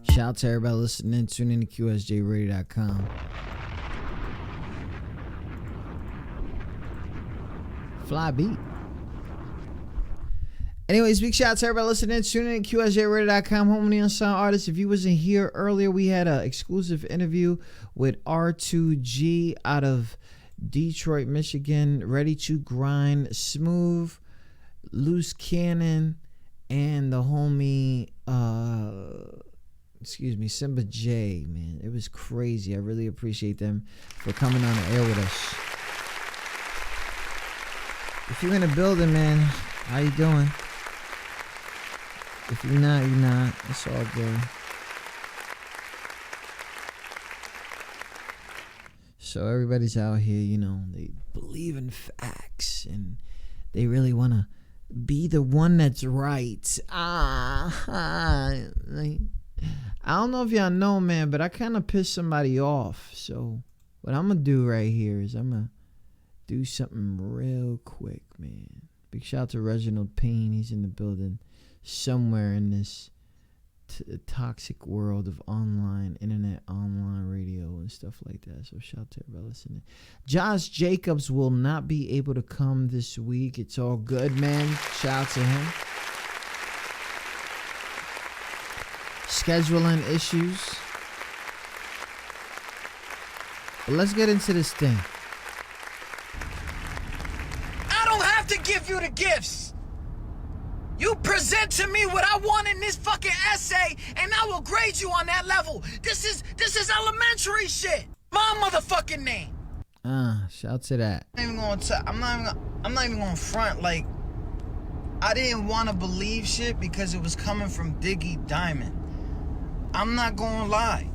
Shout out to everybody listening. Tune in to QSJRadio.com. Fly beat. Anyways, big shout out to everybody listening. Tune in to QSJRadio.com. Home of the Unsigned Artists. If you wasn't here earlier, we had an exclusive interview with R2G out of Detroit, Michigan. Ready to Grind, Smooth, Loose Cannon, and the homie, Simba J, man. It was crazy. I really appreciate them for coming on the air with us. If you're in the building, man, how you doing? If you're not, you're not. It's all good. So everybody's out here, you know, they believe in facts and they really want to be the one that's right. I don't know if y'all know, man, but I kind of pissed somebody off. So what I'm going to do right here is I'm going to do something real quick, man. Big shout out to Reginald Payne. He's in the building somewhere in this toxic world of internet, online radio, and stuff like that. So shout out to everybody listening. Josh Jacobs will not be able to come this week. It's all good, man. Shout out to him. Scheduling issues. But let's get into this thing. I don't have to give you the gifts. You present to me what I want in this fucking essay, and I will grade you on that level. This is elementary shit. My motherfucking name. Shout to that. I'm not even gonna front. Like, I didn't want to believe shit because it was coming from Diggy Diamond. I'm not gonna lie.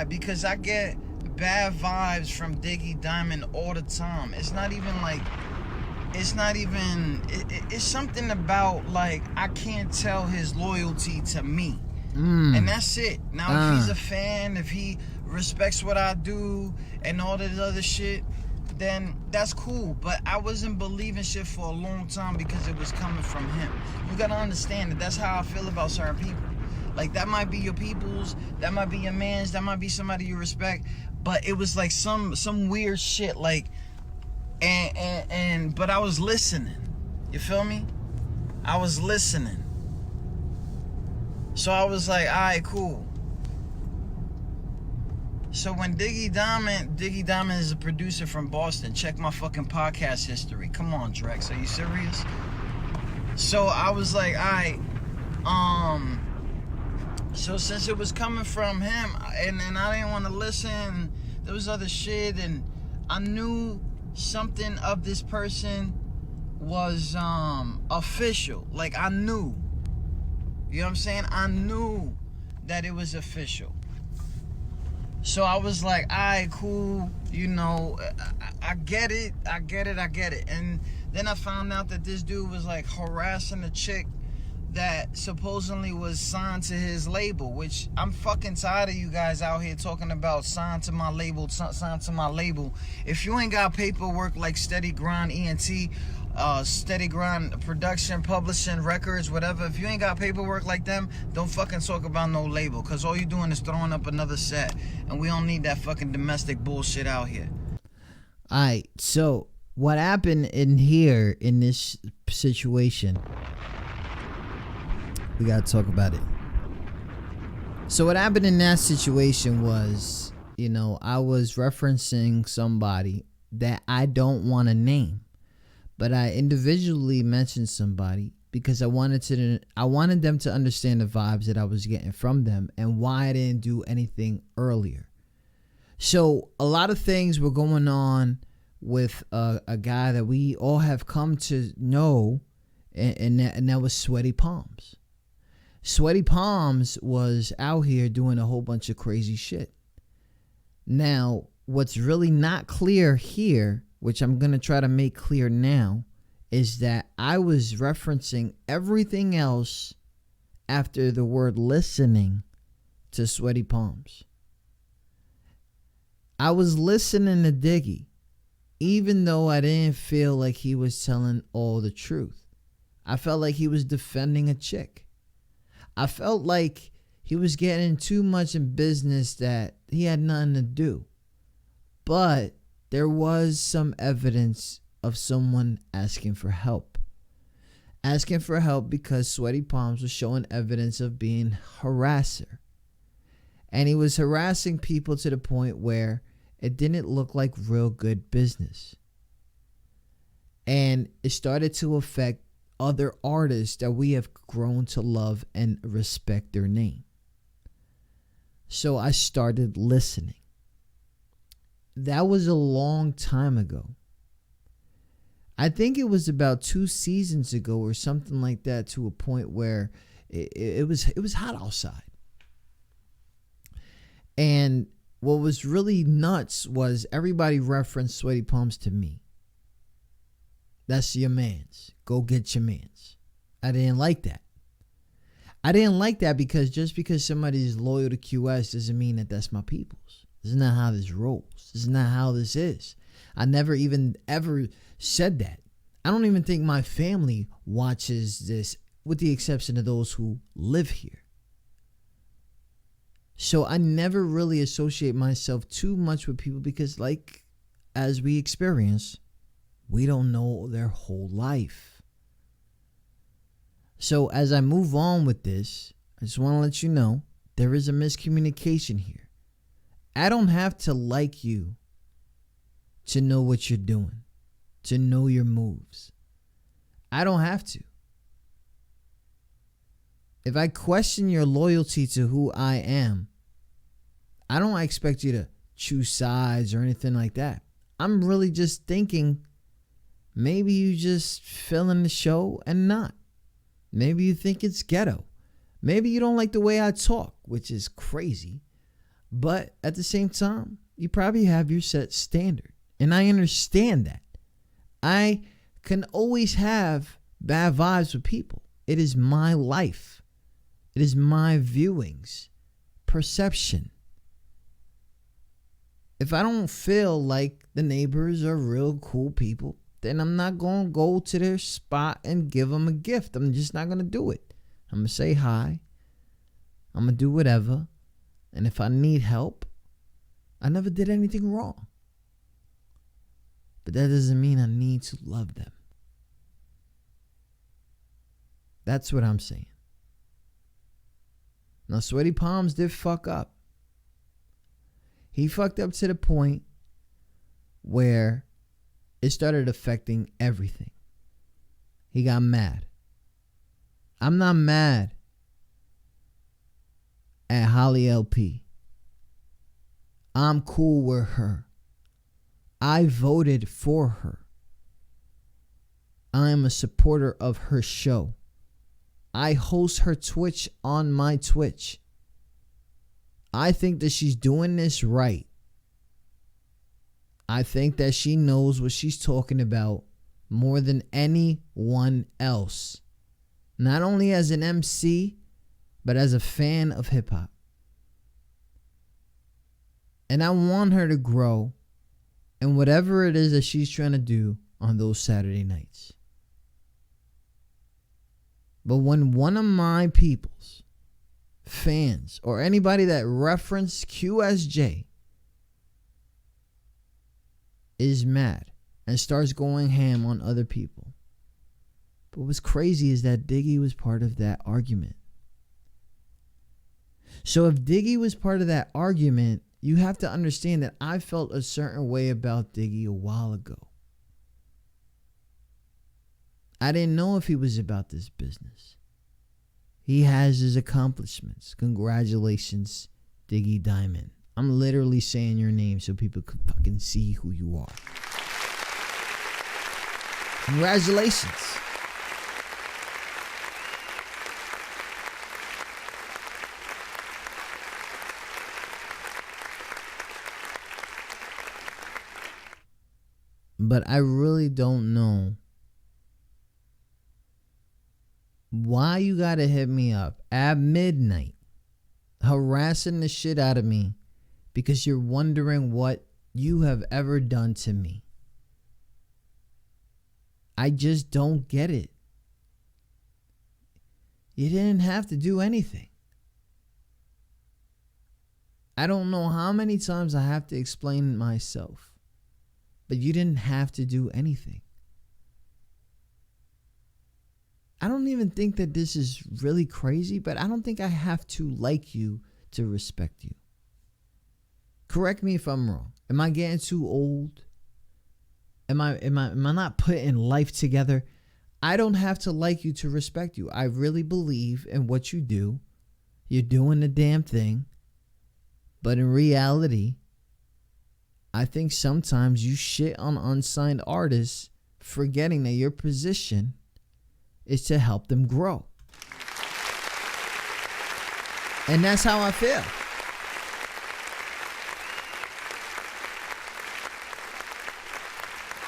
Because I get bad vibes from Diggy Diamond all the time. It's something about, like, I can't tell his loyalty to me. And that's it. Now, if he's a fan, if he respects what I do and all this other shit, then that's cool. But I wasn't believing shit for a long time because it was coming from him. You gotta understand that that's how I feel about certain people. Like, that might be your people's, that might be your man's, that might be somebody you respect, but it was like some weird shit, like, but I was listening. You feel me? I was listening. So I was like, all right, cool. So when Diggy Diamond is a producer from Boston. Check my fucking podcast history. Come on, Drex, are you serious? So I was like, all right, so since it was coming from him, and I didn't want to listen, there was other shit, and I knew something of this person was official. Like, I knew. You know what I'm saying? I knew that it was official. So I was like, all right, cool. You know, I get it. And then I found out that this dude was, like, harassing a chick that supposedly was signed to his label, which I'm fucking tired of you guys out here talking about signed to my label. If you ain't got paperwork like Steady Grind ENT, Steady Grind Production, Publishing, Records, whatever, if you ain't got paperwork like them, don't fucking talk about no label, because all you doing is throwing up another set, and we don't need that fucking domestic bullshit out here. Alright, so what happened in here in this situation, we gotta talk about it. So what happened in that situation was, you know, I was referencing somebody that I don't want to name, but I individually mentioned somebody because I wanted them to understand the vibes that I was getting from them and why I didn't do anything earlier. So a lot of things were going on with a guy that we all have come to know, and that was Sweaty Palms. Sweaty Palms was out here doing a whole bunch of crazy shit. Now, what's really not clear here, which I'm going to try to make clear now, is that I was referencing everything else after the word listening to Sweaty Palms. I was listening to Diggy, even though I didn't feel like he was telling all the truth. I felt like he was defending a chick. I felt like he was getting too much in business that he had nothing to do. But there was some evidence of someone asking for help. Asking for help because Sweaty Palms was showing evidence of being a harasser. And he was harassing people to the point where it didn't look like real good business. And it started to affect other artists that we have grown to love and respect their name. So I started listening. That was a long time ago. I think it was about 2 seasons ago or something like that, to a point where it was hot outside. And what was really nuts was everybody referenced Sweaty Palms to me. That's your man's. Go get your man's. I didn't like that. I didn't like that because just because somebody is loyal to QS doesn't mean that that's my people's. This is not how this rolls. This is not how this is. I never even ever said that. I don't even think my family watches this, with the exception of those who live here. So I never really associate myself too much with people because, like, as we experience, we don't know their whole life. So as I move on with this, I just want to let you know there is a miscommunication here. I don't have to like you to know what you're doing, to know your moves. I don't have to. If I question your loyalty to who I am, I don't expect you to choose sides or anything like that. I'm really just thinking maybe you just feeling the show and not. Maybe you think it's ghetto. Maybe you don't like the way I talk, which is crazy. But at the same time, you probably have your set standard. And I understand that. I can always have bad vibes with people. It is my life. It is my viewings, perception. If I don't feel like the neighbors are real cool people, then I'm not going to go to their spot and give them a gift. I'm just not going to do it. I'm going to say hi. I'm going to do whatever. And if I need help, I never did anything wrong. But that doesn't mean I need to love them. That's what I'm saying. Now, Sweaty Palms did fuck up. He fucked up to the point where it started affecting everything. He got mad. I'm not mad at Holly LP. I'm cool with her. I voted for her. I am a supporter of her show. I host her Twitch on my Twitch. I think that she's doing this right. I think that she knows what she's talking about more than anyone else. Not only as an MC, but as a fan of hip hop. And I want her to grow in whatever it is that she's trying to do on those Saturday nights. But when one of my people's fans or anybody that referenced QSJ is mad and starts going ham on other people. But what's crazy is that Diggy was part of that argument. So if Diggy was part of that argument, you have to understand that I felt a certain way about Diggy a while ago. I didn't know if he was about this business. He has his accomplishments. Congratulations, Diggy Diamond. I'm literally saying your name so people could fucking see who you are. Congratulations. But I really don't know why you gotta hit me up at midnight, harassing the shit out of me because you're wondering what you have ever done to me. I just don't get it. You didn't have to do anything. I don't know how many times I have to explain myself. But you didn't have to do anything. I don't even think that this is really crazy, but I don't think I have to like you to respect you. Correct me if I'm wrong. Am I getting too old? Am I not putting life together? I don't have to like you to respect you. I really believe in what you do. You're doing the damn thing. But in reality, I think sometimes you shit on unsigned artists, forgetting that your position is to help them grow. And that's how I feel.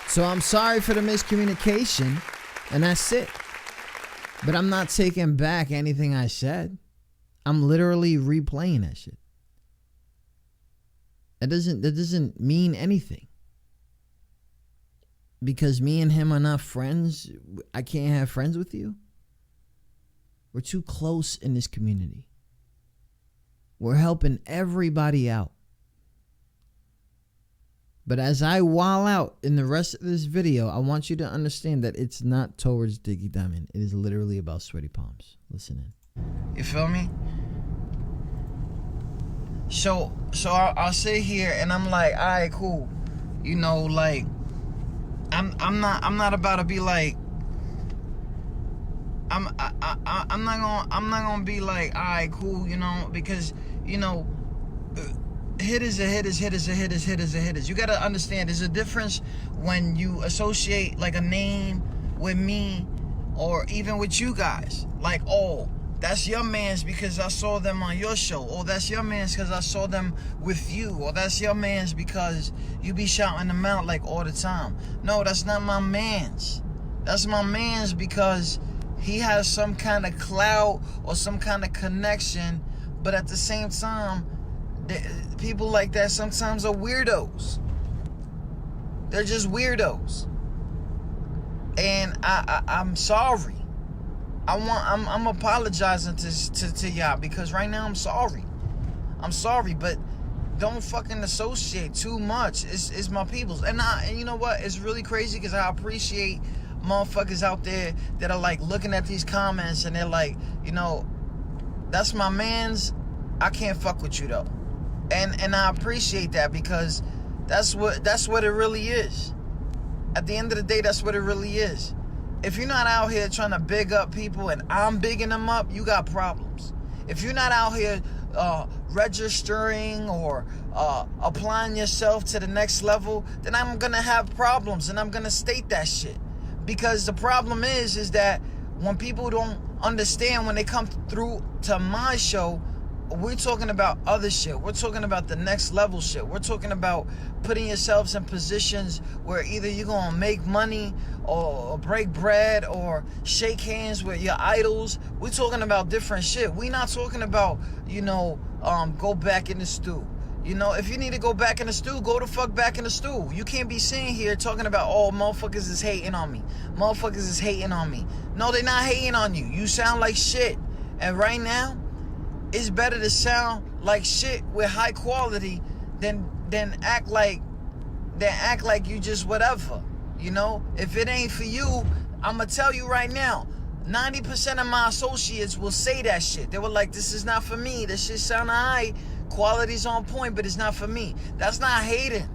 So I'm sorry for the miscommunication, and that's it. But I'm not taking back anything I said. I'm literally replaying that shit. That doesn't mean anything. Because me and him are not friends, I can't have friends with you. We're too close in this community. We're helping everybody out. But as I wall out in the rest of this video, I want you to understand that it's not towards Diggy Diamond. It is literally about Sweaty Palms. Listen in. You feel me? So I'll sit here and I'm like, all right, cool. You know, like, I'm not about to be like, I'm not gonna be like, all right, cool, you know, because, you know, hit is a hit is hit is a hit is hit is a hit is. You gotta understand, there's a difference when you associate like a name with me or even with you guys. Like, oh, that's your man's because I saw them on your show. Or that's your man's because I saw them with you. Or that's your man's because you be shouting them out like all the time. No, that's not my man's. That's my man's because he has some kind of clout or some kind of connection. But at the same time, people like that sometimes are weirdos. They're just weirdos. And I'm sorry. I'm apologizing to y'all because right now I'm sorry. I'm sorry, but don't fucking associate too much. It's my peoples. And you know what? It's really crazy because I appreciate motherfuckers out there that are like looking at these comments and they're like, you know, that's my man's. I can't fuck with you though. And I appreciate that because that's what it really is. At the end of the day, that's what it really is. If you're not out here trying to big up people and I'm bigging them up, you got problems. If you're not out here registering or applying yourself to the next level, then I'm going to have problems and I'm going to state that shit. Because the problem is that when people don't understand when they come through to my show, we're talking about other shit. We're talking about the next level shit. We're talking about putting yourselves in positions where either you're going to make money or break bread or shake hands with your idols. We're talking about different shit. We're not talking about, you know, go back in the stew. You know, if you need to go back in the stew, go the fuck back in the stew. You can't be sitting here talking about, oh, motherfuckers is hating on me. Motherfuckers is hating on me. No, they're not hating on you. You sound like shit. And right now, it's better to sound like shit with high quality than act like you just whatever. You know, if it ain't for you, I'ma tell you right now, 90% of my associates will say that shit. They were like, this is not for me. This shit sound alright. Quality's on point, but it's not for me. That's not hating.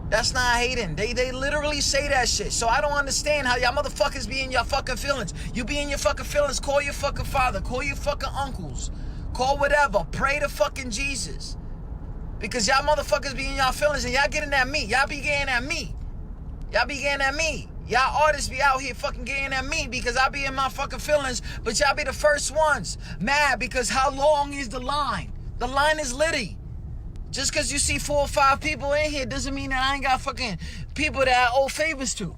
That's not hating. They literally say that shit. So I don't understand how y'all motherfuckers be in your fucking feelings. You be in your fucking feelings. Call your fucking father. Call your fucking uncles. Call whatever. Pray to fucking Jesus. Because y'all motherfuckers be in y'all feelings and y'all getting at me. Y'all be getting at me. Y'all be getting at me. Y'all artists be out here fucking getting at me because I be in my fucking feelings, but y'all be the first ones mad because how long is the line? The line is litty. Just because you see 4 or 5 people in here doesn't mean that I ain't got fucking people that I owe favors to.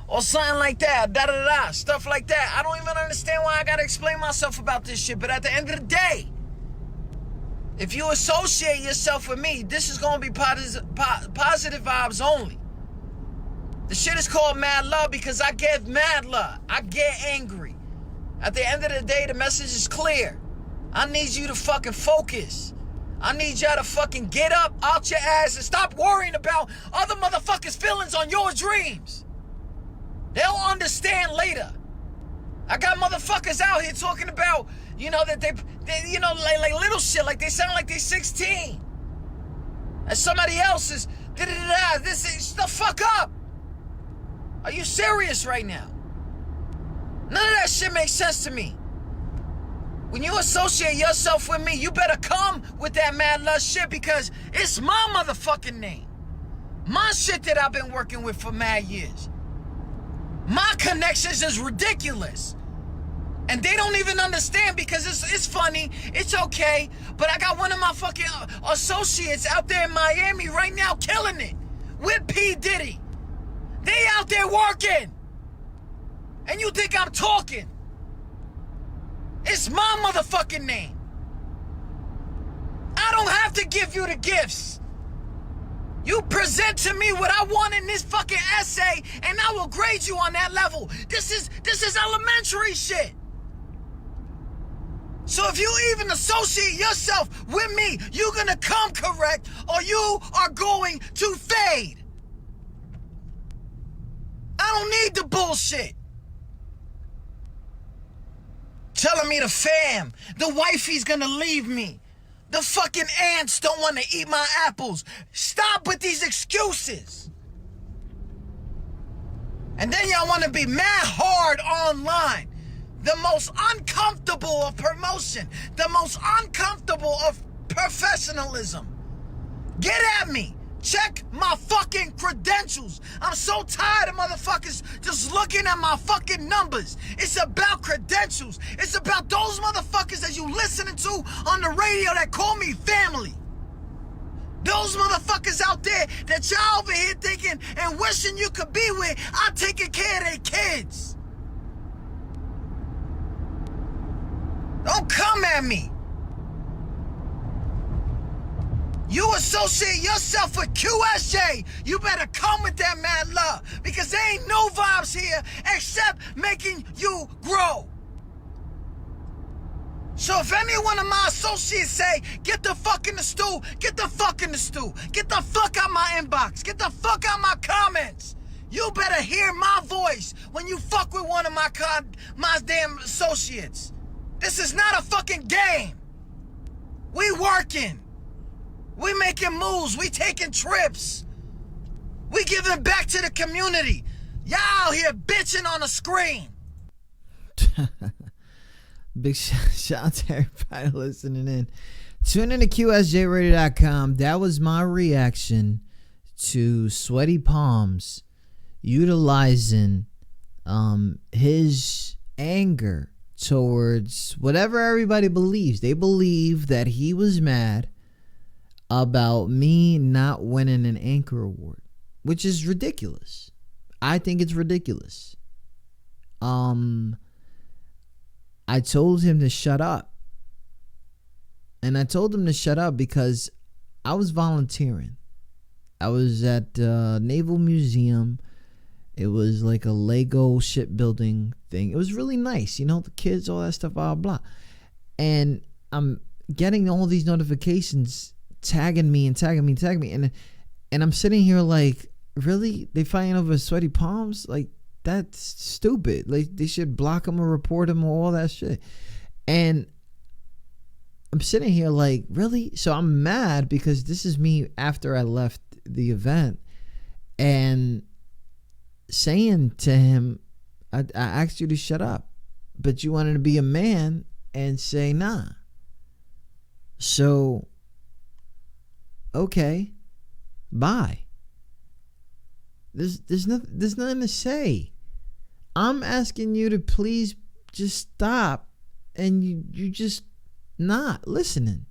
Or something like that, da-da-da, stuff like that. I don't even understand why I gotta explain myself about this shit, but at the end of the day, if you associate yourself with me, this is gonna be positive vibes only. The shit is called mad love because I get mad love. I get angry. At the end of the day, the message is clear. I need you to fucking focus. I need y'all to fucking get up out your ass and stop worrying about other motherfuckers' feelings on your dreams. They'll understand later. I got motherfuckers out here talking about, that they like little shit, like they sound like they 16. And somebody else is, this the fuck up. Are you serious right now? None of that shit makes sense to me. When you associate yourself with me, you better come with that mad love shit because it's my motherfucking name. My shit that I've been working with for mad years. My connections is ridiculous. And they don't even understand because it's funny, it's okay, but I got one of my fucking associates out there in Miami right now killing it with P. Diddy. They out there working. And you think I'm talking. It's my motherfucking name. I don't have to give you the gifts. You present to me what I want in this fucking essay, and I will grade you on that level. This is elementary shit. So if you even associate yourself with me, you're gonna come correct, or you are going to fade. I don't need the bullshit. Telling me the fam, the wifey's gonna leave me. The fucking ants don't want to eat my apples. Stop with these excuses. And then y'all want to be mad hard online. The most uncomfortable of promotion. The most uncomfortable of professionalism. Get at me. Check my fucking credentials. I'm so tired of motherfuckers just looking at my fucking numbers. It's about credentials. It's about those motherfuckers that you listening to on the radio that call me family. Those motherfuckers out there that y'all over here thinking and wishing you could be with, I'm taking care of their kids. Don't come at me. You associate yourself with QSJ, you better come with that mad love because there ain't no vibes here except making you grow. So if any one of my associates say, get the fuck in the stew, get the fuck in the stew, get the fuck out my inbox, get the fuck out my comments, you better hear my voice when you fuck with one of my damn associates. This is not a fucking game. We working. We making moves. We taking trips. We giving back to the community. Y'all out here bitching on the screen. Big shout out to everybody listening in. Tune in to QSJRadio.com. That was my reaction to Sweaty Palms utilizing his anger towards whatever everybody believes. They believe that he was mad about me not winning an Anchor Award, which is ridiculous. I think it's ridiculous. I told him to shut up. And I told him to shut up because I was volunteering. I was at Naval Museum. It was like a Lego shipbuilding thing. It was really nice. The kids, all that stuff, blah, blah. And I'm getting all these notifications tagging me. And I'm sitting here like, really? They fighting over Sweaty Palms? Like, that's stupid. Like, they should block him or report him or all that shit. And I'm sitting here like, really? So I'm mad because this is me after I left the event and saying to him, I asked you to shut up, but you wanted to be a man and say nah. So, okay, bye. There's nothing to say. I'm asking you to please just stop, and you just not listening.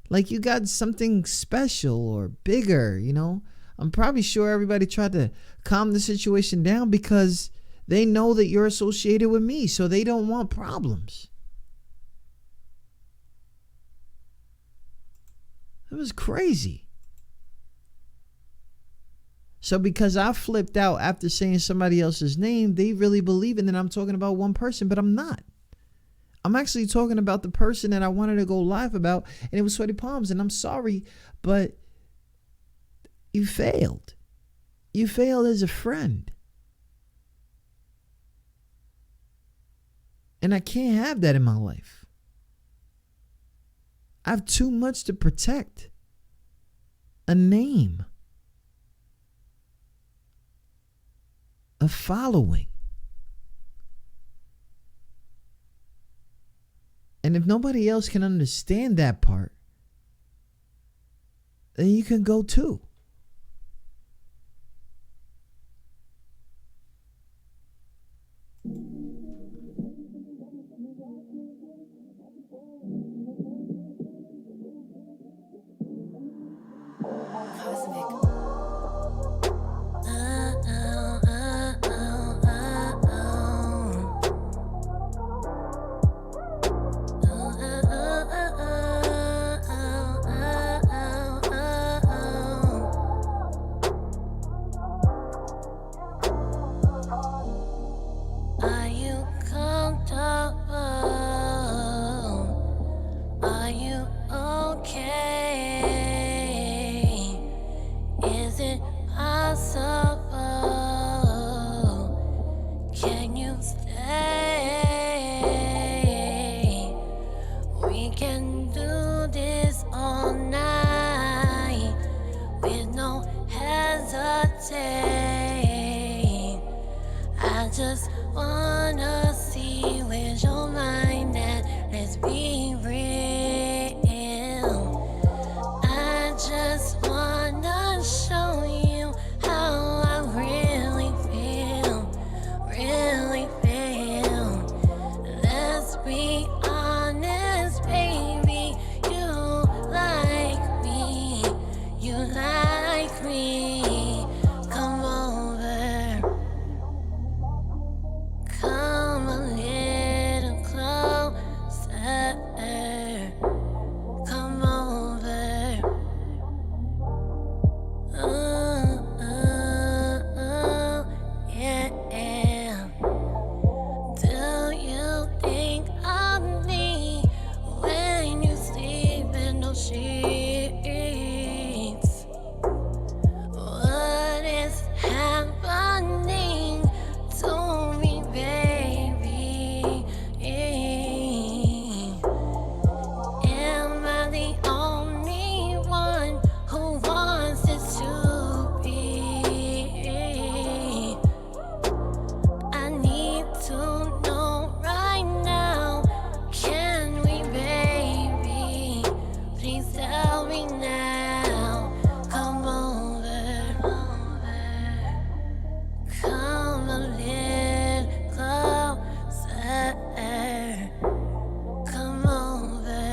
Like you got something special or bigger, you know? I'm probably sure everybody tried to calm the situation down because they know that you're associated with me, so they don't want problems. It was crazy. So because I flipped out after saying somebody else's name, they really believe that I'm talking about one person, but I'm not. I'm actually talking about the person that I wanted to go live about, and it was Sweaty Palms, and I'm sorry, but you failed. You failed as a friend. And I can't have that in my life. I have too much to protect. A name. A following. And if nobody else can understand that part, then you can go too. Are you comfortable? Are you okay? Is it possible? Can you stay? We can do this all night with no hesitate. I just wanna see where's your mind at. Let's be real. I just wanna show you how I really feel. Really feel. Let's be honest, baby. You like me. You like me. Come over. Come a little closer. Come over. Yeah. Do you think of me when you sleep in those sheets? What is happening to me, baby? Am I the only one who wants it to be? I need to know right now. Can we, baby? Please tell me now. Come over. Come a little closer. Come over.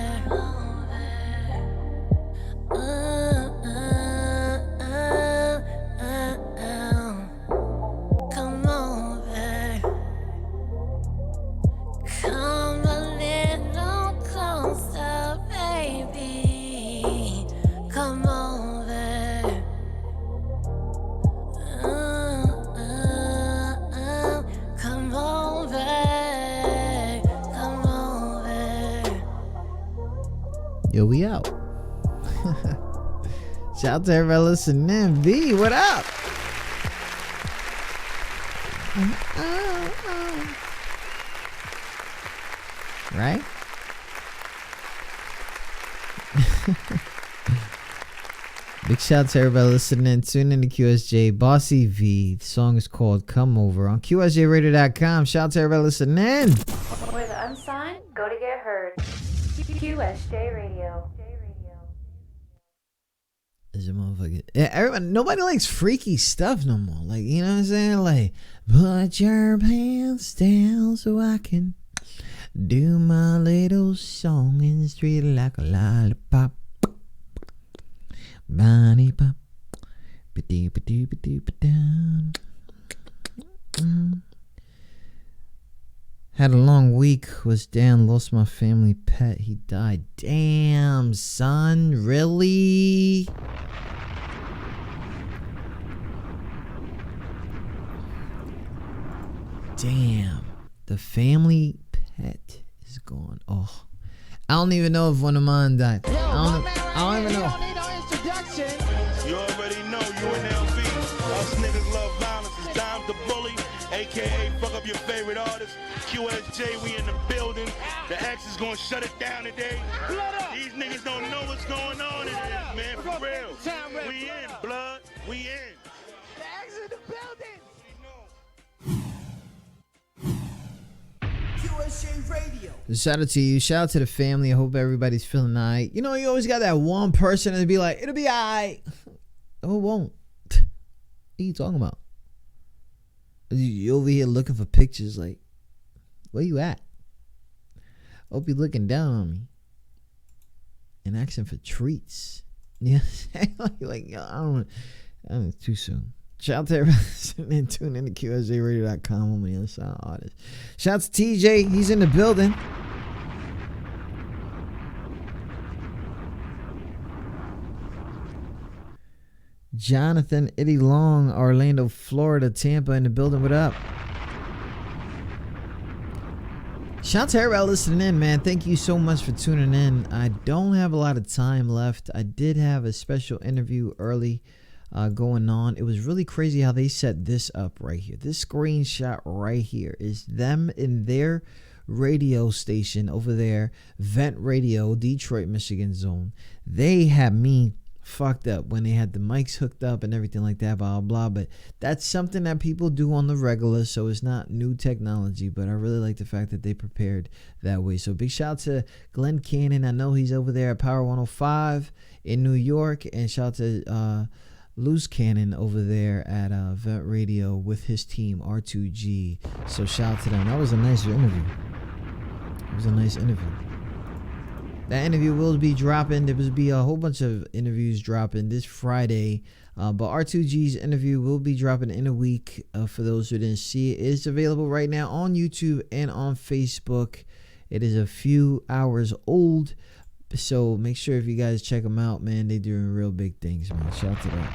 Come over. Come a little closer, baby. Come over. Come over. Come over. Yo, we out. Shout out to everybody listening. V, what up? Right? Big shout out to everybody listening. Tune in to QSJ. Bossy V. The song is called Come Over on QSJRadio.com. Shout out to everybody listening. Where the unsigned go to get heard. QSJ Radio. As a motherfucker. Everybody, nobody likes freaky stuff no more. Like, you know what I'm saying? Like, put your pants down so I can do my little song in the street like a lollipop. Bonnie pop. Had a long week. Was down. Lost my family pet. He died. Damn, son. Really? Damn. The family pet is gone. Oh. I don't even know if one of mine died. I don't even know. You already know UNLV. Us niggas love violence. It's Dime the Bully, aka fuck up your favorite artist. QSJ, we in the building. The X is gonna shut it down today. These niggas don't know what's going on in this, man. For real. We in, blood. We in. The X in the building. QSJ Radio. Shout out to you. Shout out to the family. I hope everybody's feeling alright. You know, you always got that one person that'll be like, it'll be alright. Oh, it won't. What are you talking about? You over here looking for pictures like, where you at? Hope you looking down on me and asking for treats. Yeah, like yo, I don't. It's too soon. Shout out to everybody and tune in to QSJRadio.com on the other side artist. Shout out to TJ, he's in the building. Jonathan Eddie Long, Orlando, Florida, Tampa in the building. What up? Shout out to everybody listening in, man. Thank you so much for tuning in. I don't have a lot of time left. I did have a special interview early going on. It was really crazy how they set this up right here. This screenshot right here is them in their radio station over there, Vent Radio, Detroit, Michigan zone. They had me fucked up when they had the mics hooked up and everything like that, blah blah. But that's something that people do on the regular, so it's not new technology. But I really like the fact that they prepared that way. So big shout out to Glenn Cannon. I know he's over there at Power 105 in New York, and shout out to Loose Cannon over there at Vent Radio with his team R2G. So shout out to them. That was a nice interview. It was a nice interview. That interview will be dropping. There will be a whole bunch of interviews dropping this Friday. But R2G's interview will be dropping in a week. For those who didn't see it, it's available right now on YouTube and on Facebook. It is a few hours old. So make sure if you guys check them out, man, they're doing real big things, man. Shout out to that.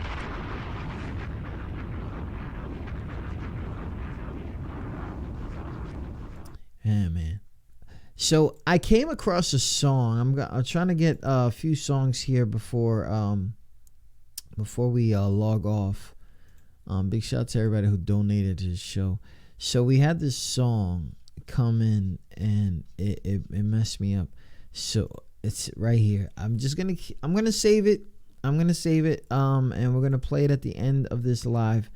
Yeah, man. So I came across a song. I'm trying to get a few songs here before we log off. Big shout out to everybody who donated to the show. So we had this song come in and it messed me up. So it's right here. I'm gonna save it. And we're gonna play it at the end of this live.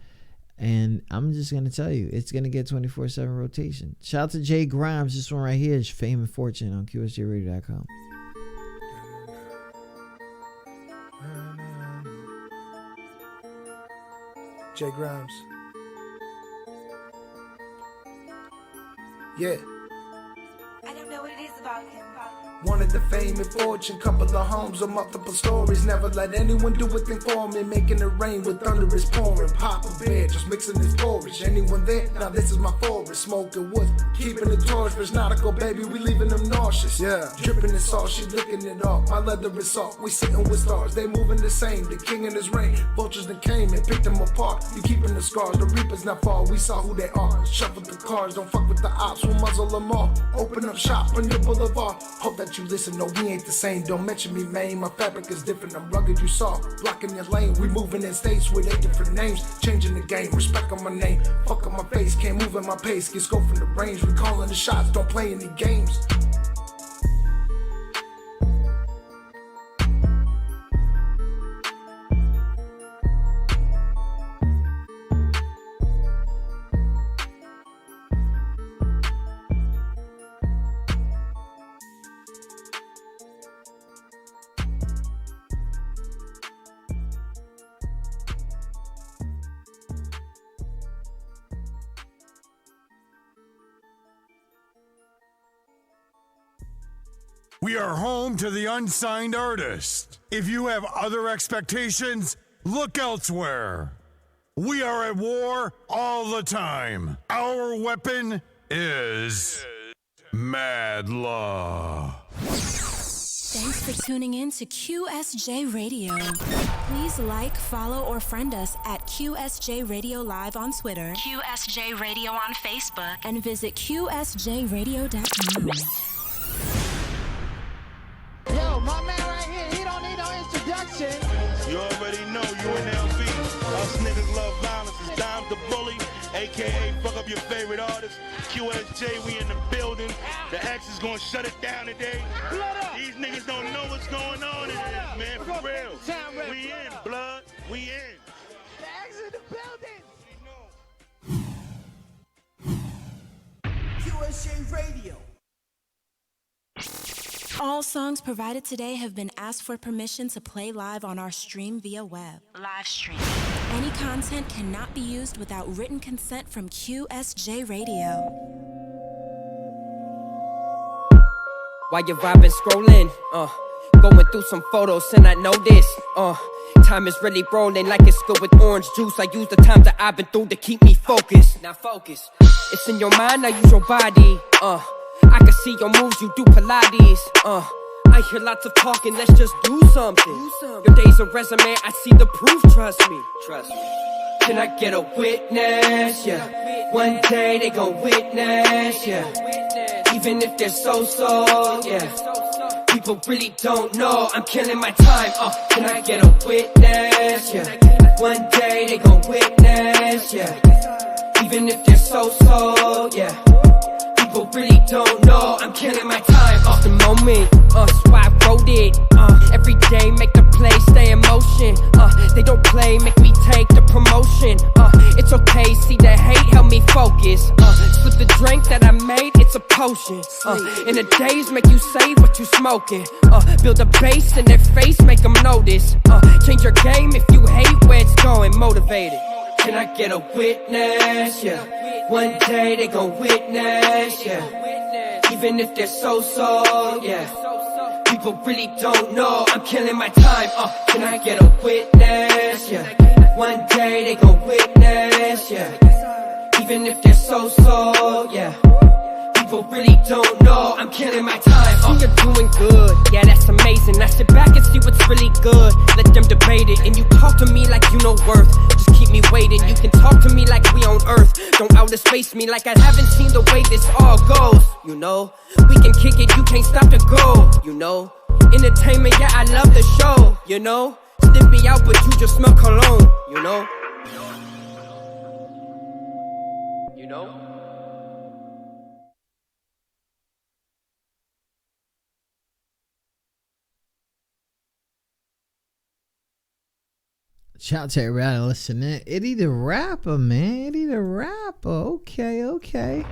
And I'm just going to tell you, it's going to get 24/7 rotation. Shout out to Jay Grimes. This one right here is Fame and Fortune on QSJRadio.com. Jay Grimes. Yeah. I don't know what it is about him. Wanted the fame and fortune, couple of homes or multiple stories. Never let anyone do a thing for me. Making it rain with thunder is pouring. Pop a bear, just mixing this porridge. Anyone there? Now this is my forest. Smoking wood, keeping it torch. But nautical, baby, we leaving them nauseous. Yeah, dripping in salt, she licking it off. My leather is soft, we sitting with stars. They moving the same, the king in his reign. Vultures that came and picked them apart. You keeping the scars, the reapers not far. We saw who they are. Shuffle the cars, don't fuck with the ops. We'll muzzle them all. Open up shop on your boulevard. Hope that you listen, no, we ain't the same. Don't mention me, man. My fabric is different. I'm rugged, you saw. Blocking your lane. We moving in states with 8 different names. Changing the game. Respect on my name. Fuck on my face. Can't move at my pace. Get scope from the range. We calling the shots. Don't play any games. We are home to the unsigned artist. If you have other expectations, look elsewhere. We are at war all the time. Our weapon is mad law. Thanks for tuning in to QSJ Radio. Please like, follow, or friend us at QSJ Radio Live on Twitter, QSJ Radio on Facebook, and visit QSJRadio.com. Yo, my man right here, he don't need no introduction. You already know you in LV. Us niggas love violence. It's Dime the Bully, a.k.a. fuck up your favorite artist. QSJ, we in the building. The X is gonna shut it down today. These niggas don't know what's going on in this, man, for real. We in, blood. We in. The X is in the building. QSJ Radio. All songs provided today have been asked for permission to play live on our stream via web. Live stream. Any content cannot be used without written consent from QSJ Radio. While you're vibing, scrolling, going through some photos and I noticed, time is really rolling like it's good with orange juice. I use the time that I've been through to keep me focused. Now focus. It's in your mind, I use your body, I can see your moves, you do Pilates, I hear lots of talking, let's just do something. Your day's a resume, I see the proof, trust me. Can I get a witness, yeah? One day they gon' witness, yeah? Even if they're so-so, yeah? People really don't know, I'm killing my time, can I get a witness, yeah? One day they gon' witness, yeah? Even if they're so-so, yeah? People really don't know, I'm killing my time. Off the moment, so I wrote it. Every day, make the play, stay in motion. They don't play, make me take the promotion. It's okay, see the hate, help me focus. Slip the drink that I made, it's a potion. In the days, make you say what you smoking. Build a base in their face, make them notice. Change your game if you hate where it's going, motivated. Can I get a witness, yeah? One day they gon' witness, yeah? Even if they're so-so, yeah? People really don't know, I'm killing my time, can I get a witness, yeah? One day they gon' witness, yeah? Even if they're so-so, yeah? People really don't know, I'm killing my time. See, you're doing good, yeah, that's amazing. I sit back and see what's really good. Let them debate it, and you talk to me like you know worth. Just keep me waiting. You can talk to me like we on Earth. Don't outer space me like I haven't seen the way this all goes. You know, we can kick it, you can't stop the goal. You know, entertainment, yeah, I love the show. You know, sniff me out, but you just smell cologne. You know, you know. Shout out to everybody listening. Itty the rapper, man. Itty the rapper. Okay.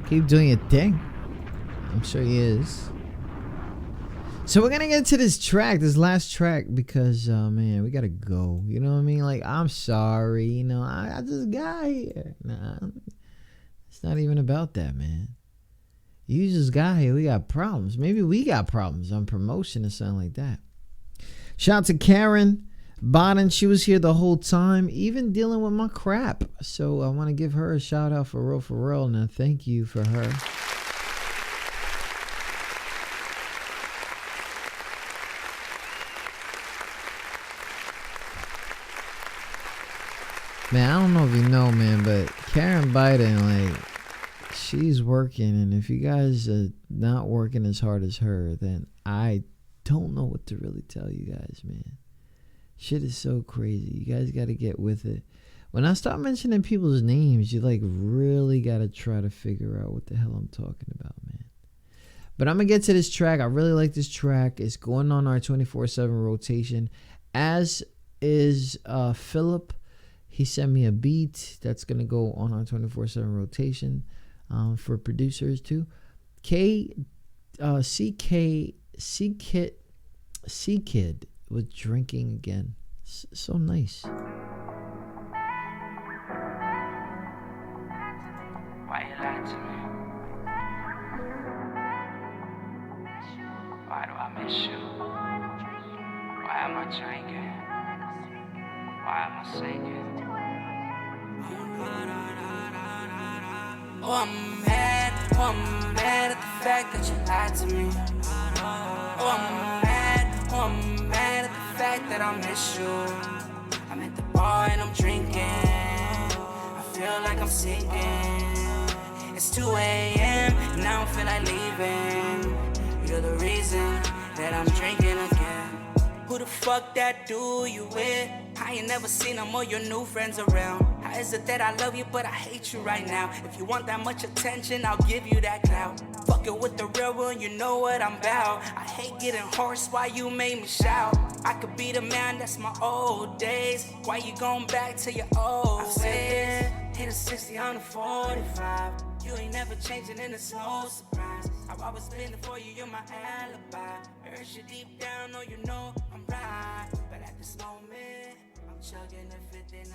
Keep doing your thing. I'm sure he is. So we're gonna get to this track, this last track, because man, we gotta go. You know what I mean? Like, I'm sorry, you know, I just got here. Nah, it's not even about that, man. You just got here. We got problems. Maybe we got problems on promotion or something like that. Shout out to Karen Bodden. She was here the whole time, even dealing with my crap. So I want to give her a shout out for real. And thank you for her. Man, I don't know if you know, man, but Karen Biden, like, she's working. And if you guys are not working as hard as her, then I don't know what to really tell you guys, man. Shit is so crazy. You guys got to get with it. When I start mentioning people's names, you like really got to try to figure out what the hell I'm talking about, man. But I'm going to get to this track. I really like this track. It's going on our 24/7 rotation, as is Philip. He sent me a beat that's going to go on our 24/7 rotation for producers too. C Kid was drinking again. So nice. Why you lying to me? miss you. Why am I drinking? Why am I singing? Oh, I'm mad at the fact that you lied to me. Oh, I'm mad at the fact that I miss you. I'm at the bar and I'm drinking. I feel like I'm sinking. It's 2 a.m. and I don't feel like leaving. You're the reason that I'm drinking again. Who the fuck that dude you with? I ain't never seen them or your new friends around. How is it that I love you but I hate you right now? If you want that much attention, I'll give you that clout. Fuck it with the real one, you know what I'm about. I hate getting hoarse, why you made me shout? I could be the man, that's my old days. Why you going back to your old ways? Hit a 60 on a 45. You ain't never changing and it's no surprise. I've always been there for you, you're my alibi. Hurt you deep down, oh you know I'm right. But at this moment, I'm chugging a 50